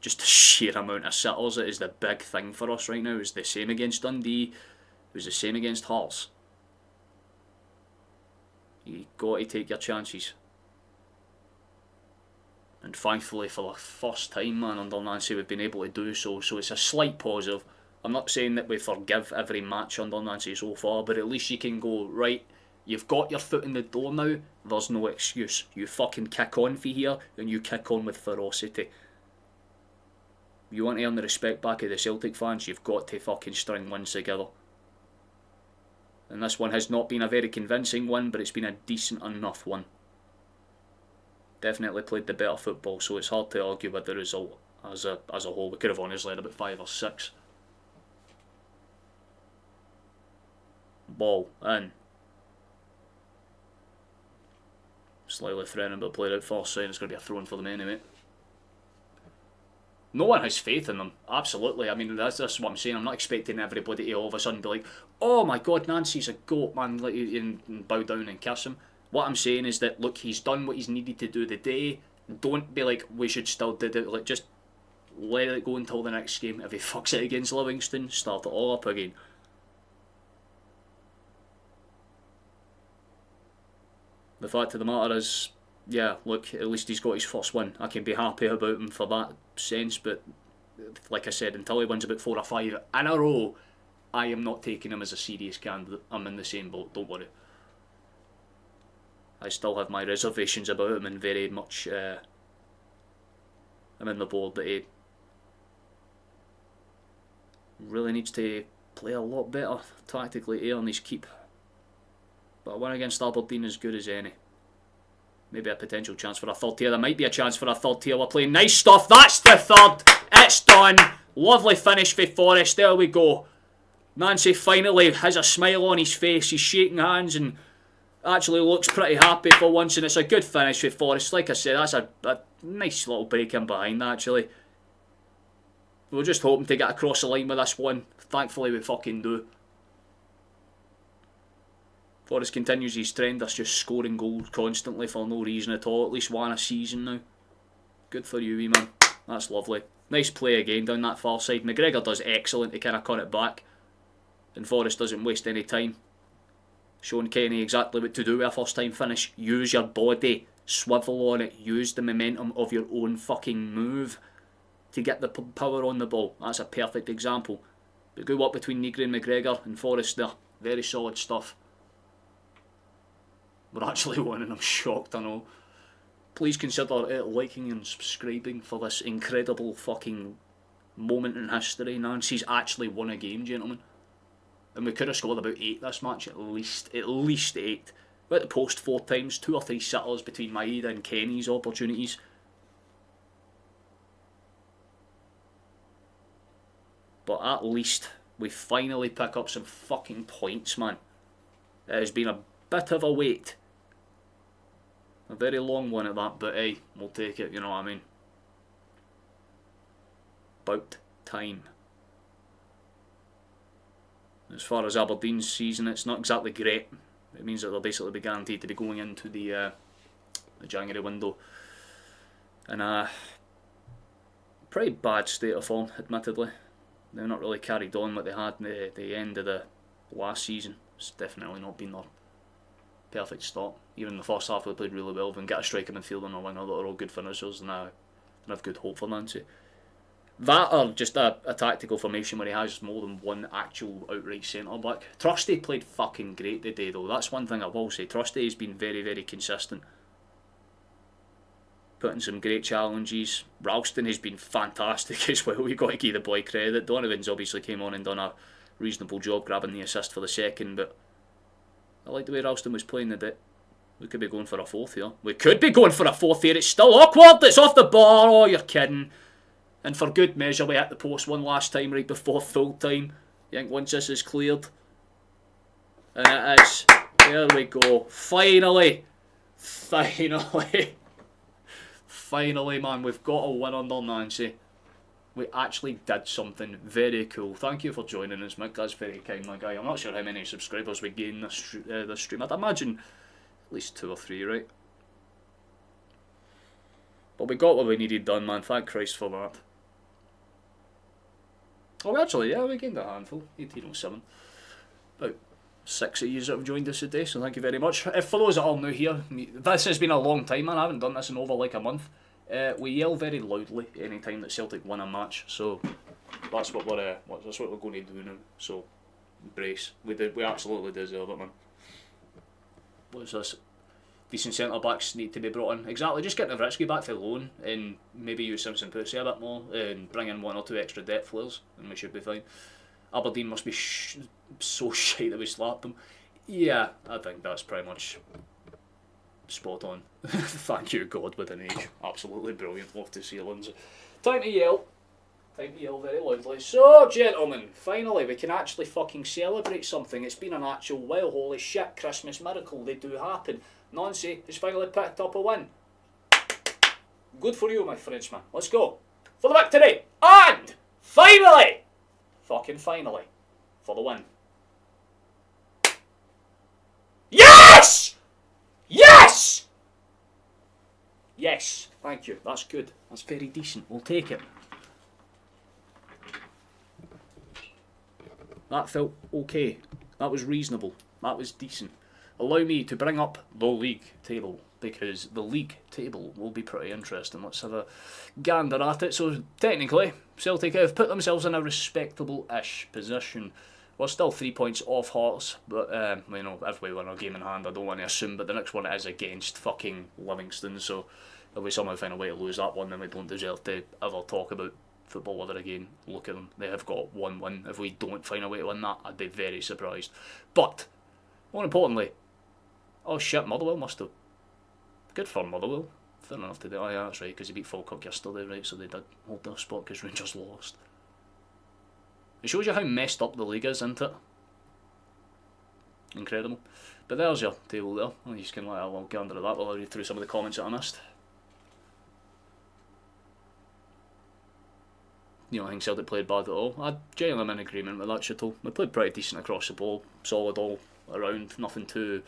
S1: Just the sheer amount of sitters, it is the big thing for us right now. It was the same against Dundee, it was the same against Hearts. You got to take your chances. And thankfully for the first time, man, under Nancy we've been able to do so. So it's a slight positive. I'm not saying that we forgive every match under Nancy so far, but at least you can go, right, you've got your foot in the door now, there's no excuse. You fucking kick on for here, and you kick on with ferocity. You want to earn the respect back of the Celtic fans, you've got to fucking string wins together. And this one has not been a very convincing one, but it's been a decent enough one. Definitely played the better football, so it's hard to argue with the result as a whole. We could have honestly had about 5 or 6. Ball in. Slightly threatening, but played out first side. It's going to be a throw-in for them anyway. No one has faith in them, absolutely. I mean, that's what I'm saying. I'm not expecting everybody to all of a sudden be like, oh my god, Nancy's a goat, man, and bow down and kiss him. What I'm saying is that, look, he's done what he's needed to do the day. Don't be like, we should still do it. Like, just let it go until the next game. If he fucks it against Livingston, start it all up again. The fact of the matter is, yeah, look, at least he's got his first win. I can be happy about him for that sense, but like I said, until he wins about 4 or 5 in a row, I am not taking him as a serious candidate. I'm in the same boat, don't worry. I still have my reservations about him, and very much I'm in the board that he really needs to play a lot better tactically to earn his keep. But a win against Aberdeen is good as any. Maybe a potential chance for a third tier. There might be a chance for a third tier. We're playing nice stuff. That's the third. It's done. Lovely finish for Forrest. There we go. Nancy finally has a smile on his face. He's shaking hands and actually looks pretty happy for once. And it's a good finish for Forrest. Like I said, that's a nice little break in behind, actually. We were just hoping to get across the line with this one. Thankfully, we fucking do. Forrest continues his trend. That's just scoring goals constantly for no reason at all. At least one a season now. Good for you, wee man. That's lovely. Nice play again down that far side. McGregor does excellent to kind of cut it back. And Forrest doesn't waste any time. showing Kenny exactly what to do with a first time finish. Use your body, swivel on it, use the momentum of your own fucking move to get the power on the ball. That's a perfect example. But good work between Negri and McGregor and Forrest there. Very solid stuff. We're actually winning, I'm shocked, I know. Please consider liking and subscribing for this incredible fucking moment in history. Nancy's actually won a game, gentlemen. And we could have scored about 8 this match, at least 8. We had to post 4 times, 2 or 3 sitters between Maeda and Kenny's opportunities. But at least we finally pick up some fucking points, man. It has been a bit of a wait. A very long one at that, but hey, we'll take it, you know what I mean. About time. As far as Aberdeen's season, it's not exactly great. It means that they'll basically be guaranteed to be going into the January window in a pretty bad state of form, admittedly. They've not really carried on what they had at the end of the last season. It's definitely not been their perfect start. Even in the first half they played really well. If we can get a striker midfielder and a winger that are all good finishers, then I have good hope for Nancy. That or just a tactical formation where he has more than one actual outright centre back. Trusty played fucking great today though. That's one thing I will say. Trusty has been very, very consistent. Putting some great challenges. Ralston has been fantastic as well. We've got to give the boy credit. Donovan's obviously came on and done a reasonable job grabbing the assist for the second, but I like the way Ralston was playing the bit. We could be going for a 4th here. We could be going for a 4th here. It's still awkward. It's off the bar. Oh, you're kidding. And for good measure, we hit the post one last time right before full time. You think once this is cleared? And it is. There we go. Finally. Finally, man. We've got a win under Nancy. We actually did something very cool. Thank you for joining us, Mick. That's very kind, my guy. I'm not sure how many subscribers we gained this stream. I'd imagine at least 2 or 3, right? But we got what we needed done, man. Thank Christ for that. Oh, actually, yeah, we gained a handful. 1807. About 6 of you that have joined us today, so thank you very much. For those that are new here, this has been a long time, man. I haven't done this in over like a month. We yell very loudly any time that Celtic win a match, so that's what we're going to do now. So brace. We absolutely deserve it, man. What's this? Decent centre backs need to be brought in. Exactly. Just get Nowitzki back for loan and maybe use Simpson Pussy a bit more and bring in 1 or 2 extra depth players, and we should be fine. Aberdeen must be so shite that we slapped them. Yeah, I think that's pretty much spot on. Thank you, God, with an age. Absolutely brilliant. Love to see Lindsay. Time to yell. Time to yell very loudly. So, gentlemen, finally we can actually fucking celebrate something. It's been an actual while. Holy shit, Christmas miracle. They do happen. Nancy has finally picked up a win. Good for you, my Frenchman. Let's go. For the victory. And finally, fucking finally, for the win. Yes! Yes! Yes. Thank you. That's good. That's very decent. We'll take it. That felt okay. That was reasonable. That was decent. Allow me to bring up the league table, because the league table will be pretty interesting. Let's have a gander at it. So technically, Celtic have put themselves in a respectable-ish position. We're still 3 points off Hearts, but you know, if we win our game in hand, I don't want to assume, but the next one is against fucking Livingston, so if we somehow find a way to lose that one, then we don't deserve to ever talk about football ever again. Look at them, they have got 1 win. If we don't find a way to win that, I'd be very surprised. But more importantly, oh shit, Motherwell must have. Good for Motherwell. Fair enough to do. Oh yeah, that's right, because they beat Falkirk yesterday, right? So they did hold their spot because Rangers lost. It shows you how messed up the league is, isn't it? Incredible. But there's your table there. Well, you just can let a little gander at that while I read through some of the comments that I missed. You know, I think Celtic played bad at all. I genuinely am in agreement with that shit all. We played pretty decent across the ball. Solid all around. Nothing too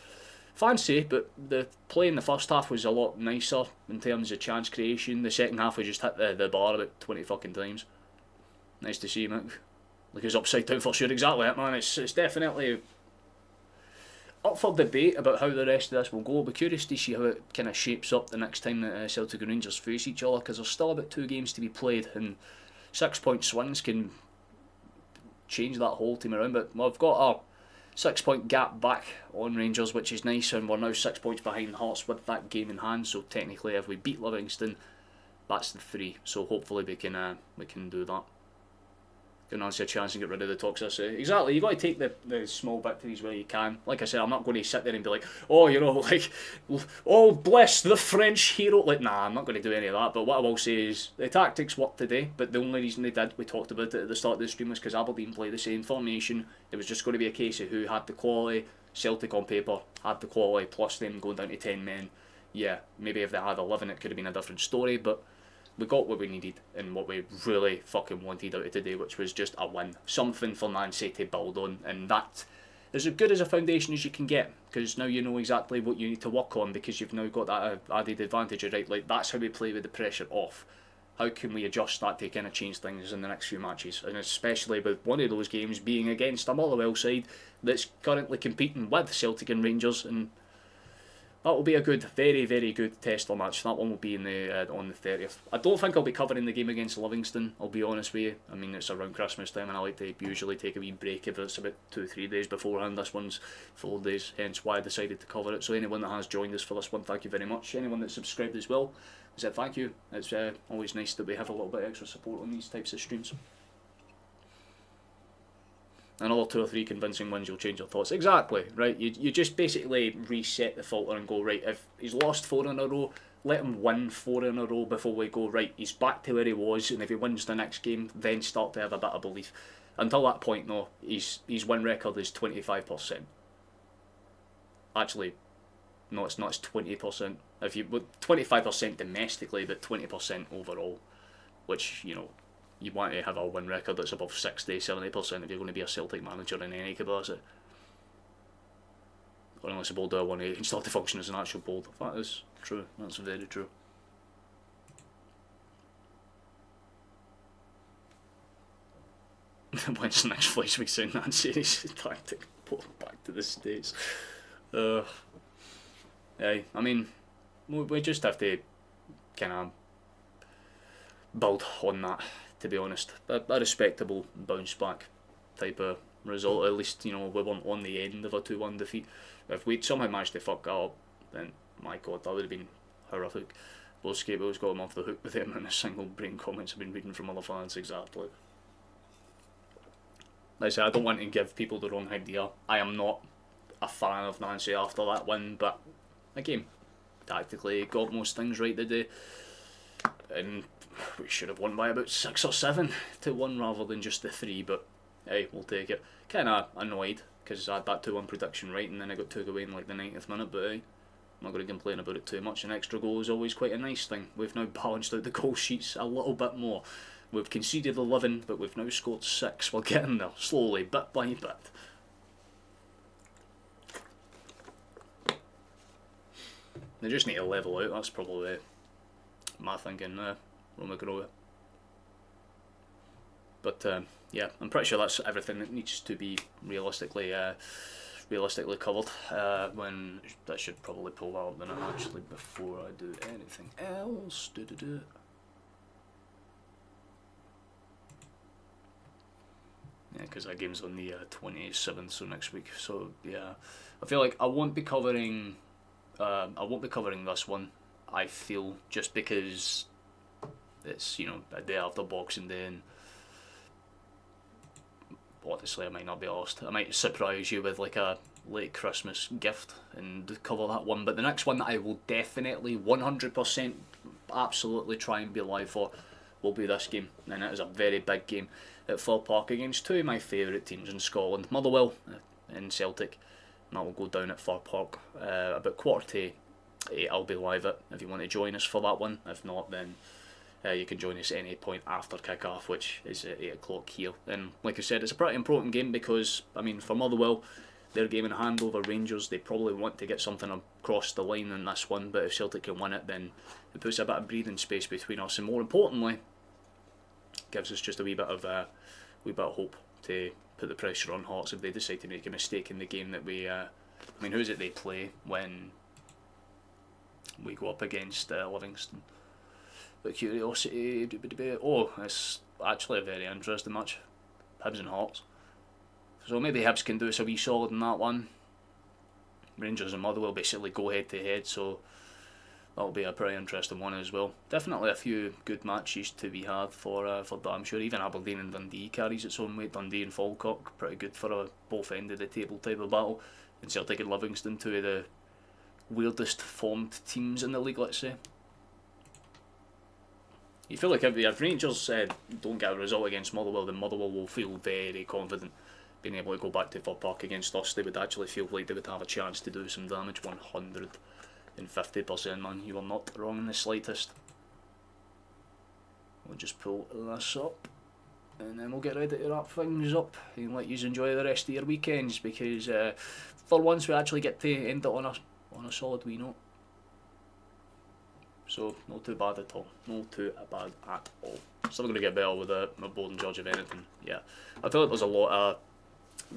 S1: fancy, but the play in the first half was a lot nicer in terms of chance creation. The second half we just hit the bar about 20 fucking times. Nice to see, Mick. Like he's upside down for sure, exactly it, man. It's definitely up for debate about how the rest of this will go. I'll be curious to see how it kind of shapes up the next time that Celtic and Rangers face each other, because there's still about 2 games to be played, and 6-point swings can change that whole team around. But we've got a 6-point gap back on Rangers, which is nice, and we're now 6 points behind Hearts with that game in hand. So technically, if we beat Livingston, that's the 3. So hopefully we can do that. Give Nancy a chance and get rid of the toxicity. Exactly, you got to take the small victories where you can. Like I said, I'm not going to sit there and be like, oh, you know, like, oh, bless the French hero. Like, nah, I'm not going to do any of that. But what I will say is, the tactics worked today, but the only reason they did, we talked about it at the start of the stream, was because Aberdeen played the same formation. It was just going to be a case of who had the quality. Celtic on paper had the quality, plus them going down to 10 men. Yeah, maybe if they had 11 it could have been a different story, but we got what we needed and what we really fucking wanted out of today, which was just a win. Something for Nancy to build on, and that is as good as a foundation as you can get, because now you know exactly what you need to work on, because you've now got that added advantage of, right, like, that's how we play with the pressure off. How can we adjust that to kind of change things in the next few matches, and especially with one of those games being against a Motherwell side that's currently competing with Celtic and Rangers, and that will be a good, very, very good tester match. That one will be in the on the 30th. I don't think I'll be covering the game against Livingston, I'll be honest with you. I mean, it's around Christmas time, and I like to usually take a wee break if it's about 2-3 days beforehand. This one's 4 days, hence why I decided to cover it. So anyone that has joined us for this one, thank you very much. Anyone that's subscribed as well, I said thank you. It's always nice that we have a little bit extra support on these types of streams. Another 2 or 3 convincing wins, you'll change your thoughts. Exactly, right? You just basically reset the filter and go, right, if he's lost 4 in a row, let him win 4 in a row before we go, right, he's back to where he was, and if he wins the next game, then start to have a bit of belief. Until that point, no, his win record is 25%. Actually, no, it's not, it's 20%. If you 25% domestically, but 20% overall, which, you know, you want to have a win record that's above 60-70% if you're going to be a Celtic manager in any capacity. Or unless a boulder one, you can start to function as an actual boulder. That is true, that's very true. When's the next flight we send that series tactic back to the States? Yeah, I mean, we just have to kind of build on that, to be honest. A respectable bounce back type of result. At least, you know, we weren't on the end of a 2-1 defeat. If we'd somehow managed to fuck that up, then my god, that would have been horrific. Both scapegoats got him off the hook with him, and the single brain comments I've been reading from other fans. Exactly. Like I say, I don't want to give people the wrong idea. I am not a fan of Nancy after that win, but again, tactically got most things right today, and we should have won by about 6 or 7 to 1 rather than just the 3, but hey, we'll take it. Kind of annoyed because I had that 2-1 prediction right, and then I got took away in like the 90th minute, but hey, I'm not going to complain about it too much. An extra goal is always quite a nice thing. We've now balanced out the goal sheets a little bit more. We've conceded 11, but we've now scored 6. We're getting there, slowly, bit by bit. They just need to level out, that's probably my thinking when we grow it. But yeah, I'm pretty sure that's everything that needs to be realistically covered. When that should probably pull that up then actually before I do anything else. Yeah, because that game's on the 27th, so next week. So yeah, I feel like I won't be covering this one. I feel, just because it's, you know, a day after Boxing Day, and honestly I might not be asked. I might surprise you with like a late Christmas gift and cover that one. But the next one that I will definitely 100% absolutely try and be live for will be this game, and it is a very big game at Fir Park against 2 of my favourite teams in Scotland, Motherwell and Celtic. And that will go down at Fir Park about 7:45. I'll be live it if you want to join us for that one. If not, then you can join us at any point after kick-off, which is at 8 o'clock here. And like I said, it's a pretty important game because, I mean, for Motherwell, their game in hand over Rangers, they probably want to get something across the line in this one, but if Celtic can win it, then it puts a bit of breathing space between us, and more importantly, gives us just a wee bit of hope to put the pressure on Hearts if they decide to make a mistake in the game that we I mean, who's it they play when we go up against Livingston? The curiosity. Oh, it's actually a very interesting match. Hibs and Hearts. So maybe Hibs can do us a wee solid in that one. Rangers and Motherwell basically go head to head, so that'll be a pretty interesting one as well. Definitely a few good matches to be had for that, I'm sure. Even Aberdeen and Dundee carries its own weight. Dundee and Falkirk, pretty good for a both end of the table type of battle. And Celtic and Livingston, two of the weirdest formed teams in the league, let's say. You feel like if Rangers don't get a result against Motherwell, then Motherwell will feel very confident being able to go back to Fir Park against us. They would actually feel like they would have a chance to do some damage. 150%, man. You are not wrong in the slightest. We'll just pull this up, and then we'll get ready to wrap things up and let you enjoy the rest of your weekends, because for once we actually get to end it on a solid wee note. So, not too bad at all. Not too bad at all. Still going to get better with my Bowden George, if anything. Yeah. I feel like there's a lot of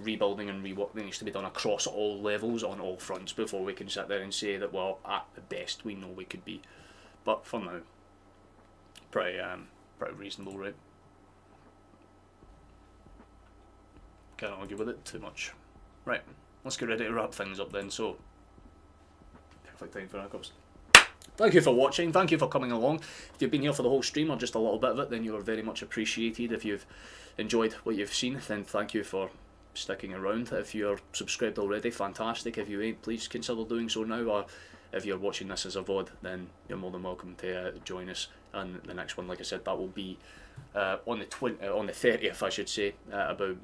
S1: rebuilding and rework that needs to be done across all levels, on all fronts, before we can sit there and say that, well, at the best we know we could be. But for now, pretty reasonable, right? Can't argue with it too much. Right, let's get ready to wrap things up then. So, perfect time for our cups. Thank you for watching, thank you for coming along. If you've been here for the whole stream or just a little bit of it, then you are very much appreciated. If you've enjoyed what you've seen, then thank you for sticking around. If you're subscribed already, fantastic. If you ain't, please consider doing so now. Or if you're watching this as a VOD, then you're more than welcome to join us. And the next one, like I said, that will be on the 30th, I should say, about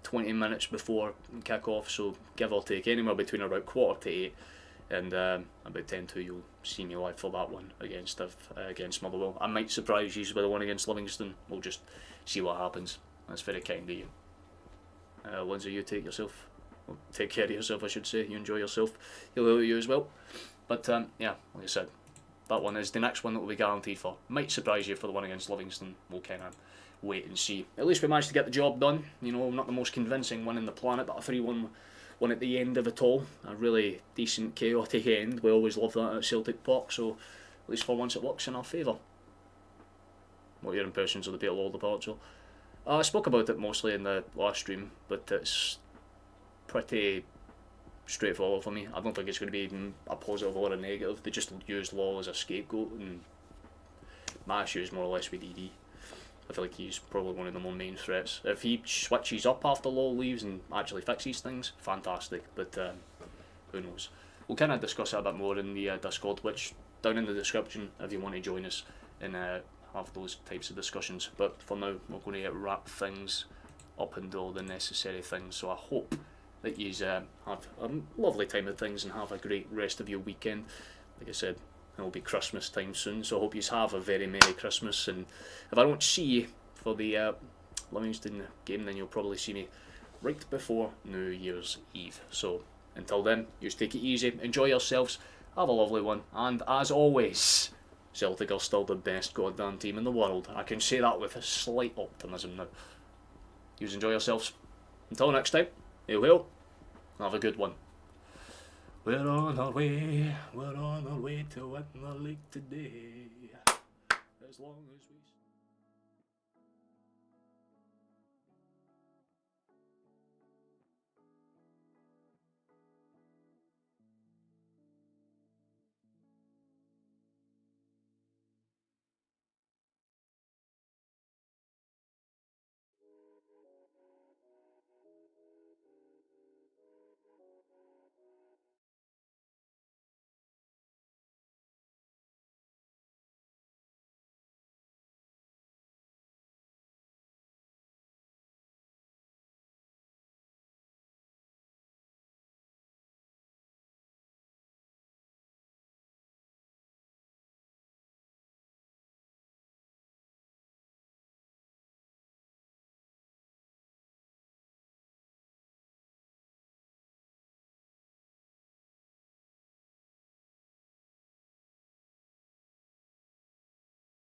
S1: 20 minutes before kick off. So give or take, anywhere between about 7:45 and about 10 to, you'll see me live for that one against Motherwell. I might surprise you with the one against Livingston. We'll just see what happens. That's very kind of you. Lindsay, you take care of yourself, I should say. You enjoy yourself. Hello to you as well. But yeah, like I said, that one is the next one that will be guaranteed for. Might surprise you for the one against Livingston. We'll kind of wait and see. At least we managed to get the job done. You know, not the most convincing one in the planet, but a 3-1 one at the end of it all. A really decent, chaotic end. We always love that at Celtic Park, so at least for once it works in our favour. What are your impressions of the Peter Lord departure? I spoke about it mostly in the last stream, but it's pretty straightforward for me. I don't think it's going to be a positive or a negative. They just used Law as a scapegoat, and my issue is more or less with DD. I feel like he's probably one of the more main threats. If he switches up after Law leaves and actually fixes things, fantastic, but who knows. We'll kind of discuss it a bit more in the Discord, which down in the description if you want to join us and have those types of discussions. But for now, we're going to wrap things up and do all the necessary things. So I hope that you have a lovely time of things and have a great rest of your weekend. Like I said, it'll be Christmas time soon, so I hope you have a very Merry Christmas. And if I don't see you for the Livingston game, then you'll probably see me right before New Year's Eve. So until then, you just take it easy, enjoy yourselves, have a lovely one, and as always, Celtic are still the best goddamn team in the world. I can say that with a slight optimism now. You enjoy yourselves. Until next time, hail, have a good one. We're on our way to win the league today. As long as we